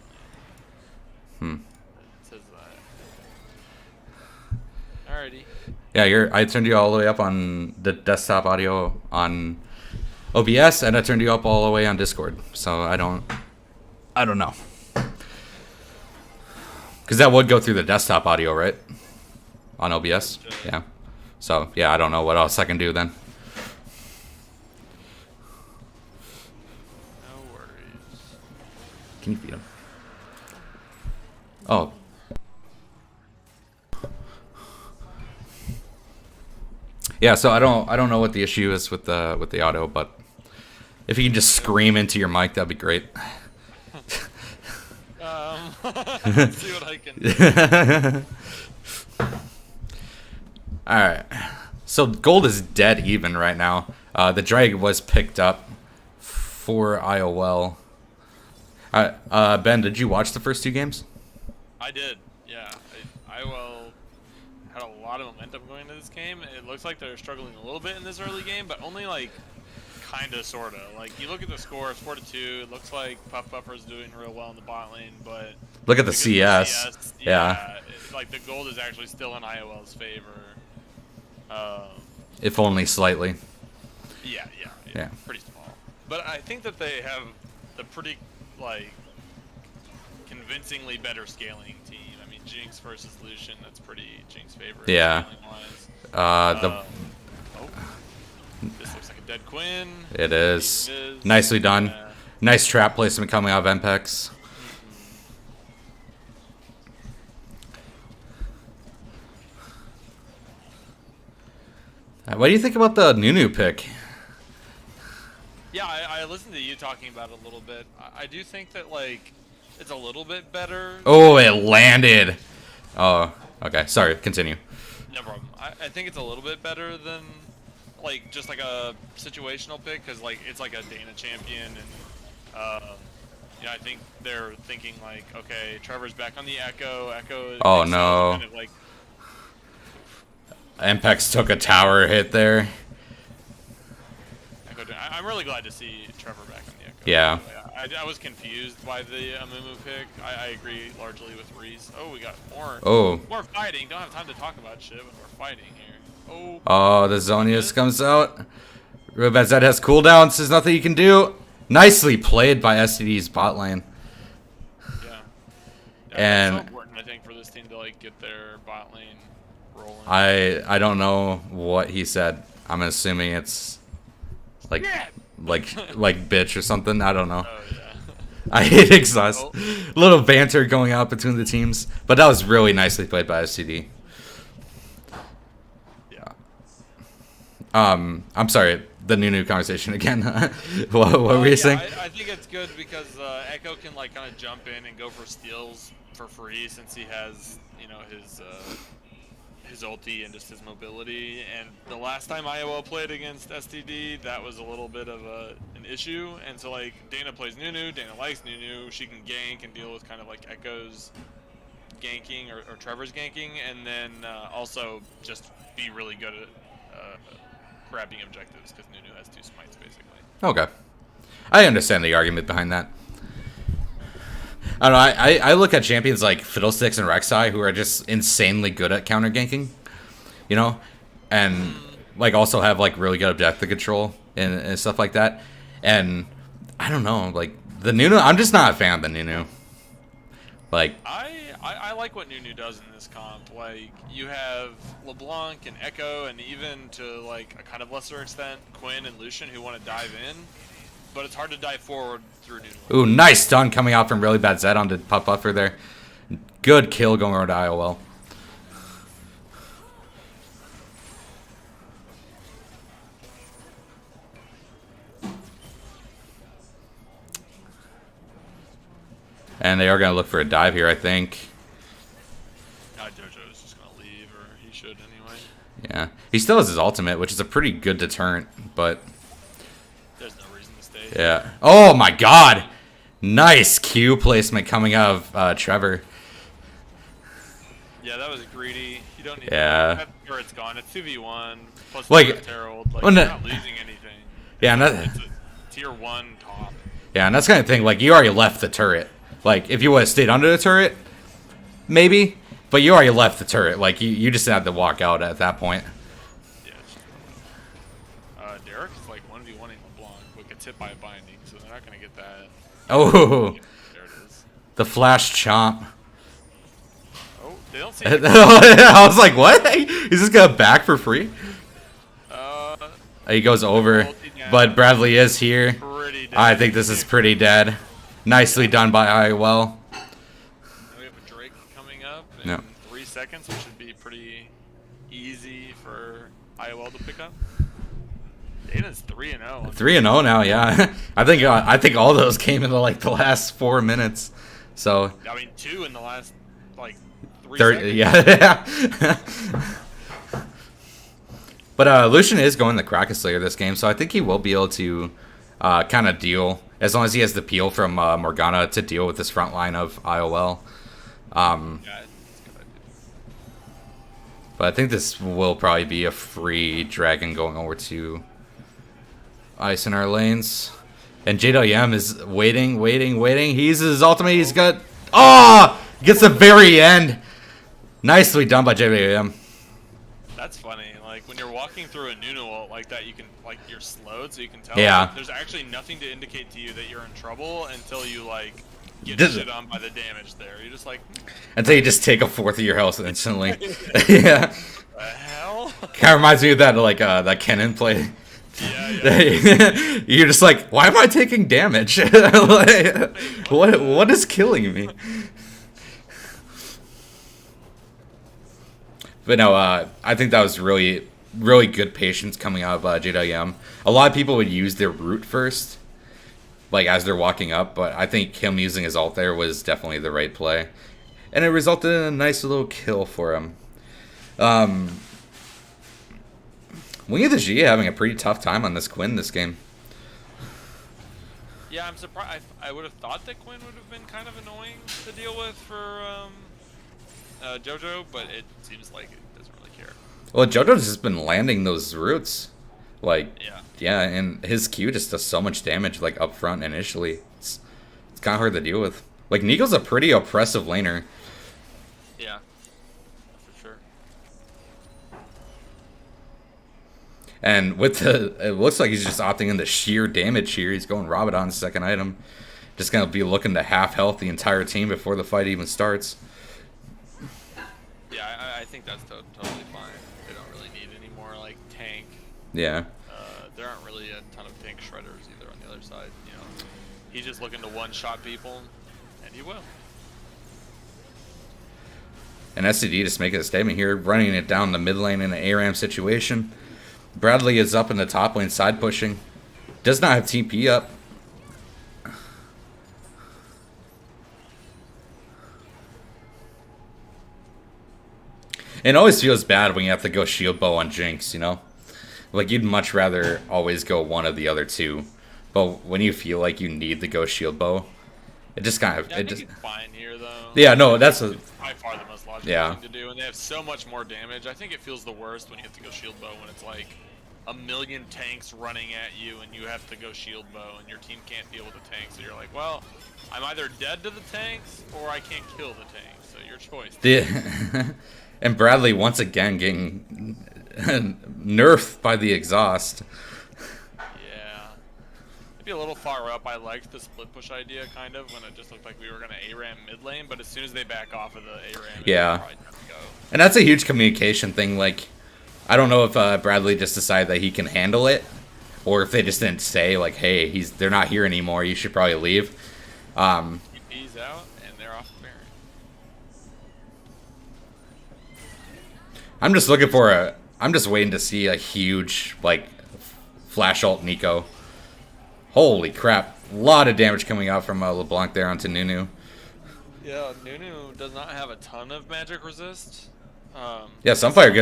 It says that. Alrighty. Yeah, I turned you all the way up on the desktop audio on OBS, and I turned you up all the way on Discord. So I don't know. Because that would go through the desktop audio, right? On OBS? Yeah. So, yeah, I don't know what else I can do then. No worries. Can you feed him? Oh. Yeah, so I don't know what the issue is with the audio, but if you can just scream into your mic, that'd be great. Let's see what I can do. Alright. So gold is dead even right now. The drag was picked up for IOL. Ben, did you watch the first two games? I did, yeah. IOL had a lot of momentum going into this game. It looks like they're struggling a little bit in this early game, but only like kinda sorta. Like you look at the score, it's 4-2. It looks like Puff Buffer's doing real well in the bot lane, but look at the CS. Yeah. Like the gold is actually still in IOL's favor. If only slightly. Yeah. Pretty small. But I think that they have the pretty like convincingly better scaling team. I mean, Jinx versus Lucian, that's pretty Jinx favorite. Yeah. Oh, this looks like a dead Quinn. It is. Nicely done. Yeah. Nice trap placement coming out of Mpex. What do you think about the Nunu pick? Yeah, I listened to you talking about it a little bit. I do think that, like, it's a little bit better. Oh, it landed. Oh, okay. Sorry, continue. No problem. I think it's a little bit better than, like, just like a situational pick, because, like, it's like a Dana champion, and, I think they're thinking, like, okay, Trevor's back on the Echo. Oh, no. Kind of, like, Mpex took a tower hit there. I'm really glad to see Trevor back on the Echo. Yeah. I was confused by the Amumu pick. I agree largely with Reese. Oh, we got more. Oh. More fighting. Don't have time to talk about shit when we're fighting here. Oh, the Zonius comes out. Rubazet has cooldowns. There's nothing you can do. Nicely played by STD's bot lane. Yeah. And it's so important, I think, for this team to like get their bot lane rolling. I don't know what he said. I'm assuming it's like bitch or something. I don't know. Oh yeah. I hate exhaust. Little banter going out between the teams, but that was really nicely played by STD. Yeah. I'm sorry. The Nunu conversation again. what were you saying? I think it's good because Echo can like kind of jump in and go for steals for free since he has his ulti and just his mobility. And the last time IOL played against STD, that was a little bit of an issue. And so like Dana plays Nunu, Dana likes Nunu. She can gank and deal with kind of like Echo's ganking or Trevor's ganking, and then also just be really good at grabbing objectives because Nunu has 2 smites basically. Okay. I understand the argument behind that. I don't know. I look at champions like Fiddlesticks and Rek'Sai who are just insanely good at counter ganking, you know, and like also have like really good objective control and stuff like that. And I don't know, like the Nunu. I'm just not a fan of the Nunu. Like I like what Nunu does in this comp. Like, you have LeBlanc and Echo, and even to like a kind of lesser extent, Quinn and Lucian who want to dive in, but it's hard to dive forward through Nunu. Ooh, nice stun coming out from really bad Zed onto Puff Buffer there. Good kill going over to IOL. And they are going to look for a dive here, I think. JoJo's just going to leave, or he should anyway. Yeah. He still has his ultimate, which is a pretty good deterrent, but... There's no reason to stay. Yeah. Oh my god! Nice Q placement coming out of Trevor. Yeah, that was greedy. You don't need Yeah. or it's gone. It's 2v1, plus Like, Herald. Like, well, you're no- not losing anything. Yeah, and It's a tier 1 top. yeah, and that's kind of thing, like, you already left the turret. Like, if you would have stayed under the turret, maybe, but you already left the turret. Like, you just had to walk out at that point. Yeah. Derek is like 1v1ing LeBlanc, but gets hit by a binding, so they're not going to get that. Oh, There it is. the flash chomp. Oh, they don't see I was like, what? He's just gonna back for free? He goes over, but Bradley is here. pretty dead. I think this is pretty dead. Nicely done by IOL. Now we have a Drake coming up in Yeah. 3 seconds, which should be pretty easy for IOL to pick up. Dana's 3-0. 3-0 now, yeah. I think all those came in like the last 4 minutes. So I mean, 2 in the last, like, 3 30, seconds. yeah. But Lucian is going the Kraken Slayer this game, so I think he will be able to kind of deal, as long as he has the peel from Morgana to deal with this front line of IOL. Yeah, it's a good idea. But I think this will probably be a free dragon going over to ice in our lanes. And JWM is waiting. He uses his ultimate. He's got... Oh! Gets the very end. Nicely done by JWM. That's funny. Like, when you're walking through a Nunu ult like that, you can, like, you're slowed, so you can tell. Yeah. Like, there's actually nothing to indicate to you that you're in trouble until you, like, get This- shit on by the damage there. You're just like, Until you just take a fourth of your health instantly. Yeah. the hell? Kind of reminds me of that, like, that Kennen play. Yeah. You're just like, why am I taking damage? Like, what is killing me? But no, I think that was really good patience coming out of JWM. A lot of people would use their root first, like as they're walking up, but I think him using his ult there was definitely the right play. And it resulted in a nice little kill for him. Wing of the G having a pretty tough time on this Quinn this game. Yeah, I'm surprised. I would have thought that Quinn would have been kind of annoying to deal with for JoJo, but it seems like it doesn't really care. Well, JoJo's just been landing those roots. Like, Yeah. yeah, and his Q just does so much damage, like, up front initially. It's kind of hard to deal with. Like, Nico's a pretty oppressive laner. Yeah. For sure. And with the... It looks like he's just opting into sheer damage here. He's going Rabadon's second item. Just going to be looking to half health the entire team before the fight even starts. Yeah, I think that's totally fine. They don't really need any more, like, tank. Yeah. There aren't really a ton of tank shredders either on the other side, you know. He's just looking to one-shot people, and he will. And STD just making a statement here, running it down the mid lane in an ARAM situation. Bradley is up in the top lane, side pushing. Does not have TP up. It always feels bad when you have to go shield bow on Jinx, you know? Like, you'd much rather always go one of the other two. But when you feel like you need to go shield bow, it just kind of... Yeah, I think it's fine here, though. Yeah, no, that's a... By far the most logical Yeah. thing to do, and they have so much more damage. I think it feels the worst when you have to go shield bow when it's like a million tanks running at you and you have to go shield bow and your team can't deal with the tanks, so you're like, well, I'm either dead to the tanks or I can't kill the tanks, so your choice. And Bradley once again getting nerfed by the exhaust. Yeah. Maybe a little far up. I liked the split push idea kind of when it just looked like we were going to ARAM mid lane, but as soon as they back off of the ARAM, Yeah. probably have to go. And that's a huge communication thing. Like, I don't know if Bradley just decided that he can handle it, or if they just didn't say like, "Hey, they're not here anymore. You should probably leave." He's out, and they're off the Baron. I'm just waiting to see a huge like flash ult Nico. Holy crap! A lot of damage coming out from LeBlanc there onto Nunu. Yeah, Nunu does not have a ton of magic resist. Yeah, Sunfire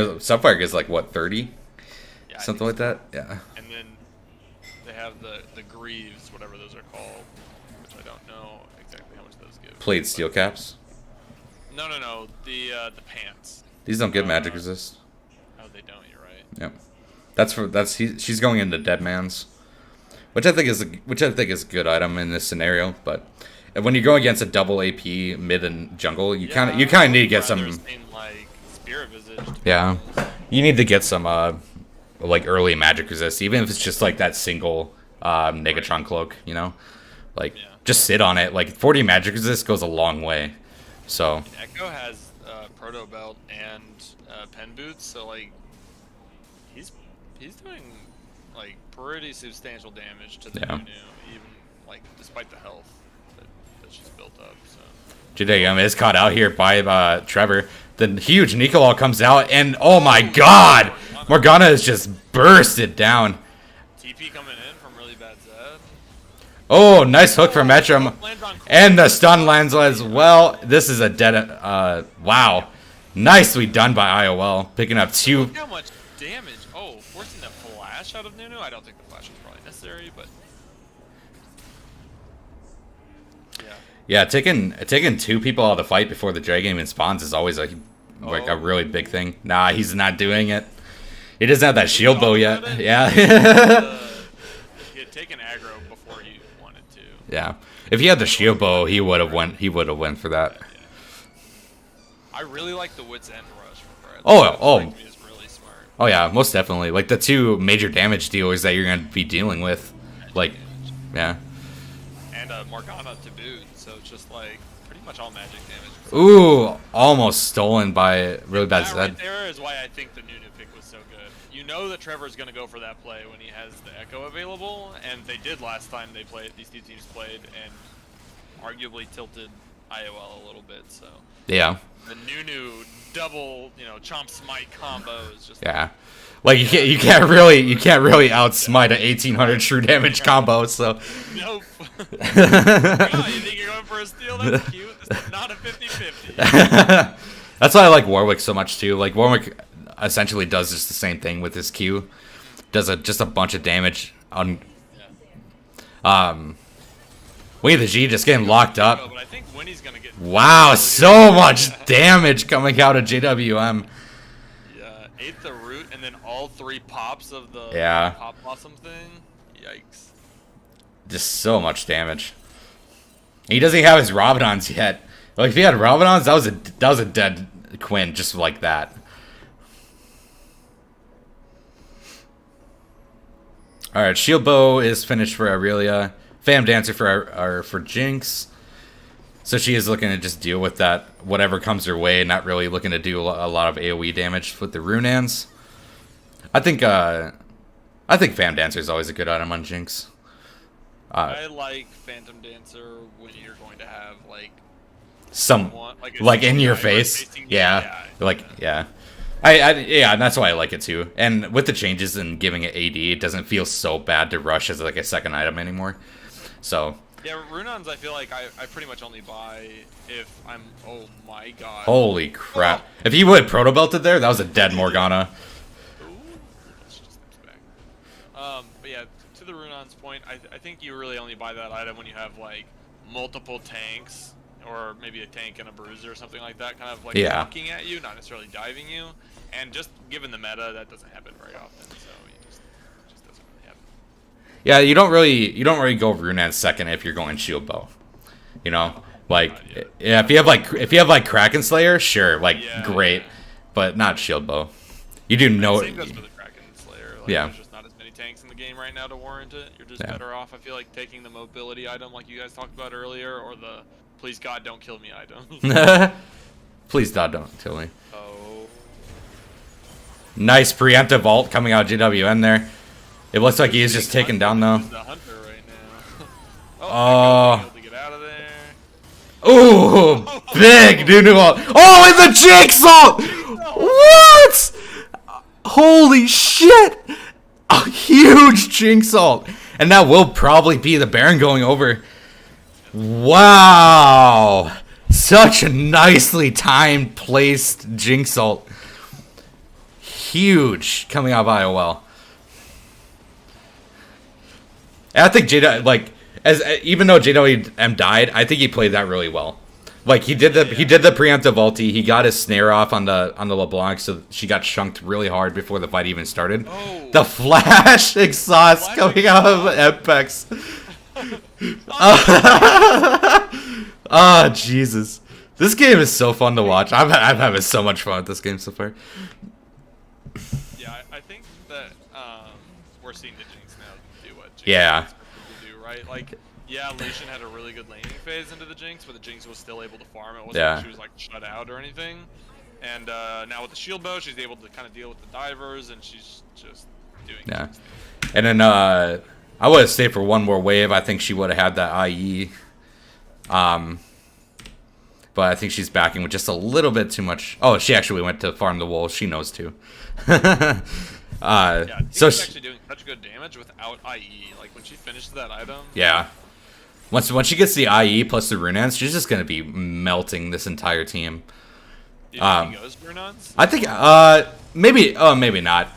gives like what 30, Yeah, something like that. Yeah. And then they have the greaves, whatever those are called, which I don't know exactly how much those give. Plate steel caps. No, the pants. These don't give magic resist. Oh, they don't. You're right. Yep. She's going into Dead Man's, which I think is a good item in this scenario. But when you go against a double AP mid and jungle, you kind of need to get some. Like Spirit Visage. Yeah, you need to get some like early magic resist, even if it's just like that single Negatron cloak. You know, like just sit on it. Like 40 magic resist goes a long way. So Echo has Proto Belt and Pen Boots, so like he's doing like pretty substantial damage to the Nunu, even like despite the health that she's built up. So JDM is caught out here by Trevor. The huge Nico all comes out, and oh my god, Morgana is just bursted down. TP coming in from really bad Zed. Oh, nice hook from Metrum. And the stun lands as well. This is a dead... wow. Nicely done by IOL. Picking up 2... Look how much damage. Oh, forcing the flash out of Nunu? I don't think the flash is probably necessary, but... Yeah, taking 2 people out of the fight before the Dragon even spawns is always like a really big thing. Nah, he's not doing it. He doesn't have that shield bow yet. Yeah. He had taken aggro before he wanted to. Yeah. If he had the shield bow, he would have went for that. Yeah. I really like the Wits End rush from Brad. Oh. Is really smart. Oh yeah, most definitely. Like the 2 major damage dealers that you're going to be dealing with. Like, yeah. And Morgana to boot, so it's just like pretty much all magic damage. Ooh, almost stolen by really bad That Zed. right there is why I think the Nunu pick was so good. You know that Trevor's going to go for that play when he has the Echo available, and they did last time these 2 teams played, and arguably tilted IOL a little bit, so. Yeah. The Nunu double, chomp smite combo is just. Yeah. Like you can't really outsmite a 1800 true damage combo, so. Nope. Oh, you think you're going for a steal? That's cute. This is not a 50-50. That's why I like Warwick so much too. Like Warwick essentially does just the same thing with his Q. Does just a bunch of damage on. Winnie the G just getting locked up. But I think Winnie's gonna get. Wow, so much damage coming out of JWM. Yeah, ate the root and then all 3 pops of the pop blossom thing. Yikes. Just so much damage. He doesn't even have his Rabadons yet. Like if he had Rabadons, that was a dead Quinn just like that. All right, Shield Bow is finished for Aurelia. Fam Dancer for Jinx. So she is looking to just deal with that whatever comes her way, not really looking to do a lot of AoE damage with the Runans. I think Fam Dancer is always a good item on Jinx. I like Phantom Dancer when you're going to have like in your face. Yeah. And that's why I like it too. And with the changes and giving it AD, it doesn't feel so bad to rush as like a second item anymore. So yeah, Runons I feel like I pretty much only buy if I'm oh my god. Holy crap. Oh. If he would have proto belted there, that was a dead Morgana. Ooh, she just steps back. But yeah, to the Runon's point, I think you really only buy that item when you have like multiple tanks or maybe a tank and a bruiser or something like that, kind of like walking at you, not necessarily diving you. And just given the meta, that doesn't happen very often. So you just Yeah, you don't really go Runan second if you're going shield bow. You know, like yeah, if you have like Kraken Slayer, sure, like great, but not shield bow. You do know. Same goes for the Kraken Slayer. Like, Yeah. There's just not as many tanks in the game right now to warrant it. You're just better off, I feel like, taking the mobility item like you guys talked about earlier, or the please God don't kill me item. Please God don't kill me. Oh. Nice preemptive ult coming out of JWN there. It looks like he is just taken down though. The hunter right now. Oh. Able to get out of there. Ooh, big Nunu ult. Oh, and the Jinx ult! What? Holy shit! A huge Jinx ult. And that will probably be the Baron going over. Wow. Such a nicely timed, placed Jinx ult. Huge coming out of IOL. And I think even though JWM died, I think he played that really well. Like he did the preemptive ulti. He got his snare off on the LeBlanc, so she got chunked really hard before the fight even started. Oh. The flash exhaust coming out of Apex. Oh Jesus, this game is so fun to watch. I'm having so much fun with this game so far. Yeah, I think that we're seeing the Jinx now do what Jinx do, right? Like, yeah, Lucian had a really good laning phase into the Jinx, but the Jinx was still able to farm. It wasn't like she was like shut out or anything. And now with the shield bow, she's able to kind of deal with the divers, and she's just doing Jinx. And then I would have stayed for one more wave. I think she would have had that IE. But I think she's backing with just a little bit too much. Oh, she actually went to farm the wolves. She knows too. Yeah, so she's actually doing such good damage without IE. Like when she finished that item. Yeah. Once she gets the IE plus the Runans, she's just gonna be melting this entire team. Do you think he goes Runans? I think maybe maybe not.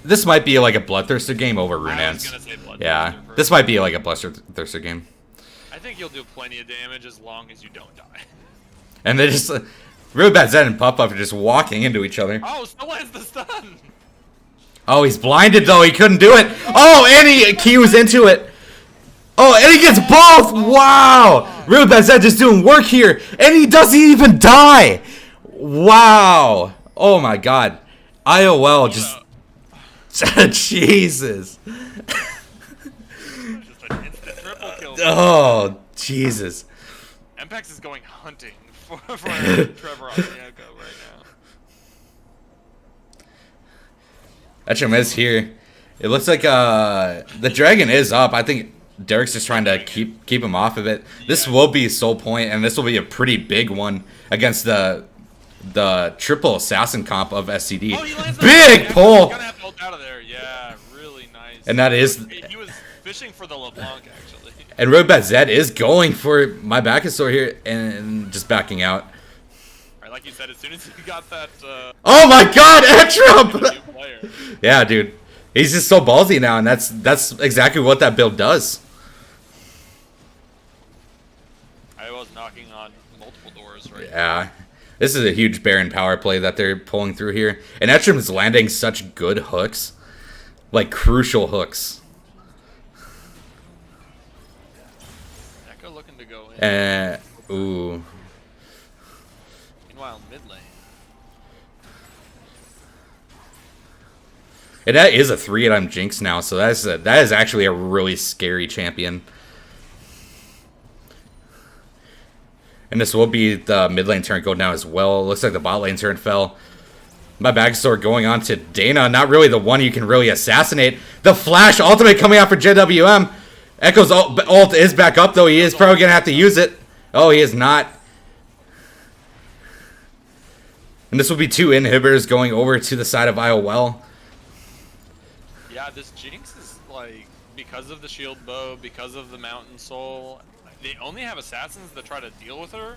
This might be like a Bloodthirster game over Runans. I was gonna say Bloodthirster first. This might be like a Bloodthirster game. I think you'll do plenty of damage as long as you don't die. And they just really bad Zed and Puff-Puff are just walking into each other. Oh, still lands the stun. Oh, he's blinded though. He couldn't do it. Oh, and he cues into it. Oh, and he gets both. Wow. Really bad Zed just doing work here, and he doesn't even die. Wow. Oh my God. IOL just. Jesus. Just an instant triple kill. Oh, Jesus. MPEX is going hunting for Trevor on the Echo right now. HM is here. It looks like the dragon is up. I think Derek's just trying to keep him off of it. This will be Soul Point, and this will be a pretty big one against the triple assassin comp of STD. Oh, he lands big pull. Gonna have to ult out of there. Yeah, really nice. And that is. He was fishing for the LeBlanc actually. And Roadbat Zed is going for my Backusaur here and just backing out. Right, like you said, as soon as he got that. Oh my God, Etrup! Yeah, dude, he's just so ballsy now, and that's exactly what that build does. I was knocking on multiple doors right Yeah. This is a huge Baron power play that they're pulling through here. And Etrum is landing such good hooks. Like, crucial hooks. Echo looking to go in. Ooh. Meanwhile, mid lane. And that is a 3-item Jinx now, so that is actually a really scary champion. And this will be the mid lane turn go down as well. It looks like the bot lane turn fell. My Backusaur going on to Dana. Not really the one you can really assassinate. The Flash ultimate coming out for JWM. Echo's ult is back up, though. He is probably going to have to use it. Oh, he is not. And this will be 2 inhibitors going over to the side of IOL. Yeah, this Jinx is, like, because of the shield bow, because of the mountain soul, they only have assassins that try to deal with her,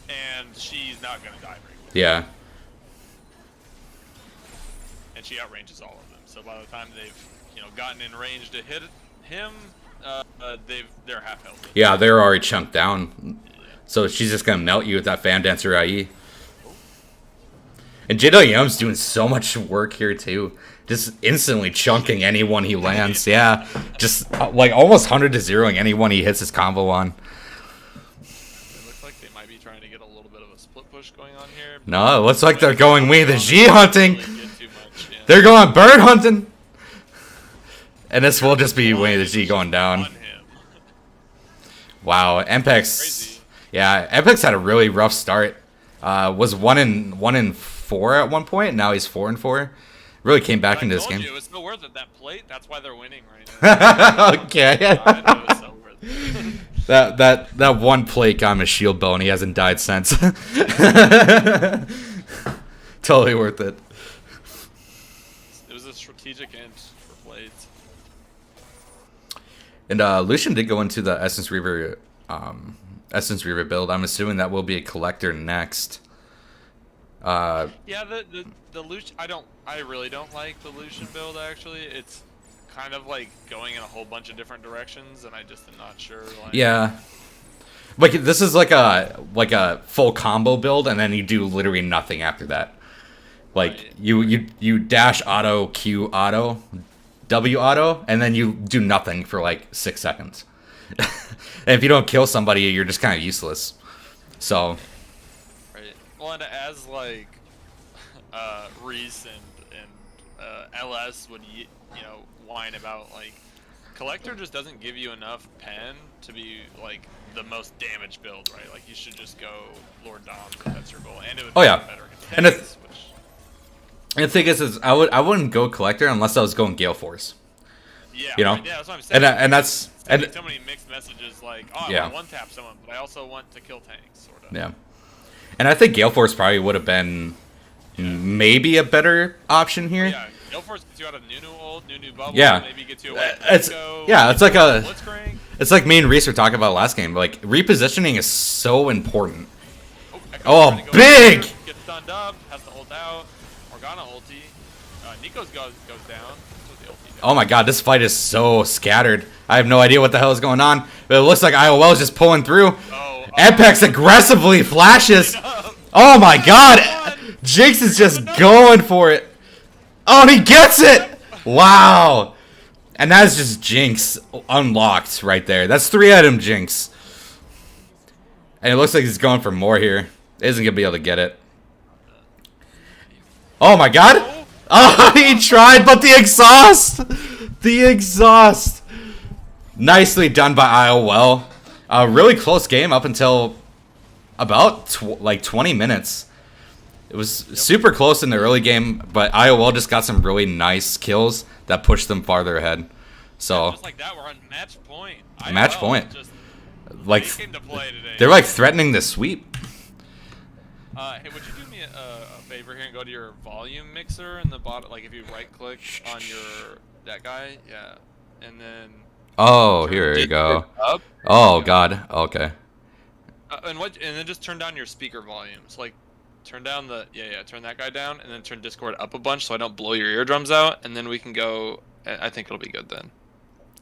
and she's not going to die very quickly. Yeah. And she outranges all of them. So by the time they've, gotten in range to hit him, they're half healthy. Yeah, they're already chunked down. So she's just going to melt you with that Fan Dancer IE. And JWM's doing so much work here too. Just instantly chunking anyone he lands. Yeah. Just like almost 100 to 0ing anyone he hits his combo on. It looks like they might be trying to get a little bit of a split push going on here. No, it looks like they're going Wing the G hunting. Really get too much, yeah. They're going bird hunting. And this will just be Wing the G going down. On him. Wow, Mpex. Crazy. Yeah, Mpex had a really rough start. Was 1-4 at one point. Now he's 4-4. Really came back into this game. It was so worth it. That plate, that's why they're winning right now. Okay. I know it was so worth it. that one plate got him a shield bow and he hasn't died since. Totally worth it. It was a strategic end for plates. And Lucian did go into the Essence Reaver build. I'm assuming that will be a collector next. Yeah, the Lucian. I really don't like the Lucian build. Actually, it's kind of like going in a whole bunch of different directions, and I just am not sure. Like, Yeah. Like this is like a full combo build, and then you do literally nothing after that. Like Right. you dash auto, Q auto, W auto, and then you do nothing for like 6 seconds. And if you don't kill somebody, you're just kind of useless. So Right. Well, and as like Reese and LS would whine about, like, collector just doesn't give you enough pen to be like the most damage build, right? Like you should just go Lord Dom if that's your goal, and it would Oh, be yeah. better And contenders, which and the thing is I wouldn't go collector unless I was going Gale Force. yeah, You know? right, yeah, that's what I'm saying. And that's Sending so many mixed messages like, oh, I Yeah. want to one-tap someone, but I also want to kill tanks, sort of. yeah. And I think Gale Force probably would have been maybe a better option here. Yeah, Gale Force gets you out of Nunu ult, Nunu bubble, Yeah. maybe gets you away from It's Nico, it's like a Blitzcrank. it's like me and Reese were talking about last game. Like repositioning is so important. Echo's Oh, trying to go big! there, gets stunned up, has to ult out. Morgana ulti. Nico's goes down. So the ulti down. Oh my god, this fight is so scattered. I have no idea what the hell is going on. But it looks like IOL is just pulling through. Apex aggressively flashes. Oh my god! Jinx is just going for it. Oh, and he gets it! Wow! And that's just Jinx unlocked right there. That's 3-item Jinx. And it looks like he's going for more here. Isn't going to be able to get it. Oh my god! Oh, he tried, but the exhaust! The exhaust! Nicely done by IOL. A really close game up until about 20 minutes. It was super close in the early game, but IOL just got some really nice kills that pushed them farther ahead. So, Just like that, we're on match point. Match IOL point. Just, like, they came to play today. they're like threatening the sweep. Hey, would you do me a favor here and go to your volume mixer in the bottom? Like, if you right-click on that guy, yeah, and then. Oh, here we go. Up. Oh god. Okay. And then just turn down your speaker volume. So like, turn down turn that guy down, and then turn Discord up a bunch so I don't blow your eardrums out, and then we can go. I think it'll be good then.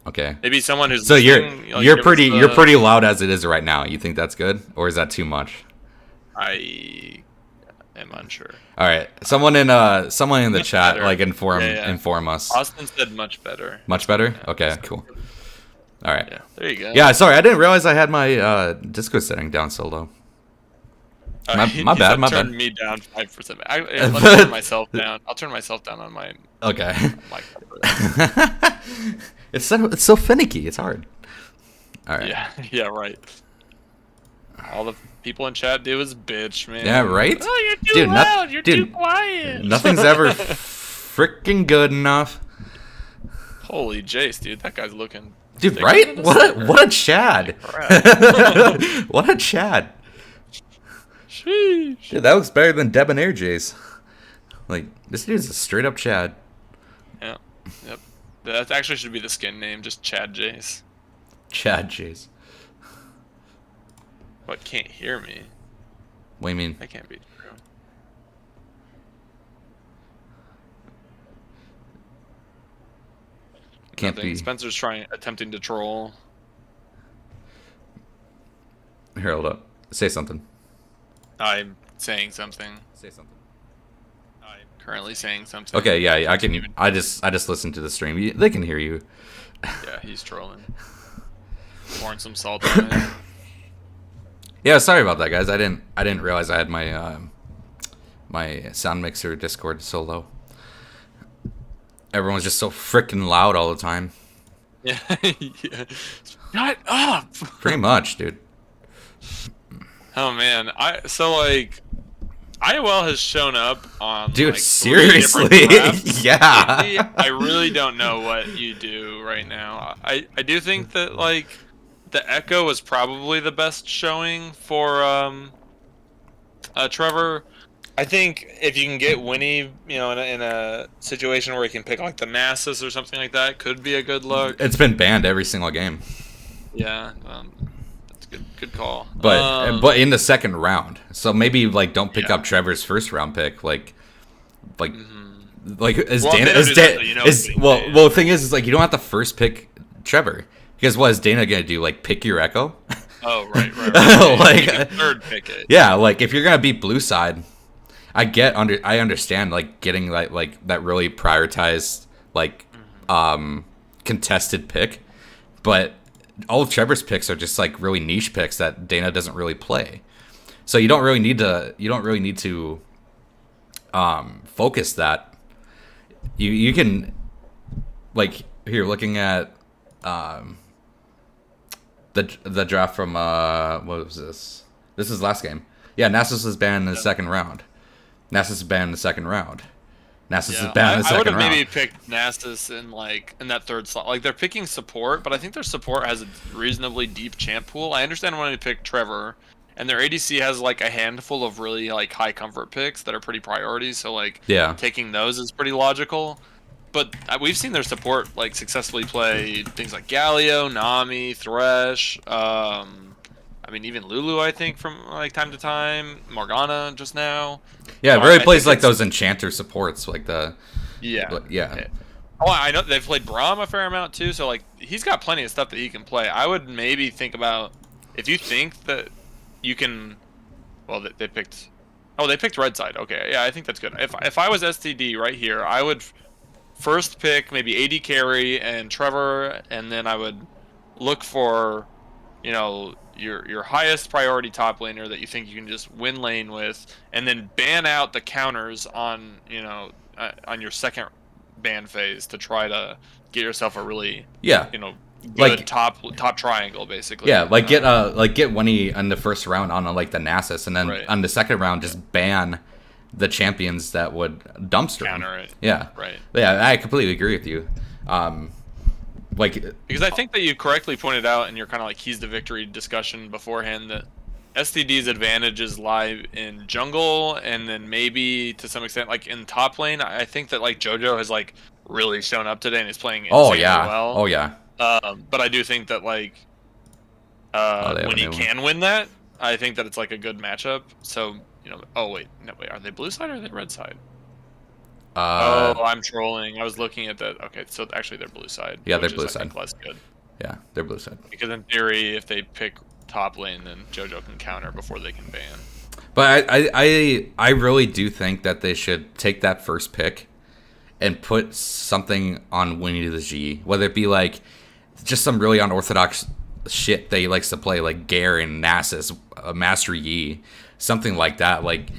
Okay. Maybe someone who's So listening, like, you're give pretty us you're pretty loud as it is right now. You think that's good, or is that too much? I am unsure. All right. Someone in the Much chat better. like inform Yeah. inform us. Austin said much better. Much better. Yeah. Okay. Cool. All right. Yeah, there you go. Yeah. Sorry, I didn't realize I had my Discord setting down so low. My He bad. said My turn bad. me down 5%. Let me turn myself down. I'll turn myself down on my Okay. mic. It's so finicky. It's hard. All right. Yeah, yeah, right. All the people in chat do is bitch, man. Yeah, right? Oh, you're too Dude, loud. You're too dude, quiet. Nothing's ever freaking good enough. Holy Jace, dude, that guy's looking. Dude, thicker right? than a What sticker. a Chad. Crap. What a Chad. Sheesh. Dude, that looks better than Debonair Jace. Like, this dude's a straight up Chad. Yeah. Yep. That actually should be the skin name, just Chad Jace. Chad Jace. But can't hear me. What do you mean? That can't be true. Can't Nothing. be. Spencer's attempting to troll. Here, hold up. Say something. I'm saying something. Say something. currently saying something. Okay, yeah, I can. I just listened to the stream. They can hear you. Yeah, he's trolling. Pouring some salt on it. Yeah, sorry about that, guys. I didn't realize I had my my sound mixer Discord so low. Everyone's just so freaking loud all the time. Yeah. Yeah. Shut up. Pretty much, dude. Oh man, so like IOL has shown up on Dude, like, 3 seriously? different maps. Yeah. Lately. I really don't know what you do right now. I do think that like the Echo was probably the best showing for Trevor. I think if you can get Winnie, you know, in a situation where he can pick like the Nasus or something like that, could be a good look. It's been banned every single game. Yeah, that's good call. But in the second round, so maybe like don't pick Yeah. up Trevor's first round pick. Like is Well, Dana Dana is does that, so you know it's being banned. well the thing is like you don't have to first pick Trevor because what is Dana gonna do? Like pick your Echo? Oh right. Like You can third pick it. yeah, like if you're gonna beat blue side, I understand like getting like that really prioritized like contested pick, but all of Trevor's picks are just like really niche picks that Dana doesn't really play. So you don't really need to focus that. You can like here looking at the draft from what was this? This is last game. Yeah, Nasus was banned in the second round. Nasus is banned in the second round. Nasus is banned in the I would second have round. maybe picked Nasus in that third slot. Like they're picking support, but I think their support has a reasonably deep champ pool. I understand wanting to pick Trevor, and their ADC has like a handful of really like high comfort picks that are pretty priorities. So like Yeah. taking those is pretty logical. But we've seen their support like successfully play things like Galio, Nami, Thresh. I mean, even Lulu, I think, from like time to time. Morgana just now. Yeah, it So really I plays think like it's- those enchanter supports, like the Yeah. yeah. Oh, I know they've played Braum a fair amount too, so like he's got plenty of stuff that he can play. I would maybe think about if you think that you can. Well, they picked. Oh, they picked red side. Okay, yeah, I think that's good. If I was STD right here, I would first pick maybe AD carry and Trevor, and then I would look for, you know, your highest priority top laner that you think you can just win lane with, and then ban out the counters on on your second ban phase to try to get yourself a really good Like- top triangle basically. Yeah, get Winnie in the first round on like the Nasus, and then Right. on the second round just ban the champions that would dumpster him. counter it. Yeah, Right. Yeah, I completely agree with you. Like Because I think that you correctly pointed out in your kind of like keys to victory discussion beforehand that STD's advantages lie in jungle, and then maybe to some extent like in top lane. I think that like JoJo has like really shown up today and is playing insanely well. Oh yeah. But I do think that like they have when a he new one. can win that, I think that it's like a good matchup. So oh wait, no wait, are they blue side or are they red side? Oh, I'm trolling. I was looking at that. Okay, so actually they're blue side. Yeah, they're which blue is, I think, side. less good. Yeah, they're blue side. Because in theory, if they pick top lane, then JoJo can counter before they can ban. But I really do think that they should take that first pick and put something on Winnie the G, whether it be like just some really unorthodox shit that he likes to play, like Garen, Nasus, Master Yi, something like that. Like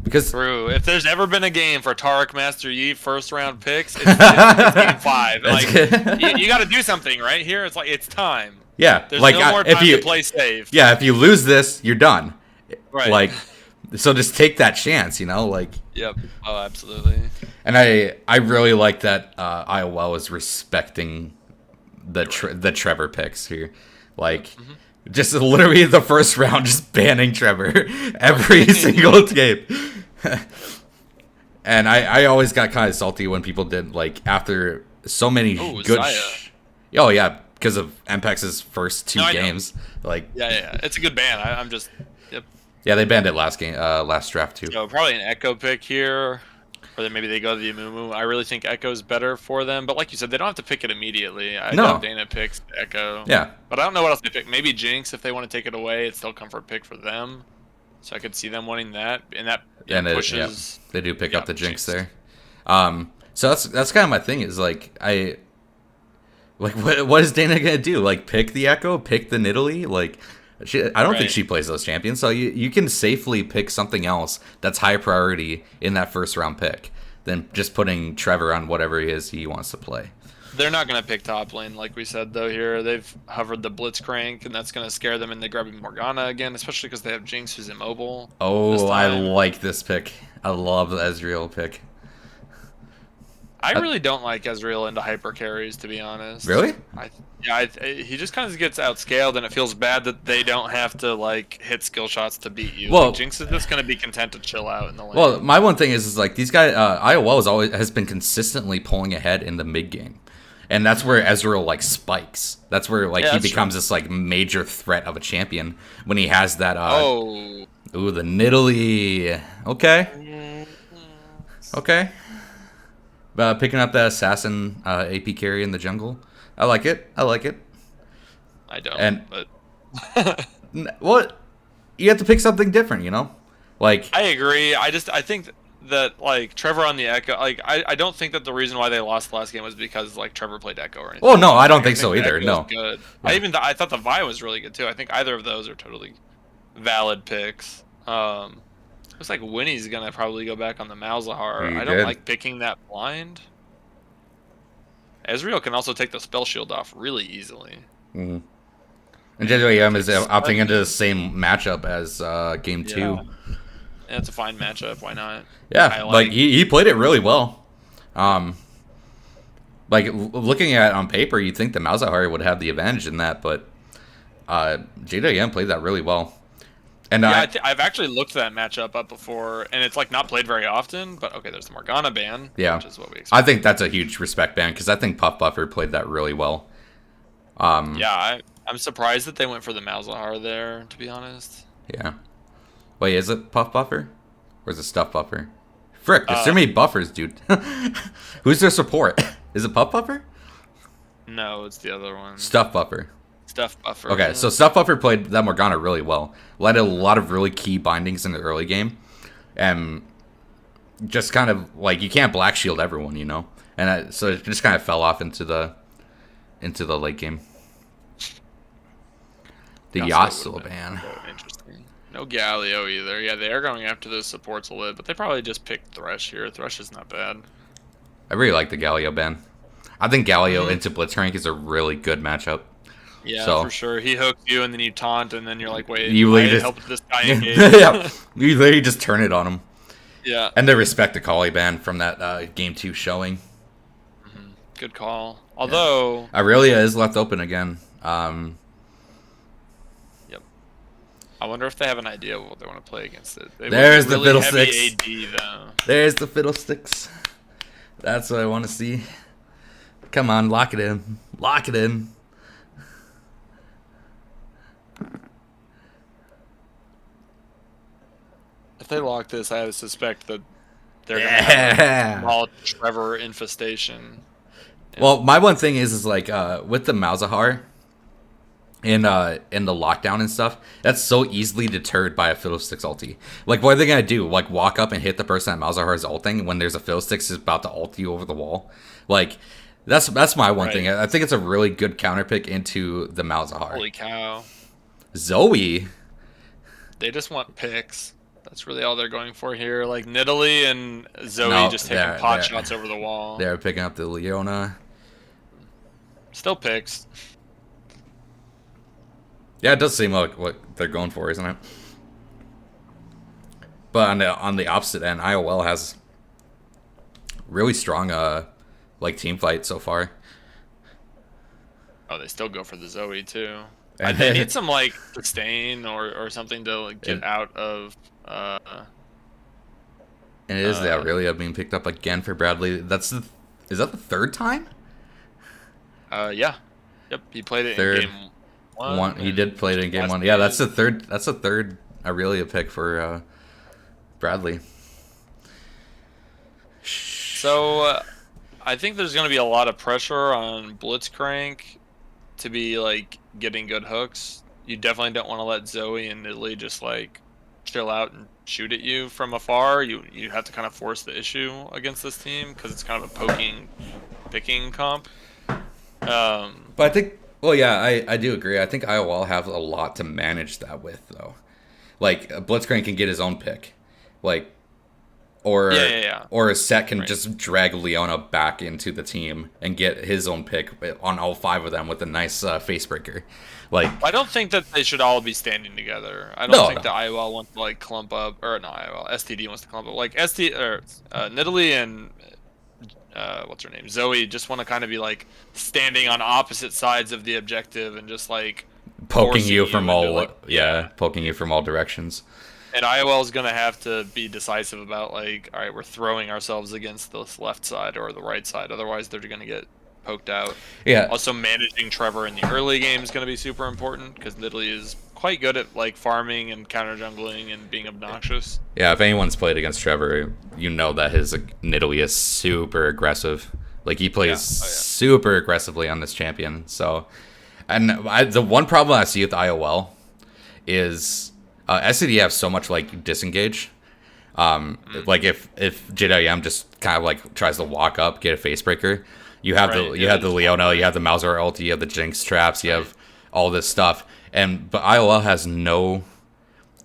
because True. If there's ever been a game for Tarek Master Yi first round picks, it's game 5. Like you got to do something right here. It's like it's time. yeah, There's like no more if time you to play safe. yeah, if you lose this, you're done. Right. Like so, just take that chance, like. Yep. Oh, absolutely. And I really like that IOL is respecting the Trevor picks here, like just literally the first round just banning Trevor every single game. And I always got kind of salty when people did like after so many good. Zaya. Oh yeah, because of MPEX's first 2 No, I know. games, like Yeah. It's a good ban. I'm just. Yep. yeah, they banned it last game, last draft too. So probably an Echo pick here, or then maybe they go to the Amumu. I really think Echo's better for them, but like you said, they don't have to pick it immediately. I No. know Dana picks Echo. Yeah. But I don't know what else they pick. Maybe Jinx if they want to take it away. It's still a comfort pick for them. So I could see them winning that, and that And pushes. they do pick up the Jinx Jinx. there. So that's kind of my thing is like what is Dana gonna do? Like pick the Echo, pick the Nidalee? Like I don't think she plays those champions, so you can safely pick something else that's high priority in that first round pick than just putting Trevor on whatever he wants to play. They're not going to pick top lane, like we said, though, here. They've hovered the Blitzcrank, and that's going to scare them into grabbing Morgana again, especially because they have Jinx, who's immobile. Oh, I like this pick. I love the Ezreal pick. I really don't like Ezreal into hyper carries, to be honest. Really? He just kind of gets outscaled, and it feels bad that they don't have to like hit skill shots to beat you. Well, like, Jinx is just going to be content to chill out in the lane. Well, my one thing is like these guys, IOL has been consistently pulling ahead in the mid game. And that's where Ezreal like spikes. That's where like he becomes this like major threat of a champion when he has that. Ooh, the Nidalee. Okay. Okay. Picking up that assassin AP carry in the jungle. I like it. I like it. I don't. But what? You have to pick something different, you know. Like I agree. I think that like Trevor on the Echo, like I don't think that the reason why they lost the last game was because like Trevor played Echo or anything. Oh no, I don't think so either. No. Good. Yeah. I thought the Vi was really good too. I think either of those are totally valid picks. Looks like Winnie's gonna probably go back on the Malzahar. I don't like picking that blind. Ezreal can also take the spell shield off really easily. Mm-hmm. And JWM is opting into the same matchup as game 2. Yeah, it's a fine matchup. Why not? Yeah, like he played it really well. Like looking at it on paper, you'd think the Malzahar would have the advantage in that, but JWM played that really well. And yeah, I've actually looked that matchup up before, and it's like not played very often. But okay, there's the Morgana ban, which is what we expect. I think that's a huge respect ban because I think Puff Buffer played that really well. Yeah, I'm surprised that they went for the Malzahar there, to be honest. Yeah. Wait, is it Puff Buffer? Or is it Stuff Buffer? Frick, there's so many buffers, dude. Who's their support? Is it Puff Buffer? No, it's the other one. Stuff Buffer. Stuff Buffer. Okay, so Stuff Buffer played that Morgana really well. Led a lot of really key bindings in the early game. And just kind of, like, you can't Black Shield everyone, you know? And so it just kind of fell off into the late game. The Yasuo ban. Interesting. No Galio either. Yeah, they are going after those supports a little, but they probably just picked Thresh here. Thresh is not bad. I really like the Galio ban. I think Galio into Blitzcrank is a really good matchup. Yeah, for sure. He hooks you, and then you taunt, and then you're like, wait, I helped this guy engage. Yeah, you literally just turn it on him. Yeah. And they respect the Kali ban from that Game 2 showing. Mm-hmm. Good call. Although... Aurelia is left open again. Yep. I wonder if they have an idea of what they want to play against it. There's the really Fiddlesticks. AD, though. There's the Fiddlesticks. That's what I want to see. Come on, lock it in. Lock it in. If they lock this, I suspect that they're going to have a small Trevor infestation. Yeah. Well, my one thing is like with the Malzahar in the lockdown and stuff, that's so easily deterred by a Fiddlesticks ulti. Like, what are they gonna do? Like, walk up and hit the person that Malzahar is ulting when there's a Fiddlesticks is about to ult you over the wall? Like, that's my one thing. I think it's a really good counter pick into the Malzahar. Holy cow! Zoe. They just want picks. That's really all they're going for here. Like Nidalee and Zoe just taking pot shots over the wall. They're picking up the Leona. Still picks. Yeah, it does seem like what they're going for, isn't it? But on the opposite end, IOL has really strong like team fight so far. Oh, they still go for the Zoe too. They need some like sustain or something to like, get out of. And it is the Aurelia being picked up again for Bradley. Is that the third time? Yeah. Yep. He played it in game one. He did play it in game 1. Yeah, that's the third. That's the third Aurelia pick for Bradley. So I think there's going to be a lot of pressure on Blitzcrank to be like getting good hooks. You definitely don't want to let Zoe and Nidalee just like chill out and shoot at you from afar, you have to kind of force the issue against this team because it's kind of a poking, picking comp. But I think, well, yeah, I do agree. I think IOL have a lot to manage that with, though. Like, Blitzcrank can get his own pick. Like, or or a set can just drag Leona back into the team and get his own pick on all 5 of them with a nice face breaker. Like, I don't think that they should all be standing together. I don't think the IOL wants to like clump up, or not IOL, STD wants to clump up. Like Nidalee and what's her name, Zoe, just want to kind of be like standing on opposite sides of the objective and just like poking you from all poking you from all directions. And IOL is going to have to be decisive about, like, all right, we're throwing ourselves against this left side or the right side. Otherwise, they're going to get poked out. Yeah. Also, managing Trevor in the early game is going to be super important because Nidalee is quite good at, like, farming and counter jungling and being obnoxious. Yeah, if anyone's played against Trevor, you know that his Nidalee is super aggressive. Like, he plays super aggressively on this champion. So, and the one problem I see with IOL is... STD have so much like disengage. Like if JWM just kind of like tries to walk up, get a face breaker, you have the Leona, you have the Malzahar ulti, you have the Jinx traps, you have all this stuff, but IOL has no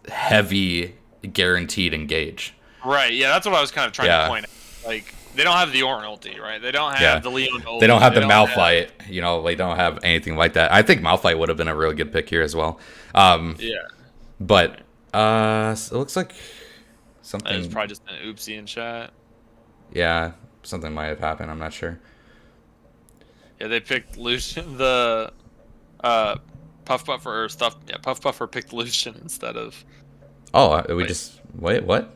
heavy guaranteed engage. Right. Yeah, that's what I was kind of trying to point out. Like they don't have the Ornn ulti, right? They don't have the Leon ulti. They don't have the Malphite. You know, they don't have anything like that. I think Malphite would have been a really good pick here as well. But it looks like something. It's probably just an oopsie in chat. Yeah, something might have happened. I'm not sure. Yeah, they picked Lucian. The Puff Buffer or stuff. Yeah, Puff Buffer picked Lucian instead of. Oh, just wait. What?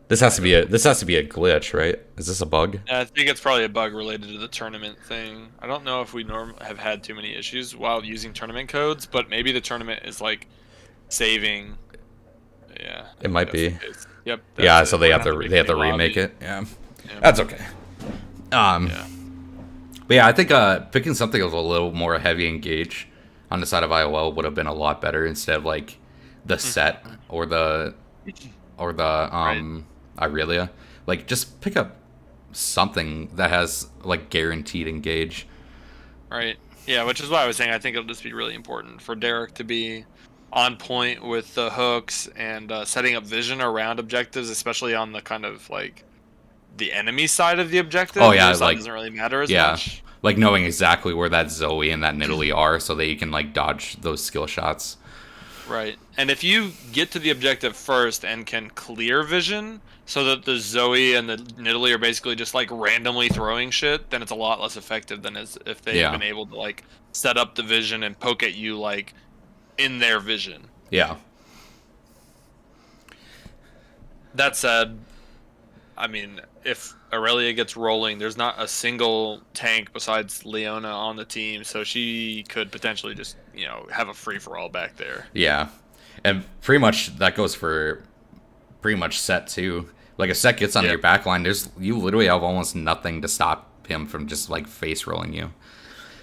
This has to be a glitch, right? Is this a bug? Yeah, I think it's probably a bug related to the tournament thing. I don't know if we have had too many issues while using tournament codes, but maybe the tournament is like saving. Yeah, it might be. Yep. Yeah, so they have to remake it. Yeah, that's okay. But yeah, I think picking something that was a little more heavy engage on the side of IOL would have been a lot better instead of like the set or the Irelia. Like just pick up something that has like guaranteed engage. Right. Yeah, which is why I was saying I think it'll just be really important for Derek to be on point with the hooks and setting up vision around objectives, especially on the kind of like the enemy side of the objective. Oh yeah, like doesn't really matter as much. Like knowing exactly where that Zoe and that Nidalee are, so that you can like dodge those skill shots. Right, and if you get to the objective first and can clear vision, so that the Zoe and the Nidalee are basically just like randomly throwing shit, then it's a lot less effective than if they've been able to like set up the vision and poke at you like in their vision. Yeah. That said, I mean, if Irelia gets rolling, there's not a single tank besides Leona on the team, so she could potentially just, have a free-for-all back there. Yeah. And pretty much that goes for pretty much set too. Like if set gets on your back line, you literally have almost nothing to stop him from just like face rolling you.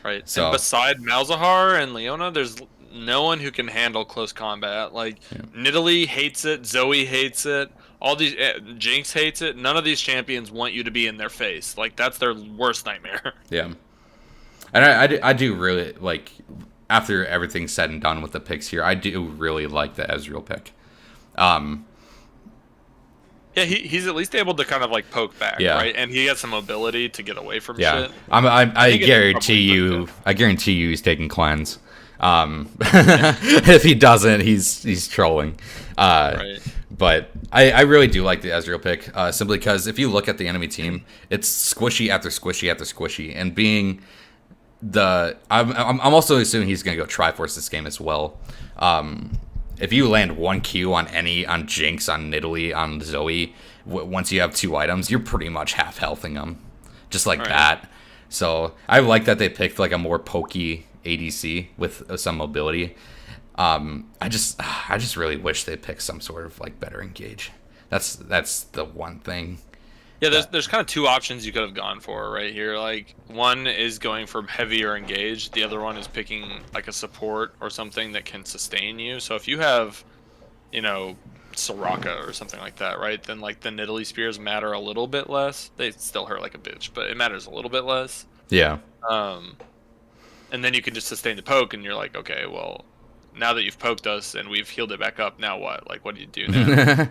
Right. So and beside Malzahar and Leona, there's no one who can handle close combat. Like Nidalee hates it, Zoe hates it, all these Jinx hates it. None of these champions want you to be in their face. Like that's their worst nightmare. Yeah. And I do really like, after everything's said and done with the picks here, I do really like the Ezreal pick. Yeah, he's at least able to kind of like poke back, right? And he has some mobility to get away from shit. I guarantee you he's taking cleanse. If he doesn't, he's trolling. Right. But I really do like the Ezreal pick, simply because if you look at the enemy team, it's squishy after squishy after squishy, and being I'm also assuming he's gonna go Triforce this game as well. If you land one Q on Jinx, on Nidalee, on Zoe, once you have 2 items, you're pretty much half healthing them, just like that. So I like that they picked like a more pokey ADC with some mobility. I just really wish they picked some sort of like better engage. That's the one thing. Yeah, there's kind of 2 options you could have gone for right here. Like one is going for heavier engage. The other one is picking like a support or something that can sustain you. So if you have you know, Soraka or something like that, right? Then like the Nidalee spears matter a little bit less. They still hurt like a bitch, but it matters a little bit less. Yeah. And then you can just sustain the poke, and you're like, okay, well, now that you've poked us and we've healed it back up, now what? Like, what do you do now?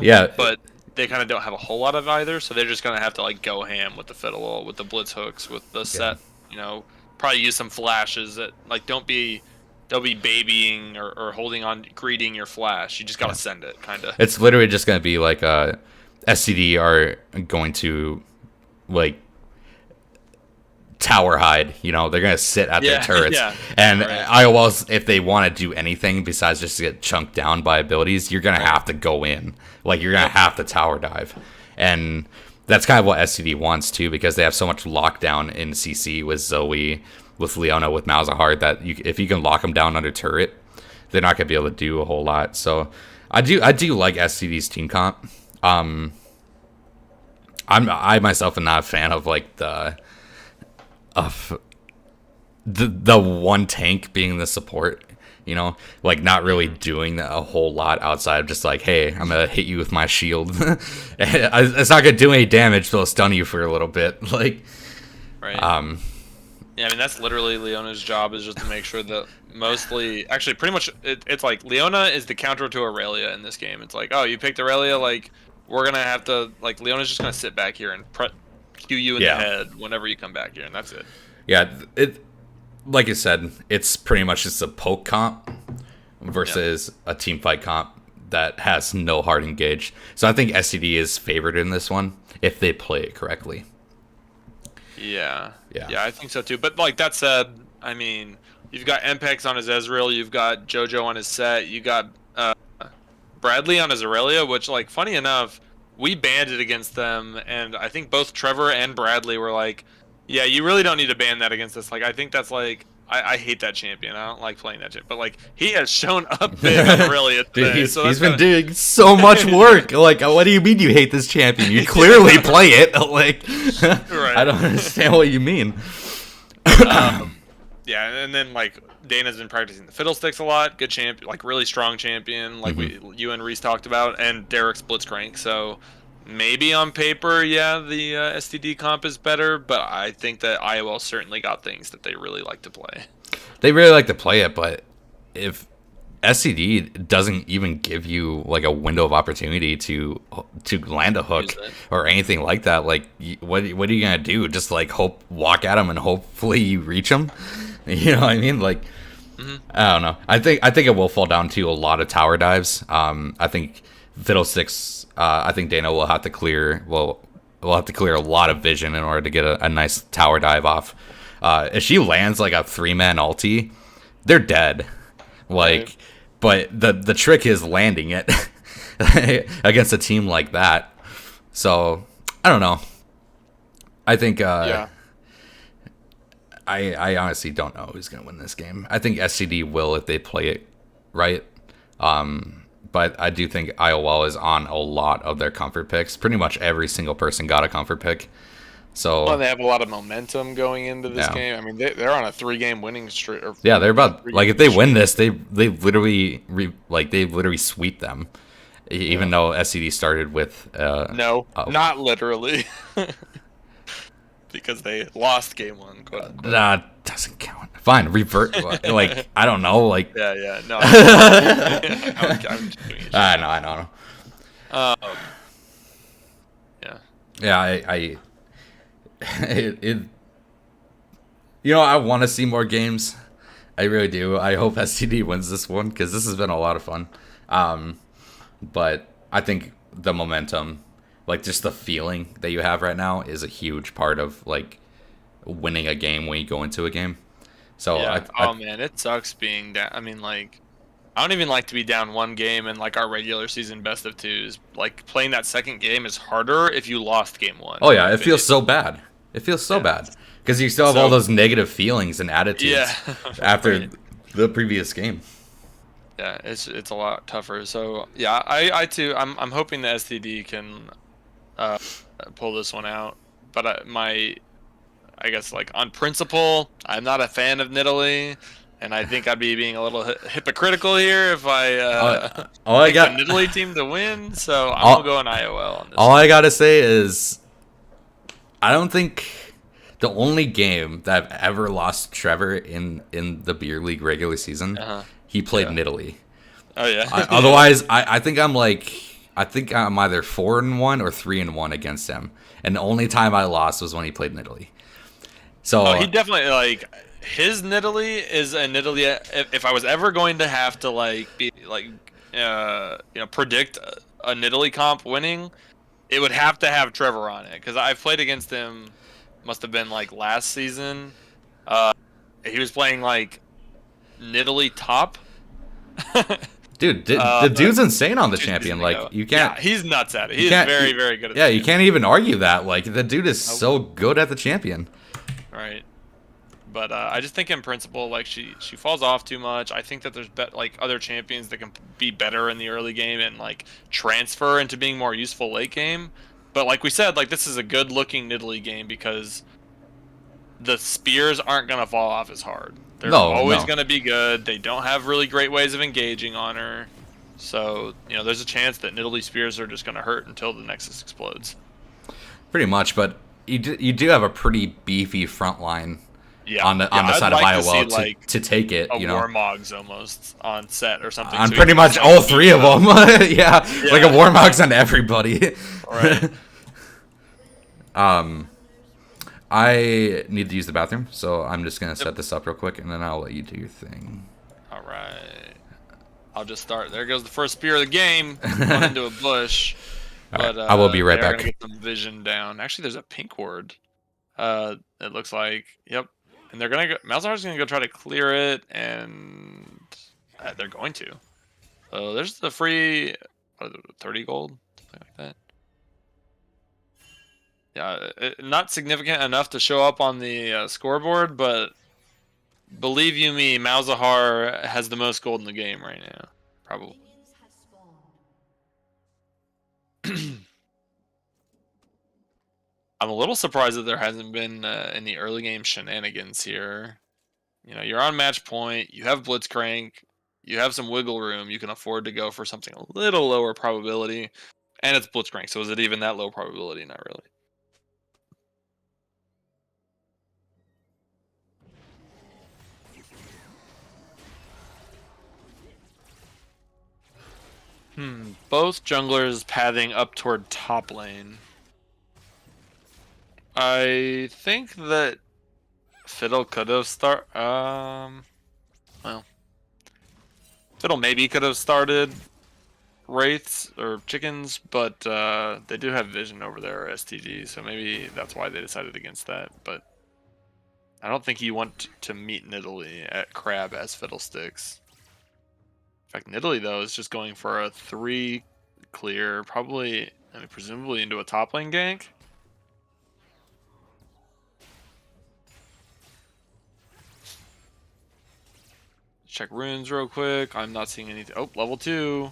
Yeah. But they kind of don't have a whole lot of either, so they're just gonna have to like go ham with the fiddle, with the blitz hooks, with the set. You know, probably use some flashes that like don't be babying or holding on, greeting your flash. You just gotta send it, kind of. It's literally just going to be like SCD are going to like tower hide, you know, they're going to sit at their turrets. And right. IOLs, if they want to do anything besides just get chunked down by abilities, you're going to have to go in. Like, you're going to have to tower dive. And that's kind of what SCD wants, too, because they have so much lockdown in CC with Zoe, with Leona, with Malzahar, that if you can lock them down under turret, they're not going to be able to do a whole lot. So I do like SCD's team comp. I myself am not a fan of like the one tank being the support, you know, like not really doing a whole lot outside of just like, hey, I'm gonna hit you with my shield. It's not gonna do any damage, but it'll stun you for a little bit. Like, right. Yeah, I mean that's literally Leona's job, is just to make sure that mostly, actually, pretty much, it's like Leona is the counter to Aurelia in this game. It's like, oh, you picked Aurelia, like we're gonna have to, like, Leona's just gonna sit back here and cue you in the head whenever you come back here, and that's it. Yeah, like you said, it's pretty much just a poke comp versus a team fight comp that has no hard engage. So I think SCD is favored in this one if they play it correctly. Yeah, I think so too. But like that said, I mean, you've got Mpex on his Ezreal, you've got JoJo on his Set, you got Bradley on his Aurelia, which, like, funny enough, we banded against them, and I think both Trevor and Bradley were like, yeah, you really don't need to ban that against us. Like, I think that's like, I hate that champion. I don't like playing that champion. But like, he has shown up big on Aurelia today. Dude, he's been doing so much work. Like, what do you mean you hate this champion? You clearly play it. Like, right. I don't understand what you mean. Yeah, and then like Dana's been practicing the fiddlesticks a lot. Good champion, like really strong champion, like you and Reese talked about, and Derek's blitzcrank. So maybe on paper, yeah, the STD comp is better, but I think that IOL certainly got things that they really like to play. They really like to play it, but if SCD doesn't even give you like a window of opportunity to land a hook or anything like that, like what are you gonna do? Just like walk at him and hopefully you reach him? You know what I mean? Like, I don't know. I think it will fall down to a lot of tower dives. I think Fiddlesticks. I think Dana will have to clear. We'll have to clear a lot of vision in order to get a nice tower dive off. If she lands like a 3-man ulti, they're dead. Like, but the trick is landing it against a team like that. So I don't know. I think. I honestly don't know who's gonna win this game. I think SCD will if they play it right. But I do think IOL is on a lot of their comfort picks. Pretty much every single person got a comfort pick. So they have a lot of momentum going into this game. I mean, they're on a 3-game winning streak. They're about, like, if they win this, they literally sweep them. Even though SCD started with not literally. Because they lost game 1, quote unquote. That doesn't count. Fine, revert. Like, I don't know. Like, no. I'm just doing it. I know. I I want to see more games. I really do. I hope STD wins this one because this has been a lot of fun. But I think the momentum, like just the feeling that you have right now, is a huge part of like winning a game when you go into a game. So man, it sucks being down. I mean, like, I don't even like to be down 1 game in like our regular season best of 2s. Like, playing that second game is harder if you lost game 1. Oh yeah, it feels so bad. It feels so bad because you still have all those negative feelings and attitudes after the previous game. Yeah, it's a lot tougher. So yeah, I too, I'm hoping the STD can pull this one out. But I guess, like, on principle, I'm not a fan of Nidalee, And I think I'd be being a little hypocritical here if I all I pick got, the Nidalee team to win. So I'm all, gonna go an IOL on this. all I gotta say is, I don't think the only game that I've ever lost to Trevor in the beer league regular season, he played Nidalee. Oh yeah. Otherwise, I think I'm either 4-1 or 3-1 against him, and the only time I lost was when he played Nidalee. So he definitely like his Nidalee is a Nidalee. If I was ever going to have to predict a Nidalee comp winning, it would have to have Trevor on it because I've played against him. Must have been like last season. He was playing like Nidalee top. dude, the dude's insane on the champion. Like you can't. Yeah, he's nuts at it. He's very, very good at it. Yeah, you can't even argue that. Like the dude is so good at the champion. Right. But I just think in principle, like she falls off too much. I think that there's other champions that can be better in the early game and like transfer into being more useful late game. But like we said, like this is a good looking Nidalee game because the spears aren't gonna fall off as hard. They're always gonna be good. They don't have really great ways of engaging on her. So, there's a chance that Nidalee spears are just gonna hurt until the Nexus explodes. Pretty much, but you do have a pretty beefy front line. Yeah. On the side of IOL to take it, a Warmogs almost on set or something. On pretty much all three of them. yeah, like a Warmogs on everybody. Right. I need to use the bathroom, so I'm just gonna set this up real quick, and then I'll let you do your thing. All right. I'll just start. There goes the first spear of the game. Going into a bush. But I will be right back. Gonna get some vision down. Actually, there's a pink ward. It looks like. Yep. And they're gonna go. Malzahar's gonna go try to clear it, and they're going to. So there's the free 30 gold, something like that. Yeah, not significant enough to show up on the scoreboard, but believe you me, Malzahar has the most gold in the game right now, probably. I'm a little surprised that there hasn't been any early game shenanigans here. You're on match point, you have Blitzcrank, you have some wiggle room, you can afford to go for something a little lower probability, and it's Blitzcrank, so is it even that low probability? Not really. Both junglers pathing up toward top lane. I think that Fiddle could have Fiddle maybe could have started Wraiths or Chickens, but they do have Vision over there, or STD, so maybe that's why they decided against that. But I don't think you want to meet Nidalee at Crab as Fiddlesticks. In fact, Nidalee, though, is just going for a 3 clear, presumably into a top lane gank. Check runes real quick. I'm not seeing anything. Oh, level 2.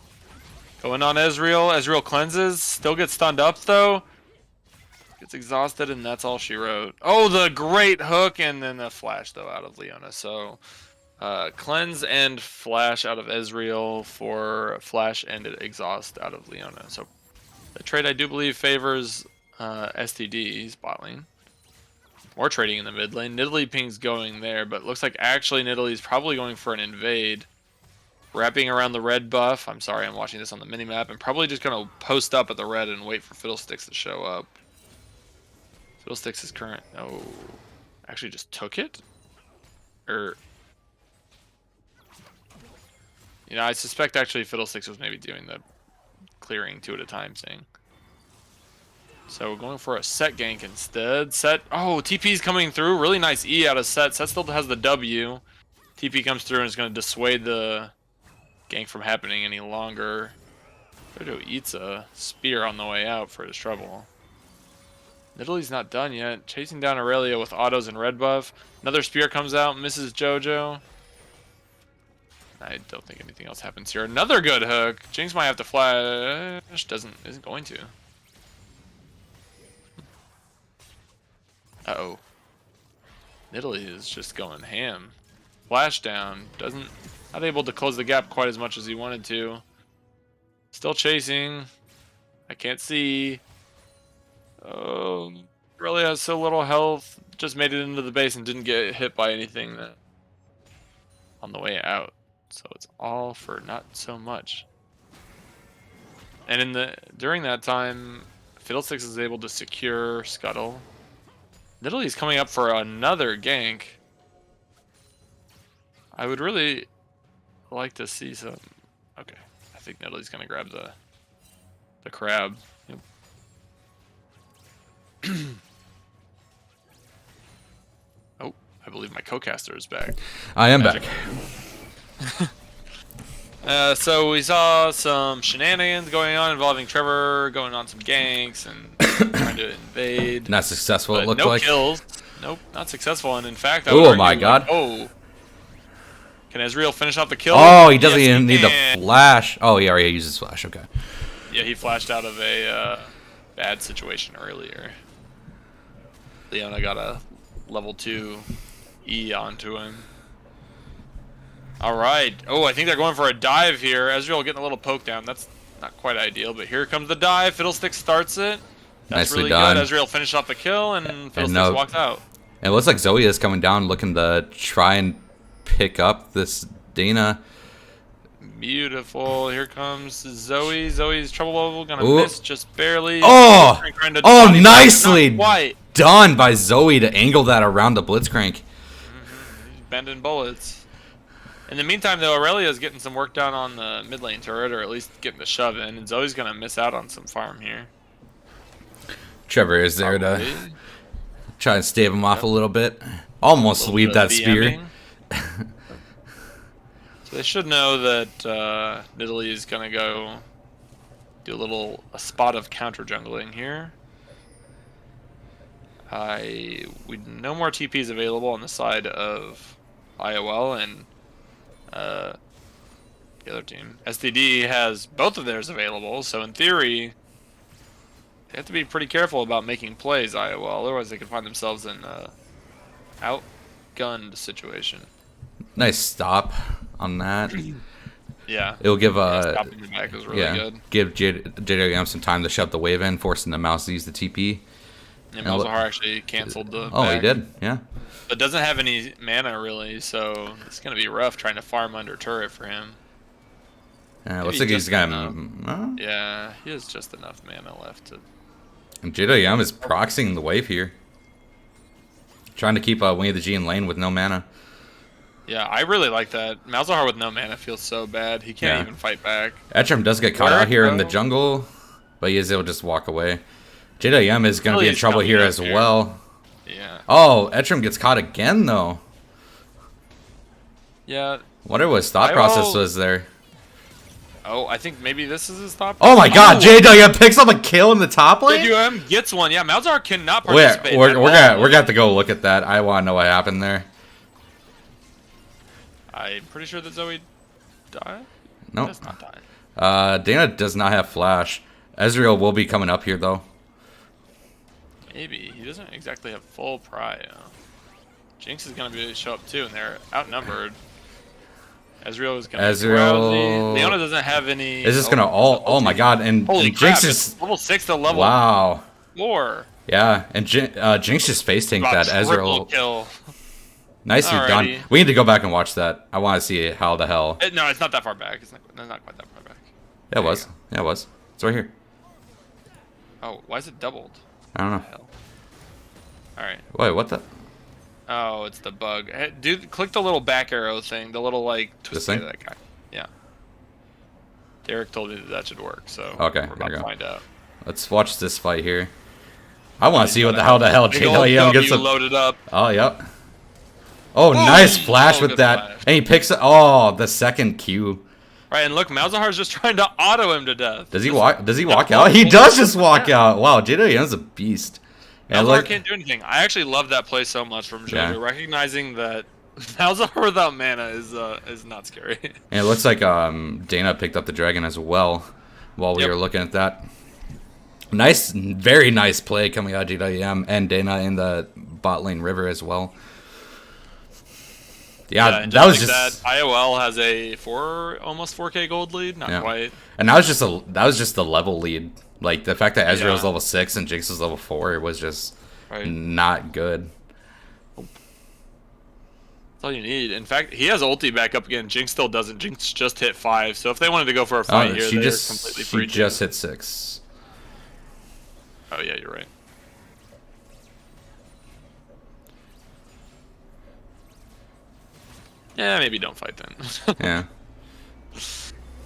Going on Ezreal. Ezreal cleanses. Still gets stunned up, though. Gets exhausted, and that's all she wrote. Oh, the great hook, and then the flash, though, out of Leona. So, cleanse and flash out of Ezreal for flash and exhaust out of Leona. So, the trade, I do believe, favors STD's bot lane. More trading in the mid lane. Nidalee ping's going there, but looks like actually Nidalee's probably going for an invade. Wrapping around the red buff. I'm sorry, I'm watching this on the minimap. And probably just going to post up at the red and wait for Fiddlesticks to show up. Fiddlesticks is current. Oh, actually just took it? I suspect actually Fiddlesticks was maybe doing the clearing 2 at a time thing. So we're going for a Set gank instead. Set. Oh, TP's coming through. Really nice E out of Set. Set still has the W. TP comes through and is going to dissuade the gank from happening any longer. Jojo eats a spear on the way out for his trouble. Nidalee's not done yet. Chasing down Aurelia with autos and red buff. Another spear comes out, misses Jojo. I don't think anything else happens here. Another good hook. Jinx might have to flash. Isn't going to. Uh-oh. Nidalee is just going ham. splashdown. Not able to close the gap quite as much as he wanted to. Still chasing. I can't see. Oh, really has so little health. Just made it into the base and didn't get hit by anything on the way out. So it's all for not so much. And during that time, Fiddlesticks is able to secure Scuttle. Nidalee coming up for another gank. I would really like to see some. Okay, I think Nidalee's gonna grab the crab. Yep. Oh, I believe my co-caster is back. I am back. So we saw some shenanigans going on involving Trevor going on some ganks and trying to invade. Not successful, But it looked no like. kills. Nope, not successful. And in fact, I would Oh argue, my god. Oh, can Ezreal finish off the kill? Oh, he doesn't Yes, even need the can. flash. Oh, he already uses flash. Okay. Yeah, he flashed out of a bad situation earlier. Leona got a level 2 E onto him. Alright. Oh, I think they're going for a dive here. Ezreal getting a little poke down. That's not quite ideal, but here comes the dive. Fiddlesticks starts it. That's Nicely really done. good. Ezreal finished off the kill, and Fiddlesticks walks out. It looks like Zoe is coming down looking to try and pick up this Dana. Beautiful. Here comes Zoe. Zoe's trouble level. Gonna Ooh. miss just barely. Oh! Trying to Oh, body nicely block, not quite. done by Zoe to angle that around the Blitzcrank. Bending bullets. In the meantime, though, Aurelia's getting some work done on the mid lane turret, or at least getting the shove in, and Zoe's gonna miss out on some farm here. Trevor is there Probably. to try and stave him off a little bit. Almost Little weave bit that of spear. VMing. So they should know that Nidalee is gonna go do a spot of counter jungling here. No more TPs available on the side of IOL and the other team. STD has both of theirs available, so in theory, they have to be pretty careful about making plays, IOL, otherwise they could find themselves in a outgunned situation. Nice stop on that. Yeah. It'll give Stopping the back was really good. give JWM some time to shove the wave in, forcing the mouse to use the TP. And Malzahar actually canceled the Oh, back. he did? Yeah. But doesn't have any mana really, so it's gonna be rough trying to farm under turret for him. Looks Maybe like he's just got... Yeah, he has just enough mana left to. And JWM is proxying the wave here. Trying to keep Winnie the G in lane with no mana. Yeah, I really like that. Malzahar with no mana feels so bad. He can't Yeah. even fight back. Etchem does get caught Where, out here in the bro? jungle, but he is able to just walk away. JWM is going to Really be in is trouble coming here up as here. well. Yeah. Oh, Etchem gets caught again, though. Yeah. Wonder what his thought I process will- was there. Oh, I think maybe this is his top. Oh my god, JWM picks up a kill in the top lane? JWM gets one. Yeah, Malzahar cannot We're participate. we're at gonna all. we're gonna have to go look at that. I want to know what happened there. I'm pretty sure that Zoe died. Nope. That's not dying. Dana does not have flash. Ezreal will be coming up here though. Maybe he doesn't exactly have full prio. Jinx is gonna show up too, and they're outnumbered. Ezreal is gonna. Ezreal- Leona doesn't have any. Is this gonna all? Oh my god! And Holy Jinx crap! is It's level 6 to level wow. 4. Yeah, and Jinx just face tanked that Triple Ezreal. kill. Nicely done. Alrighty. We need to go back and watch that. I want to see how the hell. No, it's not that far back. It's not quite that far back. Yeah, it was. Yeah, it was. It's right here. Oh, why is it doubled? I don't know. Hell. All right. Wait, what the? Oh, it's the bug. Hey, dude, click the little back arrow thing. The little like twist thing? to that guy. Yeah. Derek told me that should work, so Okay, we're there about you to go. find out. Let's watch this fight here. I want to see what the hell Big old JWM gets. W loaded up. Oh, yep. Oh, nice flash with good that. flash. And he picks it. Oh, the second Q. Right, and look, Malzahar's just trying to auto him to death. Does he walk? Does he walk out? He does just walk out. Wow, JWM's a beast. And Malzahar look, can't do anything. I actually love that play so much from JoJo, Yeah. recognizing that Malzahar without mana is not scary. and it looks like Dana picked up the dragon as well while we Yep. were looking at that. Nice, very nice play coming out of JWM and Dana in the bot lane river as well. Yeah, and that was like just that, IOL has a almost 4K gold lead, not quite. and that was just the level lead. Like the fact that Ezreal was Yeah. level 6 and Jinx was level 4 was just Right. not good. That's all you need. In fact, he has ulti back up again. Jinx still doesn't. Jinx just hit 5. So if they wanted to go for a fight here, they're completely free. She just hit 6. Oh yeah, you're right. Yeah, maybe don't fight then. Yeah.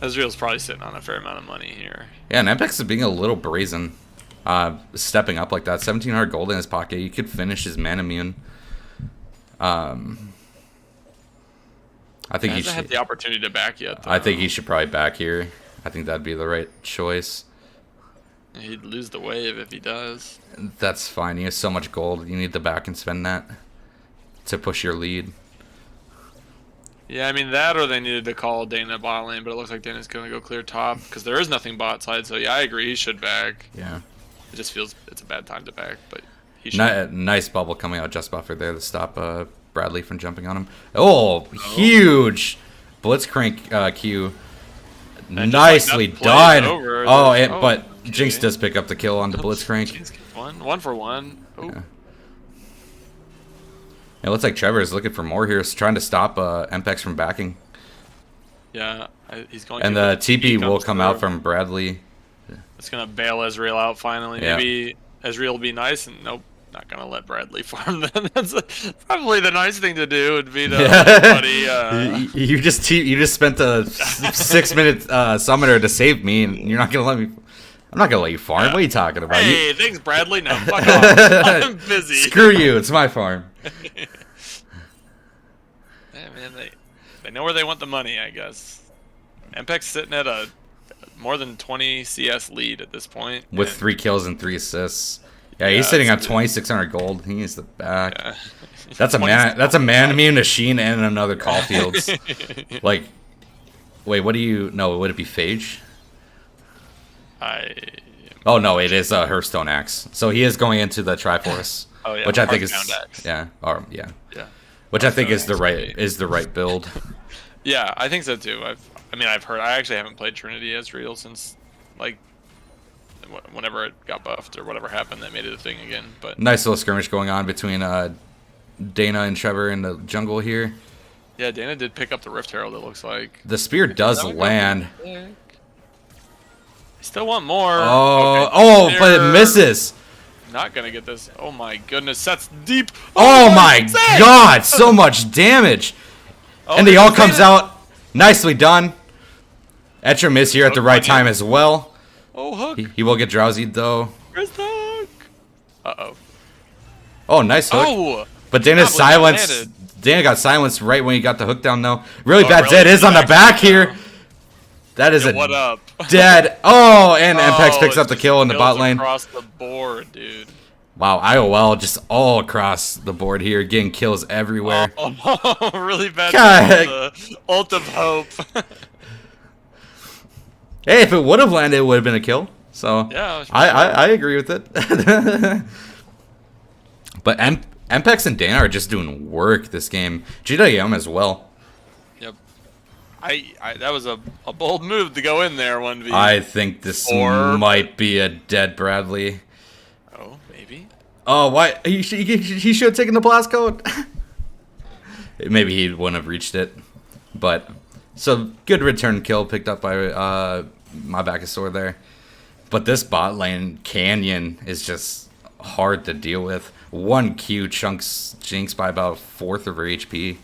Ezreal's probably sitting on a fair amount of money here. Yeah, and Apex is being a little brazen. Stepping up like that. 1700 gold in his pocket. You could finish his mana immune. I think he Hasn't should had the opportunity to back yet, though. I think he should probably back here. I think that'd be the right choice. He'd lose the wave if he does. That's fine. He has so much gold. You need to back and spend that to push your lead. Yeah, I mean that, or they needed to call Dana bot lane, but it looks like Dana's gonna go clear top because there is nothing bot side. So yeah, I agree. He should back. Yeah. It just feels it's a bad time to back, but he should. Nice bubble coming out just buffer there to stop Bradley from jumping on him. Oh, huge Blitzcrank Q. And Nicely just like that, done. over. But Okay. Jinx does pick up the kill on the Blitzcrank. Jinx gets one for one. Oh. Yeah. It looks like Trevor is looking for more here. He's trying to stop MPEX from backing. Yeah, he's going. And to, the but he TP will comes come through. out from Bradley. It's gonna bail Ezreal out finally. Yeah. Maybe Ezreal will be nice, and nope, not gonna let Bradley farm them. That's probably the nice thing to do. Would be to let everybody, You just spent a 6-minute summoner to save me, and you're not gonna let me. I'm not gonna let you farm. What are you talking about? Hey, thanks, Bradley. No, fuck off. I'm busy. Screw you. It's my farm. Yeah, man, they know where they want the money, I guess. MPEX sitting at a more than 20 CS lead at this point. With and- 3 kills and 3 assists. Yeah, Yeah, he's sitting on that's good. 2,600 gold. He needs the back. Yeah. That's a man. That's a man immune to Sheen and another Caulfields. Like, wait, what do you? No, would it be Phage? Oh no, it is Hearthstone Axe. So he is going into the Triforce, Oh, yeah, which I think is Hearthbound Axe. yeah, or yeah, Yeah. which I think is Hearthstone Axe the right build. Yeah, I think so too. I've heard. I actually haven't played Trinity Ezreal since like whenever it got buffed or whatever happened that made it a thing again. But Nice little skirmish going on between Dana and Trevor in the jungle here. yeah, Dana did pick up the Rift Herald. It looks like. The spear does That would go land. quick. I still want more. Oh, Okay, oh, but it they're misses. Not gonna get this. Oh my goodness, that's deep. Oh my insane. god, so much damage. Oh, And the there's ult comes Dana. out. Nicely done. Etrim is here at the right time as well. Oh, hook. He will get drowsy though. Where's the hook? Uh-oh. Oh, nice hook. Oh! But Dana's That was not silenced. landed. Dana got silenced right when he got the hook down though. Really Oh, bad really? dead is on the back Back here. now. That is Yeah, a what up? dead. Oh, and MPEX Oh, picks up it's the just kill in the kills bot lane. across the board, dude. Wow, IOL just all across the board here, getting kills everywhere. Oh, really bad. God. The ult of hope. Hey, if it would have landed, it would have been a kill. So Yeah, I agree with it. But MPEX and Dana are just doing work this game. GWM as well. Yep. That was a bold move to go in there 1v. I think this might be a dead Bradley. Oh, maybe. Oh, why? He should have taken the blast code. Maybe he wouldn't have reached it. But, so, good return kill picked up by my Bacchusor there. But this bot lane, Canyon, is just hard to deal with. 1 Q chunks Jinx by about 1/4 of her HP.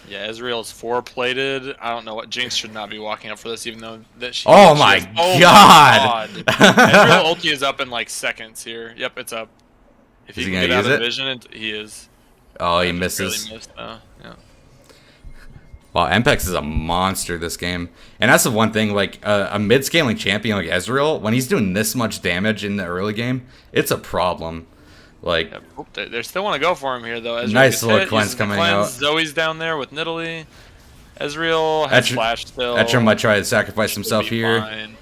Yeah, Ezreal's 4-plated. I don't know what Jinx should not be walking up for this, even though that she. Oh she my has- oh God. my God. Ezreal ulti is up in like seconds here. Yep, it's up. If Is he he can gonna get out use of it? vision, he is. Oh, he Just barely misses. missed, though. Yeah. Wow, MPEX is a monster this game. And that's the one thing, like, a mid-scaling champion like Ezreal, when he's doing this much damage in the early game, it's a problem. Like, Yep. Oh, they still want to go for him here, though. Ezreal Nice gets little hit, cleanse uses the coming cleanse. out. Zoe's down there with Nidalee. Ezreal has flash still. Etrim might try to sacrifice Should himself be here. fine.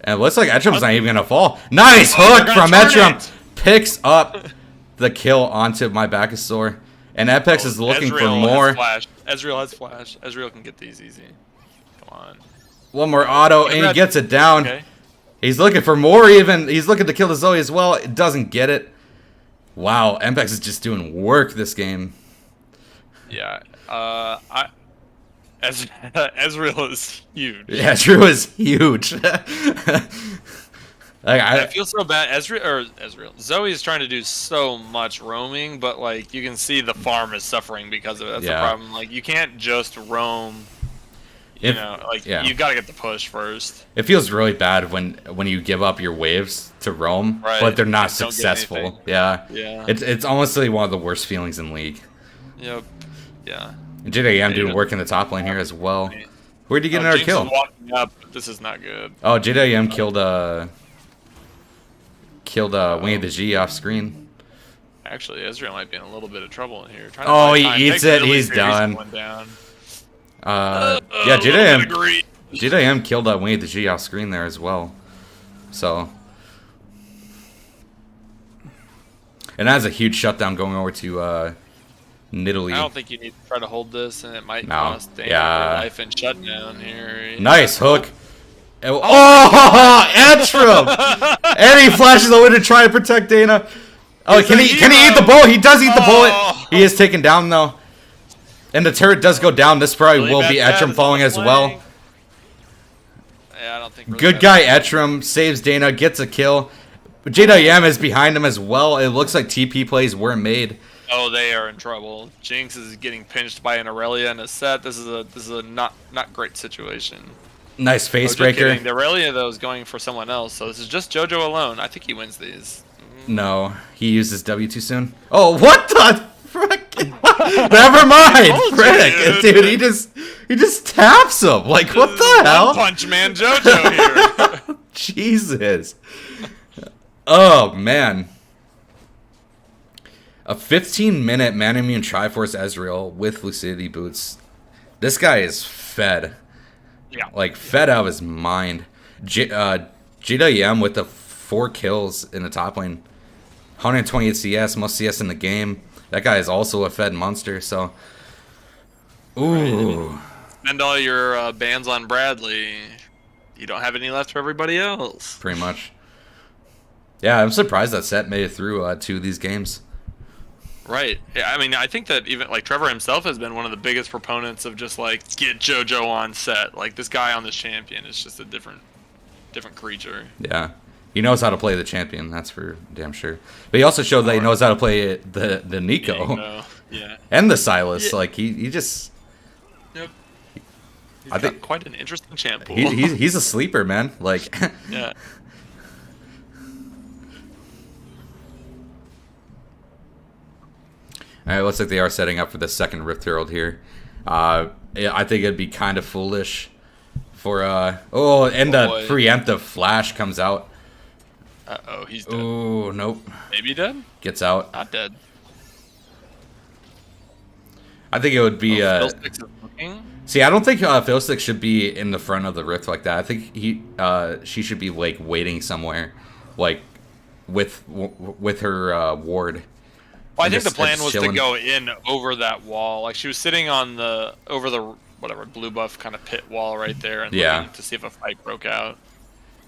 And it looks like Etrim's not even going to fall. Nice Oh, hook they're from gonna turn Etrim. it. Picks up the kill onto my Bacchusor. And Apex is looking for Ezreal more. Has flash. Ezreal has flash. Ezreal can get these easy. Come on. One more auto, and he gets it down. Okay. He's looking for more even. He's looking to kill the Zoe as well. It doesn't get it. Wow, Mpex is just doing work this game. Yeah. Ezreal is huge. Yeah, Ezreal is huge. I feel so bad. Ezreal. Zoe is trying to do so much roaming, but like you can see the farm is suffering because of it. That's the problem. Like you can't just roam. You got to get the push first. It feels really bad when you give up your waves to roam, but they're not successful. Yeah. It's honestly one of the worst feelings in League. Yep. Yeah. And JDM doing work in the top lane here as well. Where'd you get another kill? Walking up. This is not good. Oh, JDM killed Winnie the G off screen. Actually, Ezreal might be in a little bit of trouble in here. He eats it. He's done. Yeah, JDM killed Winnie the G off screen there as well. So, and that's a huge shutdown going over to Nidalee. I don't think you need to try to hold this, and it might cost Dana life and shutdown here. Nice hook. Oh, Antrim! And he flashes away to try to protect Dana. Oh, can he eat the bullet? He does eat the bullet. He is taken down though. And the turret does go down. This probably will be Etrim falling as well. Yeah, I don't think. Good guy Etrim saves Dana, gets a kill. But JWM is behind him as well. It looks like TP plays were made. Oh, they are in trouble. Jinx is getting pinched by an Aurelia in a set. This is a not great situation. Nice face breaker. The Aurelia though is going for someone else, so this is just JoJo alone. I think he wins these. No, he uses W too soon. Oh, what the frick? Never mind, frick, dude. He just taps him. Like, what the hell? Punch Man JoJo here. Jesus. Oh man. A 15-minute Man Immune Triforce Ezreal with Lucidity Boots. This guy is fed. Yeah. Like, fed out of his mind. GWM with the 4 kills in the top lane. 128 CS, most CS in the game. That guy is also a fed monster, so... Ooh. Spend all your bans on Bradley. You don't have any left for everybody else. Pretty much. Yeah, I'm surprised that set made it through 2 of these games. Right. Yeah, I mean, I think that even like Trevor himself has been one of the biggest proponents of just like get JoJo on set. Like this guy on this champion is just a different creature. Yeah. He knows how to play the champion, that's for damn sure. But he also showed that he knows how to play the Nico. Yeah. And the Silas. Yeah. Like he just Yep. I think quite an interesting champ pool. He's a sleeper, man. Like yeah. All right, looks like they are setting up for the second Rift Herald here. I think it'd be kind of foolish for the preemptive flash comes out. Uh-oh, he's dead. Oh, nope. Maybe dead? Gets out. Not dead. I think it would be Fiddlesticks is looking. See, I don't think Fiddlesticks should be in the front of the Rift like that. I think she should be like waiting somewhere, like with her ward. Well, I think the plan was to go in over that wall. Like she was sitting on over the whatever blue buff kind of pit wall right there, and looking to see if a fight broke out.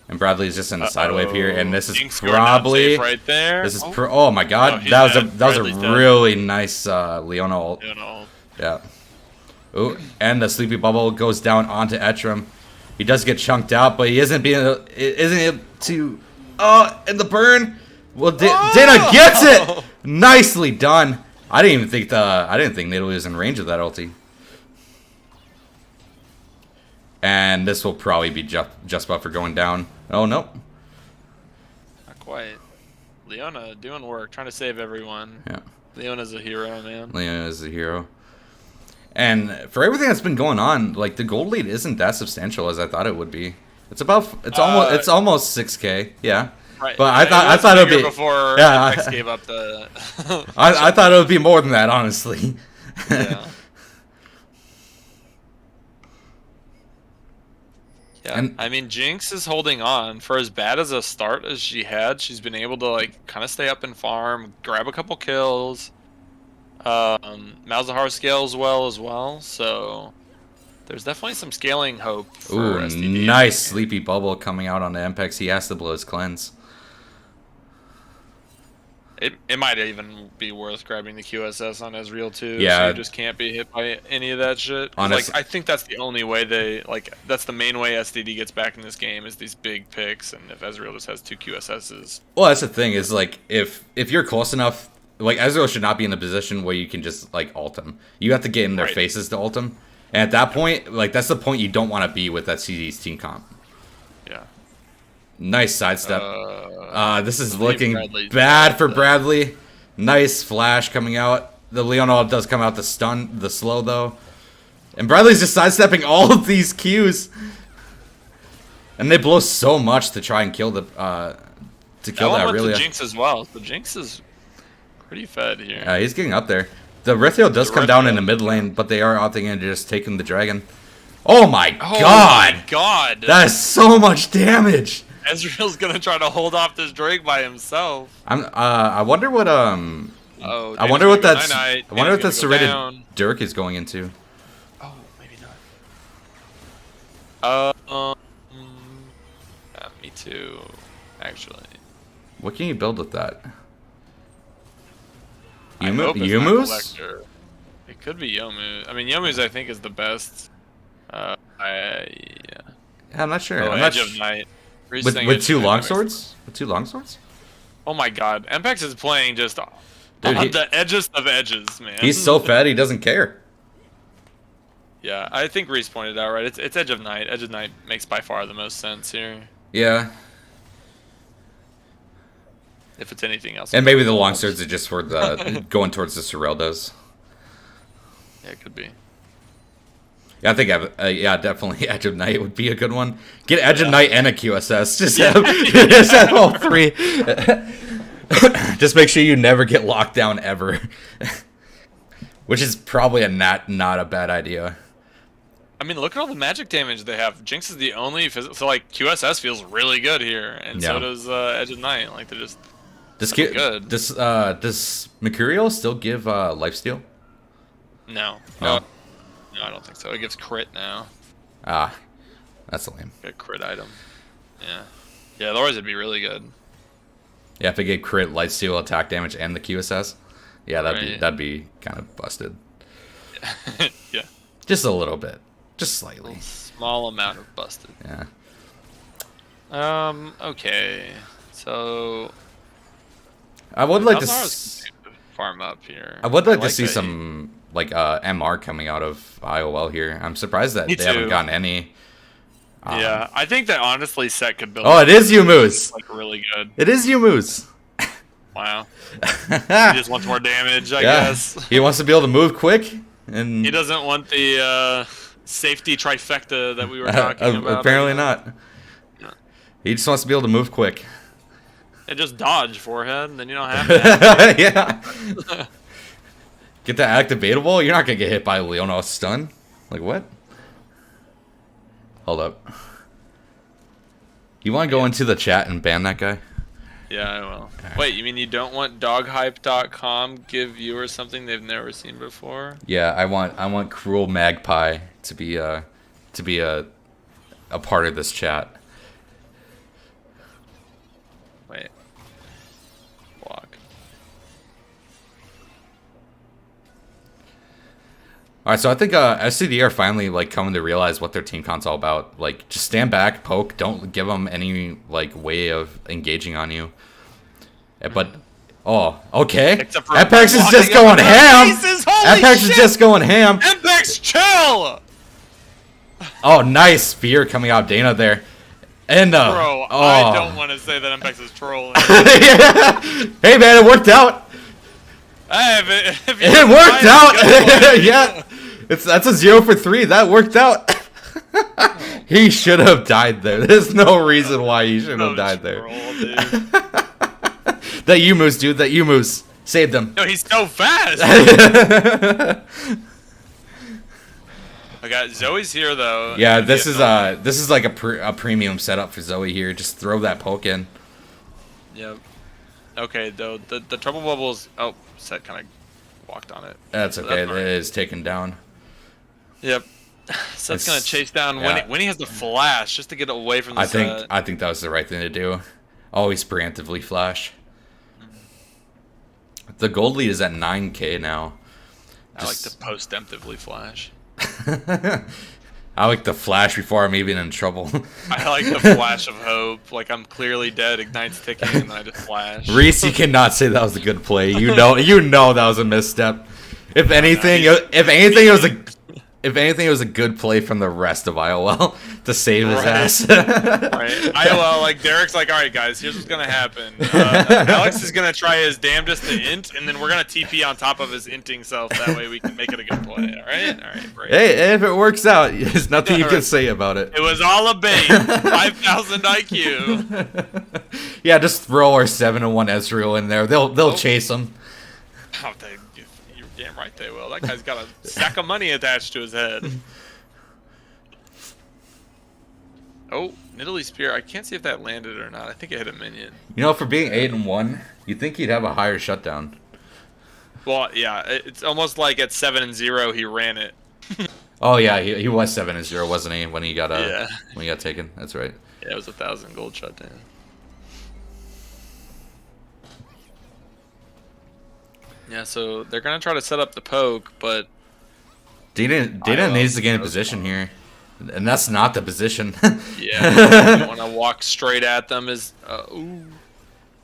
And Bradley's just in the side wave here, and this is probably right there. This is oh my god, that was a really nice Leona ult. Yeah. Oh, and the sleepy bubble goes down onto Etrim. He does get chunked out, but he isn't able to. Oh, and the burn. Well, Dana gets it. Nicely done. I didn't think Nidalee was in range of that ulti. And this will probably be just buffer going down. Oh no. Not quite. Leona doing work, trying to save everyone. Yeah. Leona's a hero, man. Leona is a hero. And for everything that's been going on, like the gold lead isn't that substantial as I thought it would be. It's almost 6K. Yeah. Right. But I thought it would be before Apex gave up the. I thought it would be more than that, honestly. Yeah. Yeah, and, I mean, Jinx is holding on. For as bad as a start as she had, she's been able to like kind of stay up and farm, grab a couple kills. Malzahar scales well as well, so there's definitely some scaling hope for Ooh, STD. nice sleepy bubble coming out on the Mpex. He has to blow his cleanse. It might even be worth grabbing the QSS on Ezreal too. Yeah. So you just can't be hit by any of that shit. 'Cause, like, I think that's the only way that's the main way STD gets back in this game is these big picks, and if Ezreal just has 2 QSSs. Well, that's the thing is like if you're close enough, like Ezreal should not be in a position where you can just like ult him. You have to get in their Right. faces to ult him, and at that point, like that's the point you don't want to be with that CD's team comp. Yeah. Nice sidestep. This is looking Bradley's bad for Bradley. Nice flash coming out. The Leonard does come out the slow though. And Bradley's just sidestepping all of these Qs. And they blow so much to try and kill the That one went Aurelia. to Jinx as well. So Jinx is pretty fed here. Yeah, he's getting up there. The Rithio does The come down in Rithio. the mid lane, but they are opting in to just taking the dragon. Oh my Oh god! my god! That is so much damage! Ezreal's gonna try to hold off this Drake by himself. I wonder what Oh, I wonder what Dana's that's. gonna go night-night. I wonder what that Dana's gonna go serrated down. Dirk is going into. Oh, maybe not. Me too, actually. What can you build with that? I hope it's not Yumu's? Collector. It could be Yomu. I mean, Yomu's I think is the best. Yeah. Yeah, I'm not sure. Oh, I'm not Edge of Night. with 2 longswords? With 2 longswords? Oh my god, Mpex is playing just Dude, on the edges of edges, man. He's so fat he doesn't care. Yeah, I think Reese pointed out right. It's Edge of Night. Edge of Night makes by far the most sense here. Yeah. If it's anything else. And maybe the longswords are just for the going towards the Sereldos. Yeah, it could be. Yeah, I think yeah, definitely Edge of Night would be a good one. Get Edge of Night and a QSS. Just have all 3. Just make sure you never get locked down ever. Which is probably not a bad idea. I mean, look at all the magic damage they have. Jinx is the only so like QSS feels really good here, and so Yeah. does Edge of Night. Like they're just good. Does Mercurial still give lifesteal? no. No. No, I don't think so. It gives crit now. Ah, that's lame. A crit item. Yeah. Yeah, otherwise it'd be really good. Yeah, if it gave crit, lifesteal, attack damage, and the QSS, yeah, Right. that'd be kind of busted. Yeah. Just a little bit, just slightly. Small amount of busted. Yeah. Okay. So I would like to. Malzahar's farm up here. I would like to that see he- some like MR coming out of IOL here. I'm surprised that Me they haven't too. gotten any. Yeah, I think that honestly Set could build. Oh, it is Yumu's. Like really good. It is Yumu's. Wow. He just wants more damage, I guess. He wants to be able to move quick, and He doesn't want the safety trifecta that we were talking about. apparently not. No. He just wants to be able to move quick. And just dodge forehead, and then you don't have that. Yeah. Get that activatable? You're not gonna get hit by Leona's stun. Like what? Hold up. You want to go into the chat and ban that guy? Yeah, I will. Wait, you mean you don't want doghype.com give viewers something they've never seen before? Yeah, I want Cruel Magpie to be a part of this chat. Wait. Block. All right, so I think SCD are finally like coming to realize what their team con's all about. Like, just stand back, poke, don't give them any like way of engaging on you. But oh, okay. Except for Apex is blocking just up going the ham. pieces, holy Apex is shit! just going ham. Mpex, chill! Oh, nice spear coming out Dana there. And Bro, oh. I don't want to say that Mpex is trolling. Yeah. Hey man, it worked out. Hey, if you It worked find a good out. one. Yeah. That's a 0 for 3. That worked out. He should have died there. There's no reason why he should have No died there. troll, dude. That Yumu's, dude. That Yumu's. Saved him. No, he's so fast. I got Zoe's here though. Yeah, And this the- is like a premium setup for Zoe here. Just throw that poke in. Yep. Okay, though the trouble bubbles. Oh, Set kind of walked on it. That's So okay. that's That fine. is taken down. Yep. Seth's gonna chase down yeah. when he has the flash just to get away from the I think that was the right thing to do. Always preemptively flash. The gold lead is at 9K now. I like to post-emptively flash. I like the flash before I'm even in trouble. I like the flash of hope. Like I'm clearly dead, ignites ticking, and then I just flash. Reese, you cannot say that was a good play. You know that was a misstep. If anything, it was a good play from the rest of IOL to save his ass. Right. IOL, like Derek's like, all right, guys, here's what's gonna happen. Alex is gonna try his damnedest to int, and then we're gonna TP on top of his inting self. That way we can make it a good play. All right, great. Hey, if it works out, there's nothing you can say about it. It was all a bait. 5,000 IQ. Yeah, just throw our 7-1 Ezreal in there. They'll chase him. Oh, you're damn right they will. That guy's got a stack of money attached to his head. Oh, Nidalee Spear. I can't see if that landed or not. I think it hit a minion. You know, for being 8-1, you'd think he'd have a higher shutdown. Well, yeah, it's almost like at 7-0 he ran it. Oh yeah, he was 7-0, wasn't he? When he got Yeah. when he got taken. That's right. Yeah, it was 1,000 gold shutdown. Yeah, so they're gonna try to set up the poke, but Data needs to get in position here, and that's not the position. yeah, you don't want to walk straight at them. Ooh.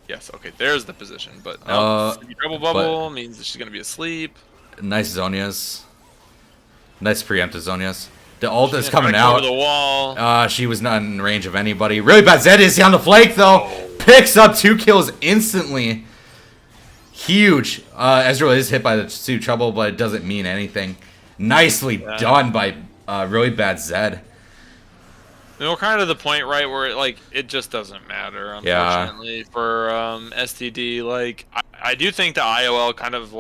Yes, okay, there's the position, but no, double bubble means that she's gonna be asleep. Nice Zonias. Nice preemptive Zonias. The ult is coming Over out. the wall. She was not in range of anybody. Really bad Zed is on the flank though. Picks up 2 kills instantly. Huge. Ezreal is hit by the 2 trouble, but it doesn't mean anything. Nicely done by really bad Zed. And we're kind of to the point, right, where it just doesn't matter, unfortunately, for STD. Like, I do think the IOL kind of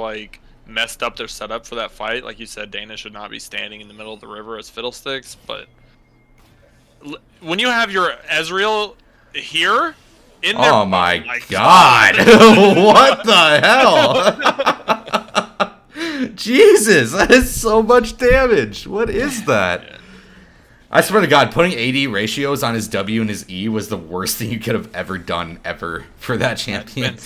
messed up their setup for that fight. Like you said, Dana should not be standing in the middle of the river as fiddlesticks. But when you have your Ezreal here in there, oh my god! What the hell? Jesus, that is so much damage. What is that? Yeah. I swear to God, putting AD ratios on his W and his E was the worst thing you could have ever done for that champion.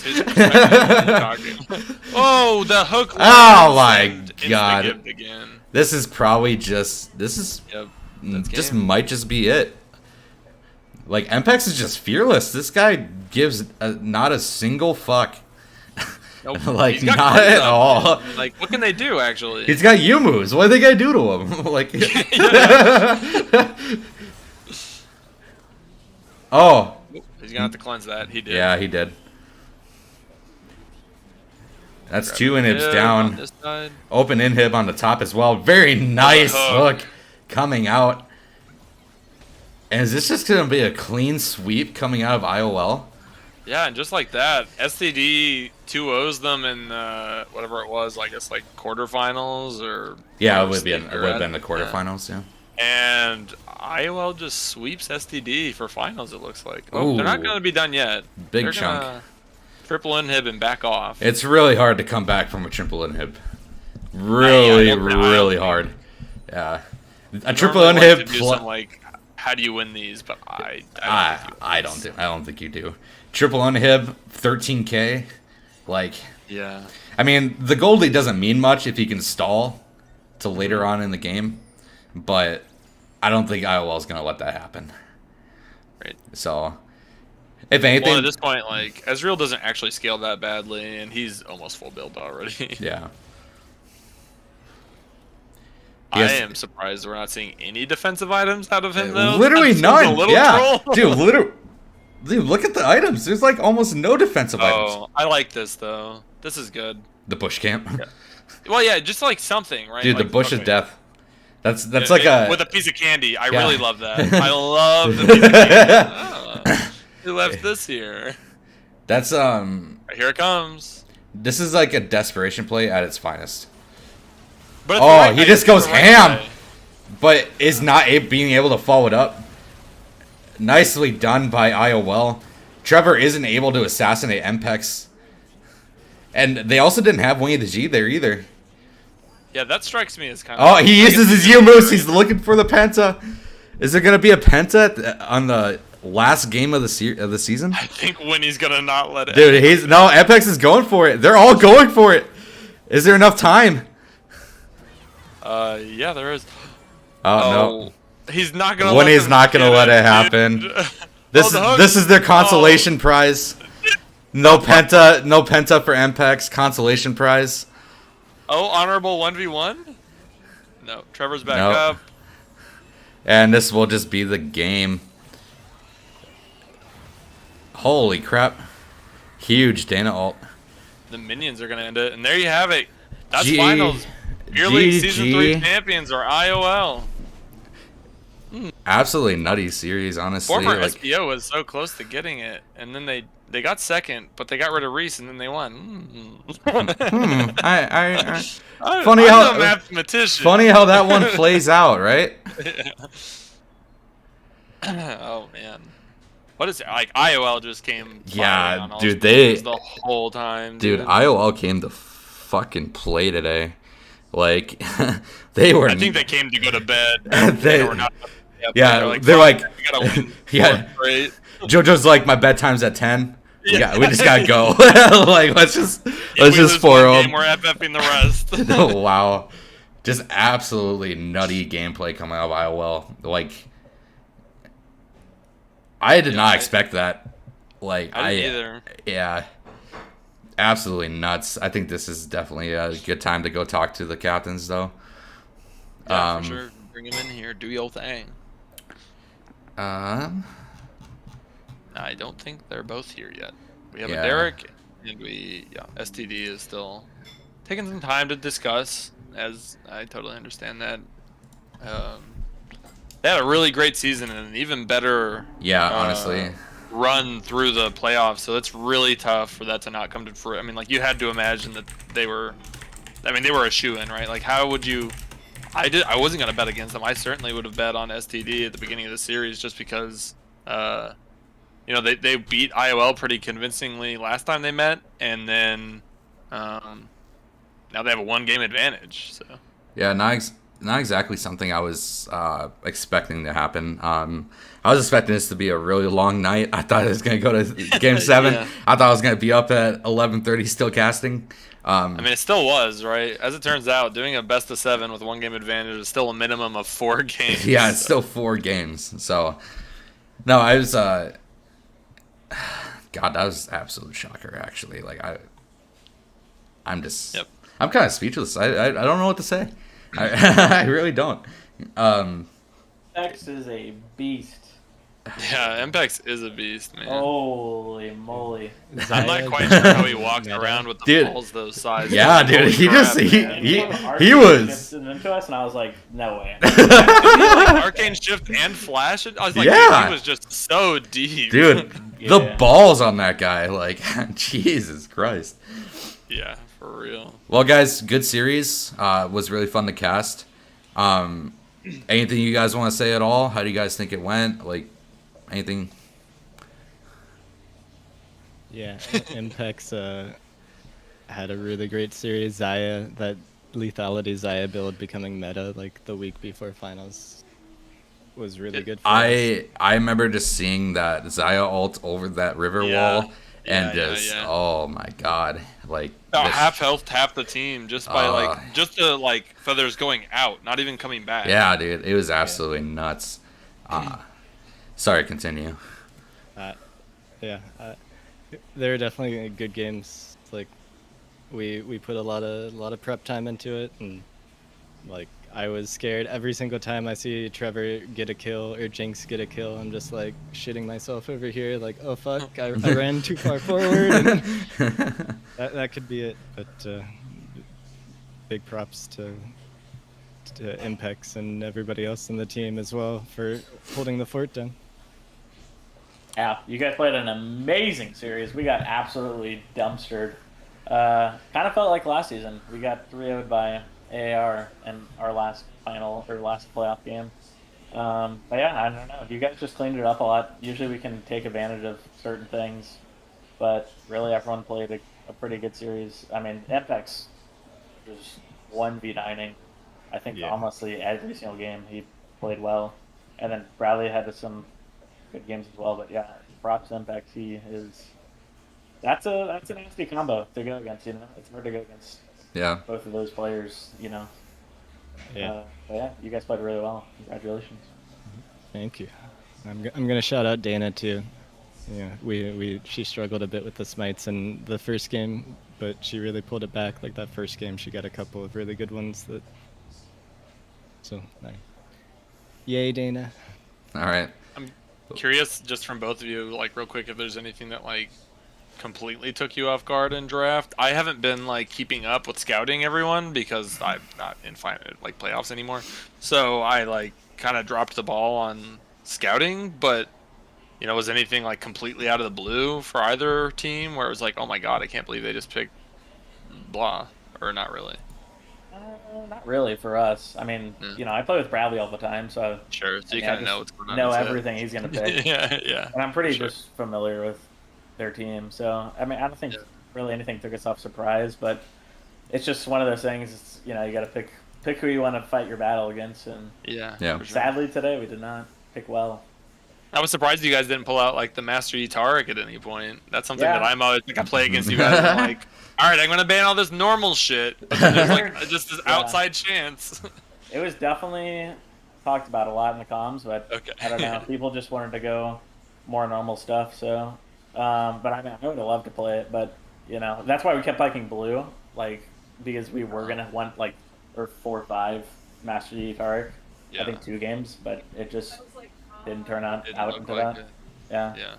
Oh, the hook! Oh my god! Again. This is probably just might just be it. Like Mpex is just fearless. This guy gives not a single fuck. Nope. Like not at all. Like what can they do actually? He's got U-moves. What are they gonna do to him? Like. Oh. He's gonna have to cleanse that. He did. Yeah, he did. That's 2 inhibs down. Open inhib on the top as well. Very nice hook coming out. And is this just gonna be a clean sweep coming out of IOL? Yeah, and just like that, STD 2-0s them in whatever it was, I guess quarterfinals or it would have been the quarterfinals, yeah. And IOL just sweeps STD for finals. It looks like. Oh, they're not gonna be done yet. Big chunk. Triple inhib and back off. It's really hard to come back from a triple inhib. Really hard. Yeah, a triple inhib. How do you win these? But I don't think you do. Triple inhib, 13K. Yeah. I mean, the gold lead doesn't mean much if you can stall till later on in the game, but I don't think IOL is gonna let that happen. Right. So, if anything, well, at this point, Ezreal doesn't actually scale that badly, and he's almost full build already. Yeah. I am surprised we're not seeing any defensive items out of him though. Literally none. Yeah, troll. Dude, look at the items. There's almost no defensive items. Oh, I like this though. This is good. The bush camp. Yeah. Well, yeah, just something, right? Dude, the bush of death. That's with a piece of candy. I really love that. I love the piece of candy. Oh, who left this here? That's Here it comes. This is a desperation play at its finest. But he just goes ham, but is not being able to follow it up. Nicely done by IOL. Trevor isn't able to assassinate Mpex. And they also didn't have Winnie the G there either. Yeah, that strikes me as kind Oh, of. he uses his U moves. He's looking for the penta. Is there gonna be a penta on the last game of the season? I think Winnie's gonna not let it. Dude, Apex is going for it. They're all going for it. Is there enough time? Yeah, there is. Oh, no. He's not gonna. Winnie's not gonna let it happen. This is their consolation prize. No penta for Apex. Consolation prize. Oh, honorable 1v1? No, Trevor's back Nope. up. And this will just be the game. Holy crap. Huge Dana ult. The minions are going to end it. And there you have it. That's G- finals. Beer League GG. Season 3 champions are IOL. Absolutely nutty series, honestly. Former Like, SPO was so close to getting it. And then they got second, but they got rid of Reese, and then they won. Funny I'm how a mathematician. funny how that one plays out, right? Oh, man. What is it? Like, IOL just came. Yeah, firing on all dude, cylinders the whole time. Dude, IOL came to fucking play today. Like, they were. I think they came to go to bed. They were not. Yeah, they're like, "Fuck, we gotta win. yeah." Great. JoJo's like, my bedtime's at 10. We just gotta go. Like, let's just If pour one them. game, we're FFing the rest. Oh, wow. Just absolutely nutty gameplay coming out of IOL. Like, I did not expect that. Like, I didn't either. Yeah. Absolutely nuts. I think this is definitely a good time to go talk to the captains, though. Yeah, for sure. Bring him in here. Do your thing. I don't think they're both here yet. We have a Derek, and STD is still taking some time to discuss, as I totally understand that. They had a really great season and an even better honestly. Run through the playoffs, so it's really tough for that to not come to fruition. I mean, like, you had to imagine that they were a shoo-in, right? Like, how would you... I wasn't going to bet against them. I certainly would have bet on STD at the beginning of the series just because, they beat IOL pretty convincingly last time they met, and then now they have a one-game advantage. So Yeah, not exactly something I was expecting to happen. I was expecting this to be a really long night. I thought it was going to go to Game 7. Yeah. I thought I was going to be up at 11:30 still casting. I mean, it still was, right? As it turns out, doing a best of 7 with one game advantage is still a minimum of 4 games. Yeah, it's still 4 games. So, no, I was, God, that was an absolute shocker, actually. Like, I'm just, I'm kind of speechless. I don't know what to say. I really don't. X is a beast. Yeah, Mpex is a beast, man. Holy moly! I'm not quite sure how he walked around with the balls those sizes. Yeah, dude, he crap, he was. Into us, and I was like, no way. Arcane Shift and Flash. I was like, dude, he was just so deep. Dude, the balls on that guy, like, Jesus Christ. Yeah, for real. Well, guys, good series. Was really fun to cast. Anything you guys want to say at all? How do you guys think it went? Like, anything? Yeah, Impex had a really great series. Zaya, that lethality Zaya build becoming meta like the week before finals was really good for us. I remember just seeing that Zaya ult over that river wall and oh my god, like about half health, half the team just by just the feathers going out, not even coming back. Yeah, dude, it was absolutely nuts. Sorry, continue. They were definitely good games. Like we put a lot of prep time into it, and like I was scared every single time I see Trevor get a kill or Jinx get a kill. I'm just like shitting myself over here, like, oh fuck, I ran too far forward. And that could be it. But big props to Impex and everybody else in the team as well for holding the fort down. Yeah, you guys played an amazing series. We got absolutely dumpstered. Kind of felt like last season. We got 3-0'd by AAR in our last playoff game. But yeah, I don't know. You guys just cleaned it up a lot. Usually we can take advantage of certain things, but really everyone played a pretty good series. I mean, Apex was 1v9ing. I think Yeah. honestly every single game he played well, and then Bradley had some good games as well. But yeah, props Apex. He is. That's a nasty combo to go against. You know, it's hard to go against Yeah. both of those players. You know. Yeah. But yeah, you guys played really well. Congratulations. Thank you. I'm gonna shout out Dana too. Yeah, she struggled a bit with the smites in the first game, but she really pulled it back. Like that first game, she got a couple of really good ones. Yay, Dana. All right. I'm curious, just from both of you, like real quick, if there's anything that like completely took you off guard in draft. I haven't been like keeping up with scouting everyone because I'm not in like playoffs anymore. So I like kind of dropped the ball on scouting, but you know, was anything like completely out of the blue for either team where it was like, oh my god, I can't believe they just picked blah, or not really? Not really for us. I mean, you know, I play with Bradley all the time, so Sure, so you I kind of just know what's going on. know with it. everything he's gonna pick. yeah. And I'm pretty Sure. just familiar with their team, so I mean, I don't think Yeah. really anything took us off surprise, but it's just one of those things. It's, you know, you got to pick who you want to fight your battle against, and Yeah. Yeah. for sure. sadly today we did not pick well. I was surprised you guys didn't pull out like the Master Yi Tarek at any point. That's something Yeah. that I'm always like I play against you guys. I'm like, all right, I'm gonna ban all this normal shit, but then there's like just this Yeah. outside chance. It was definitely talked about a lot in the comms, but Okay. I don't know. People just wanted to go more normal stuff, so. But I mean, I would have loved to play it, but you know, that's why we kept liking blue, like because we were gonna want like or 4 or 5 Master Yi Tarek. Yeah. I think 2 games, but it just didn't turn out Didn't out look into like that. it. Yeah. Yeah.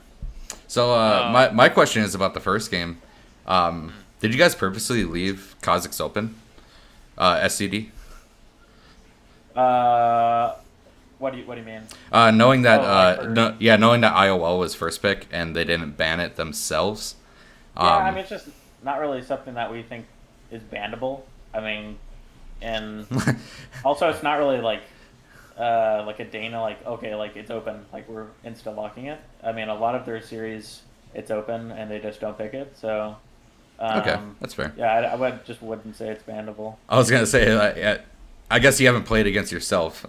So my question is about the first game. Did you guys purposely leave Kazakhs open? STD? What do you mean? Knowing that like for- knowing that IOL was first pick and they didn't ban it themselves. Yeah, I mean, it's just not really something that we think is bannable. I mean, and also it's not really like a Dana, like, okay, like it's open, like we're insta locking it. I mean, a lot of their series it's open and they just don't pick it. So Okay, that's fair. yeah, I wouldn't say it's bannable. I was gonna say, I guess you haven't played against yourself,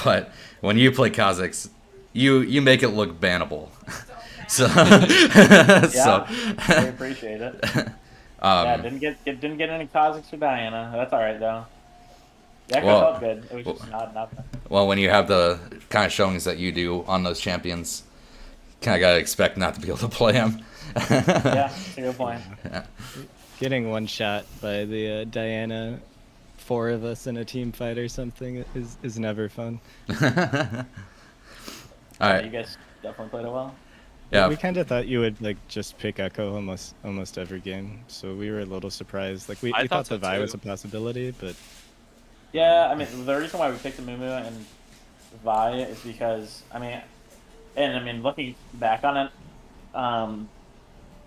but when you play Kazakhs, you make it look bannable. So, Yeah, I appreciate it. Yeah, didn't get any Kazakhs for Diana. That's all right though. Yeah, it Well- felt good. It was just not. well, when you have the kind of showings that you do on those champions, kind of gotta expect not to be able to play them. Yeah, that's a good point. Getting one shot by the Diana, 4 of us in a team fight or something is never fun. All You right. guys definitely played it well. Yeah. We kind of thought you would like just pick Echo almost every game, so we were a little surprised. Like we I thought thought the so Vi too. was a possibility, but Yeah, I mean, the reason why we picked the Mumu and Vi is because, I mean, looking back on it,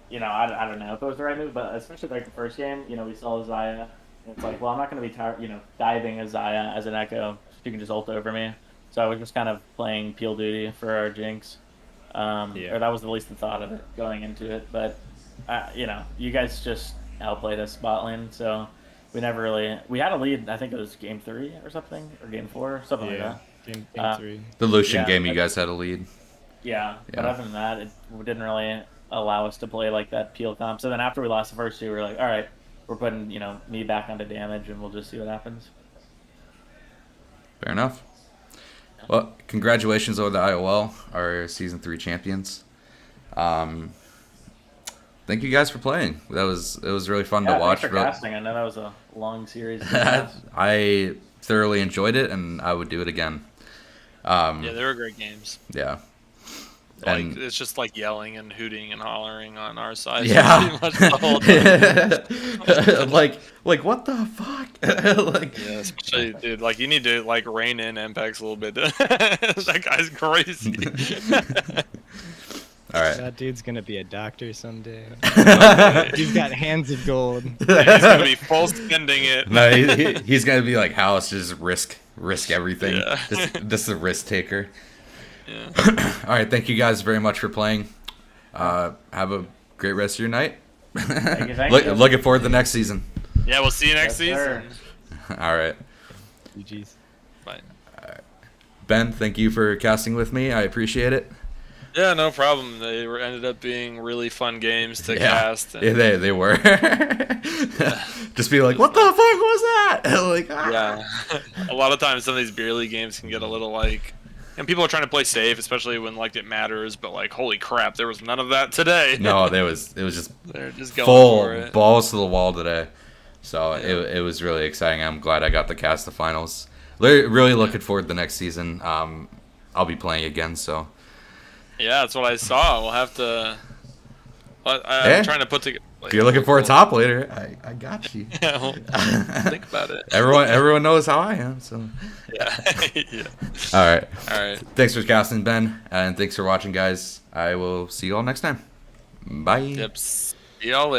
you know, I don't know if it was the right move, but especially like the first game, you know, we saw Zaya, and it's like, well, I'm not going to be tired, you know, diving as Zaya as an Echo. You can just ult over me. So I was just kind of playing Peel Duty for our Jinx. Yeah. Or that was at least the thought of it going into it. But, you know, you guys just outplayed us bot lane, so we never really... We had a lead, I think it was game 3 or something, or game 4, something like that. game Uh, 3. The Lucian Yeah, game, you but- guys had a lead. Yeah, but Yeah. other than that, it didn't really allow us to play like that Peel comp. So then after we lost the first 2, we were like, all right, we're putting, you know, me back onto damage, and we'll just see what happens. Fair enough. Well, congratulations over the IOL, our season 3 champions. Thank you guys for playing. It was really fun Yeah, to watch. thanks for casting. I know that was a long series. to cast. I thoroughly enjoyed it, and I would do it again. Yeah, they were great games. Yeah. Like And it's just like yelling and hooting and hollering on our side. Yeah. Pretty much the whole time. like what the fuck? Like Yeah, especially dude, like you need to like rein in Impex a little bit. That guy's crazy. all right. That dude's gonna be a doctor someday. He's got hands of gold. He's gonna be full spending it. No, he's gonna be like House, just risk everything. Yeah. Just a risk taker. Yeah. All right, thank you guys very much for playing. Have a great rest of your night. Thank you. Looking forward to the next season. Yeah, we'll see you next Yes, sir. season. All right. GG's. Bye. Ben, thank you for casting with me. I appreciate it. Yeah, no problem. They ended up being really fun games to cast. And, Yeah, they were. Just be like, what the fuck was that? Like, ah. yeah. A lot of times some of these beer league games can get a little like, and people are trying to play safe, especially when like it matters. But like, holy crap, there was none of that today. No, it was just They're just going full for it. balls to the wall today. So Yeah. it was really exciting. I'm glad I got to cast the finals. Really looking forward to the next season. I'll be playing again, so. Yeah, that's what I saw. We'll have to. I'm Yeah. trying to put together. If you're looking for a top later, I got you. Yeah, well, think about it. Everyone knows how I am, so. Yeah. Yeah. All right. All right. Thanks for casting, Ben, and thanks for watching, guys. I will see you all next time. Bye. Yep. See y'all later.